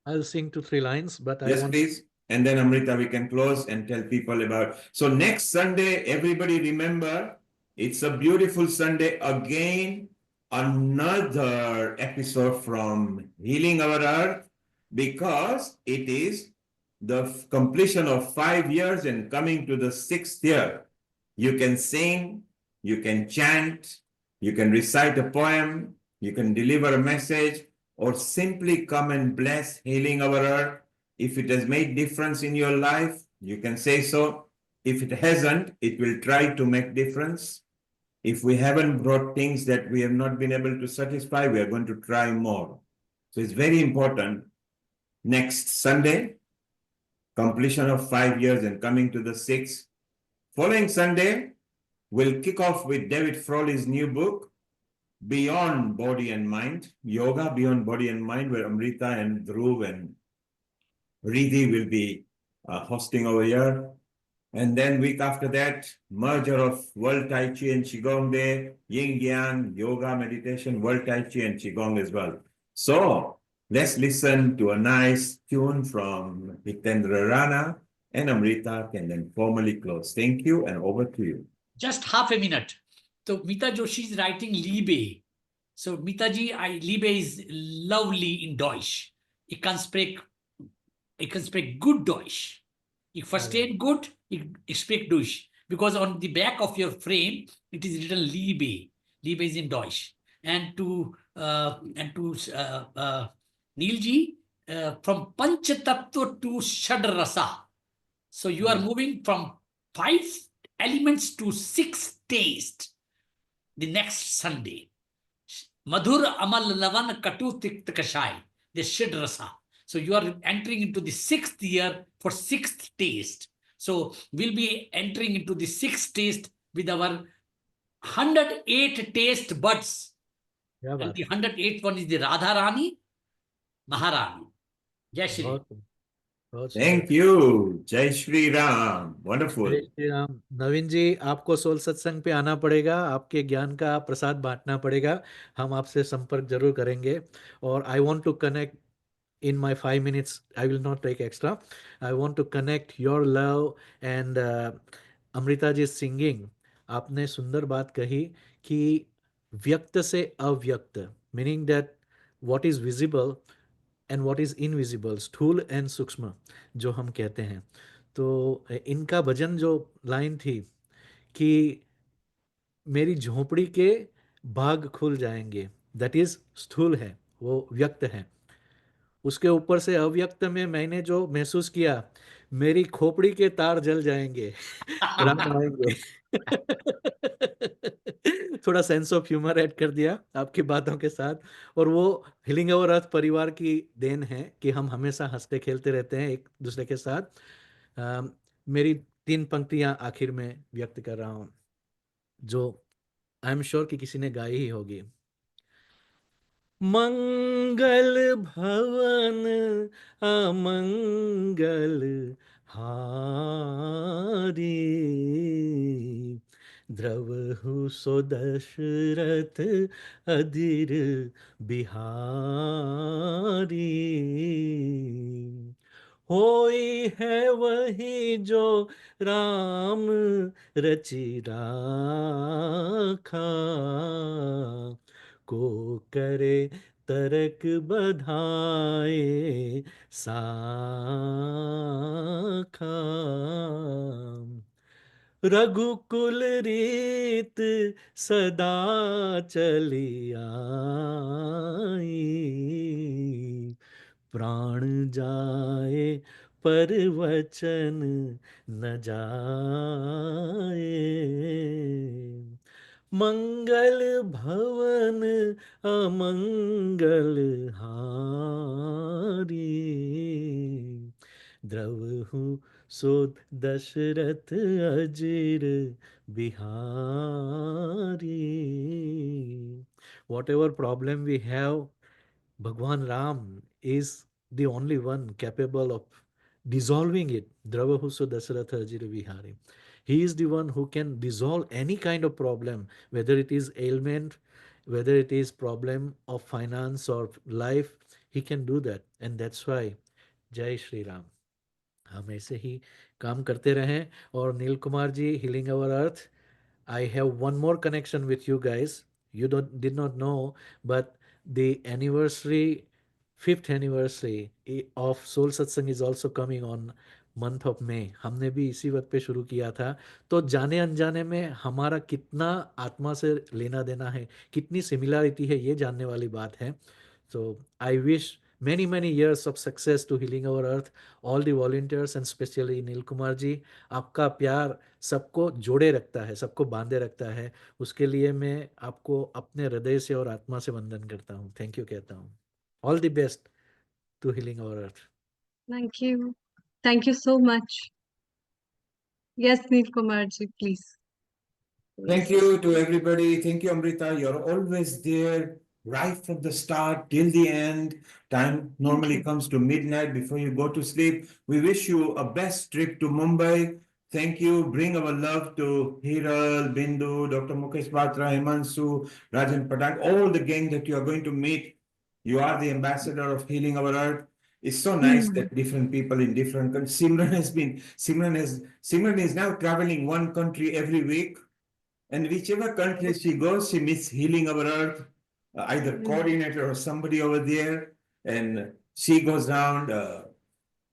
I'll sing 2-3 lines, but Yes, please. And then Amrita, we can close and tell people about. So next Sunday, everybody remember, it's a beautiful Sunday again. Another episode from Healing Our Earth, because it is the completion of 5 years and coming to the 6th year. You can sing, you can chant, you can recite a poem, you can deliver a message, or simply come and bless Healing Our Earth. If it has made difference in your life, you can say so. If it hasn't, it will try to make difference. If we haven't brought things that we have not been able to satisfy, we are going to try more. So it's very important. Next Sunday, completion of 5 years and coming to the 6th. Following Sunday, we'll kick off with David Frawley's new book, Beyond Body and Mind, Yoga Beyond Body and Mind, where Amrita and Dhruv and Riddhi will be hosting over here. And then week after that, merger of World Tai Chi and Qigong Day, Yin Yang, Yoga, Meditation, World Tai Chi and Qigong as well. So let's listen to a nice tune from Hitendra Rana, and Amrita can then formally close. Thank you, and over to you. Just half a minute. So Mita Joshi is writing Liebe. So Mita ji, Liebe is lovely in Deutsch. Ich kann speak good Deutsch. Ich verstehe gut, ich speak Deutsch. Because on the back of your frame, it is written Liebe. Liebe is in Deutsch. And to Neilji, from Panchatattva to Shadrasa. So you are moving from 5 elements to 6 taste the next Sunday. Madhur Amal Lavan Katu Tikt Kashai, the Shadrasa. So you are entering into the 6th year for 6th taste. So we'll be entering into the 6th taste with our 108 taste buds. And the 108th one is the Radharani Maharani. Jai Shri. Thank you. Jai Shri Ram. Wonderful. जय श्री राम। नवीन जी, आपको soul सत्संग पे आना पड़ेगा, आपके ज्ञान का प्रसाद बांटना पड़ेगा। हम आपसे संपर्क जरूर करेंगे। और I want to connect in my 5 minutes, I will not take extra. I want to connect your love and Amrita ji singing. आपने सुंदर बात कही कि व्यक्त से अव्यक्त, meaning that what is visible and what is invisible, स्थूल and सूक्ष्म जो हम कहते हैं। तो इनका भजन जो लाइन थी कि मेरी झोपड़ी के भाग खुल जाएंगे, दैट इज स्थूल है, वो व्यक्त है। उसके ऊपर से अव्यक्त में मैंने जो महसूस किया, मेरी खोपड़ी के तार जल जाएंगे, राम आएंगे। थोड़ा सेंस ऑफ ह्यूमर ऐड कर दिया आपकी बातों के साथ। और वो हीलिंग अवर अर्थ परिवार की देन है कि हम हमेशा हंसते खेलते रहते हैं एक दूसरे के साथ। मेरी 3 पंक्तियां आखिर में व्यक्त कर रहा हूं, जो आई एम श्योर कि किसी ने गाई ही होगी। मंगल भवन अमंगल हारी, द्रवहु सो दशरथ अधीर बिहारी। होई है वही जो राम रचि राखा, को करे तरक बधाए साखा। रघुकुल रीत सदा चली आई, प्राण जाए पर वचन न जाए। मंगल भवन अमंगल हारी, द्रवहु सो दशरथ अजीर Bihari. Whatever problem we have, Bhagwan Ram is the only one capable of dissolving it. Dravahuso Dasaratha Ajira Vihari. He is the one who can dissolve any kind of problem, whether it is ailment, whether it is problem of finance or life, he can do that. And that's why, Jai Shri Ram. हम ऐसे ही काम करते रहें. और नील Kumar ji, Healing Our Earth, I have one more connection with you guys. You did not know, but the anniversary, 5th anniversary of Soul Satsang is also coming on month of May. हमने भी इसी वक्त पे शुरू किया था. तो जाने अनजाने में हमारा कितना आत्मा से लेना देना है, कितनी सिमिलरिटी है, ये जानने वाली बात है. So I wish many years of success to Healing Our Earth, all the volunteers and especially नील कुमार जी. आपका प्यार सबको जोड़े रखता है, सबको बांधे रखता है. उसके लिए मैं आपको अपने हृदय से और आत्मा से वंदन करता हूँ. थैंक यू कहता हूँ. All the best to healing our earth. Thank you. Thank you so much. Yes, Neil Kumarji, please. Thank you to everybody. Thank you, Amrita. You're always there right from the start till the end. Time normally comes to midnight before you go to sleep. We wish you a best trip to Mumbai. Thank you. Bring our love to Hiral, Bindu, Dr. Mukesh Batra, Himansu, Rajan Patak, all the gang that you are going to meet. You are the ambassador of Healing Our Earth. It's so nice that different people in different countries. Simran is now traveling one country every week. And whichever country she goes, she meets Healing Our Earth, either coordinator or somebody over there. And she goes around.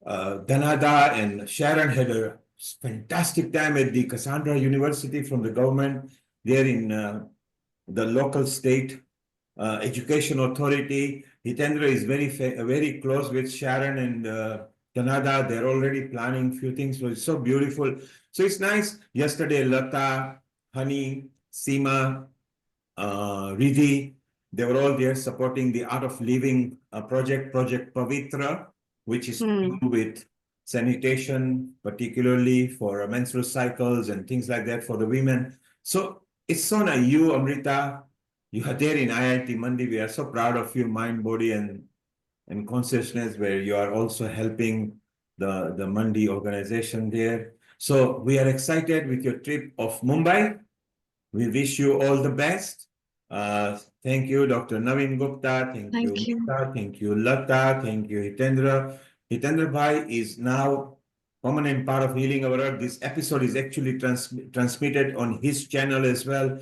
Dhanada and Sharon had a fantastic time at the Cassandra University from the government there in the local state education authority. Hitendra is very close with Sharon and Dhanada. They're already planning a few things. So it's so beautiful. So it's nice. Yesterday, Lata, Honey, Seema, Riddhi, they were all there supporting the Art of Living Project Pavitra, which is to do with sanitation, particularly for menstrual cycles and things like that for the women. So it's so nice. You, Amrita, you are there in IIT Mandi. We are so proud of you, mind, body, and consciousness, where you are also helping the Mandi organization there. So we are excited with your trip of Mumbai. We wish you all the best. Thank you, Dr. Naveen Gupta. Thank you, Mita. Thank you, Lata. Thank you, Hitendra. Hitendra Bhai is now permanent part of Healing Our Earth. This episode is actually transmitted on his channel as well.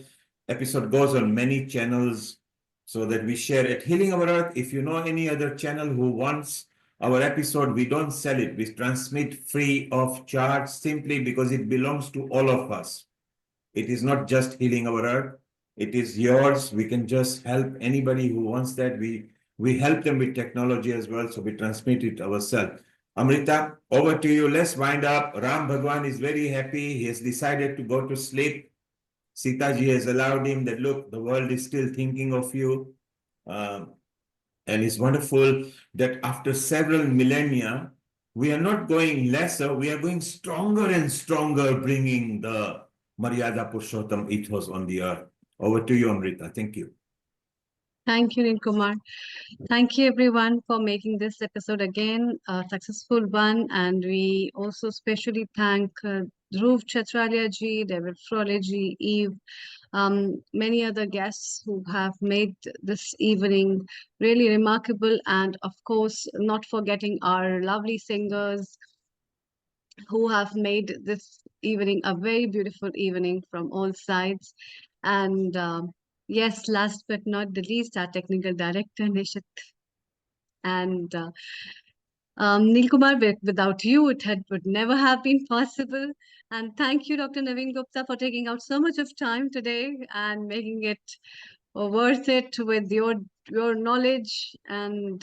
Episode goes on many channels so that we share it. Healing Our Earth, if you know any other channel who wants our episode, we don't sell it. We transmit free of charge simply because it belongs to all of us. It is not just Healing Our Earth. It is yours. We can just help anybody who wants that. We help them with technology as well, so we transmit it ourselves. Amrita, over to you. Let's wind up. Ram Bhagwan is very happy. He has decided to go to sleep. Sitaji has allowed him that, look, the world is still thinking of you. And it's wonderful that after several millennia, we are not going lesser, we are going stronger and stronger, bringing the Maryada Purushottam ethos on the earth. Over to you, Amrita. Thank you. Thank you, Neil Kumar. Thank you, everyone, for making this episode again a successful one. And we also especially thank Dhruv Chatralia ji, David Frole ji, Eve, many other guests who have made this evening really remarkable. And of course, not forgetting our lovely singers who have made this evening a very beautiful evening from all sides. And yes, last but not the least, our technical director, Nishit. And Neil Kumar, without you, would never have been possible. And thank you, Dr. Naveen Gupta, for taking out so much of time today and making it worth it with your knowledge and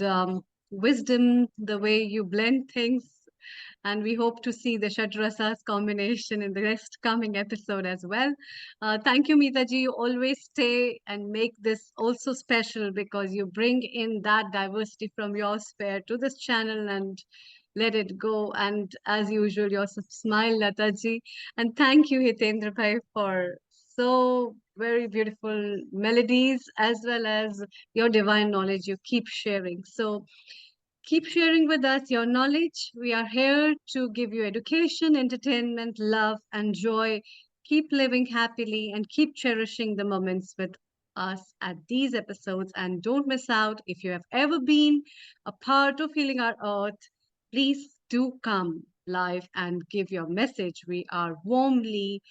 wisdom, the way you blend things. And we hope to see the Shadrasas combination in the next coming episode as well. Thank you, Meeta ji. You always stay and make this also special because you bring in that diversity from your sphere to this channel and let it go. And as usual, your smile, Lata ji. And thank you, Hitendra Bhai, for so very beautiful melodies as well as your divine knowledge you keep sharing. So keep sharing with us your knowledge. We are here to give you education, entertainment, love, and joy. Keep living happily and keep cherishing the moments with us at these episodes. And don't miss out. If you have ever been a part of Healing Our Earth, please do come live and give your message. We are warmly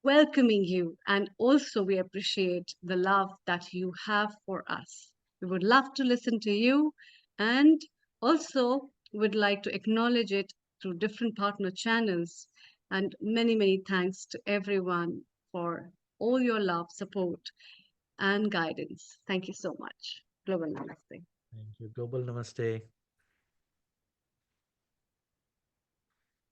welcoming you, and also we appreciate the love that you have for us. We would love to listen to you, and also would like to acknowledge it through different partner channels. And many, many thanks to everyone for all your love, support, and guidance. Thank you so much. Global Namaste. Thank you. Global Namaste.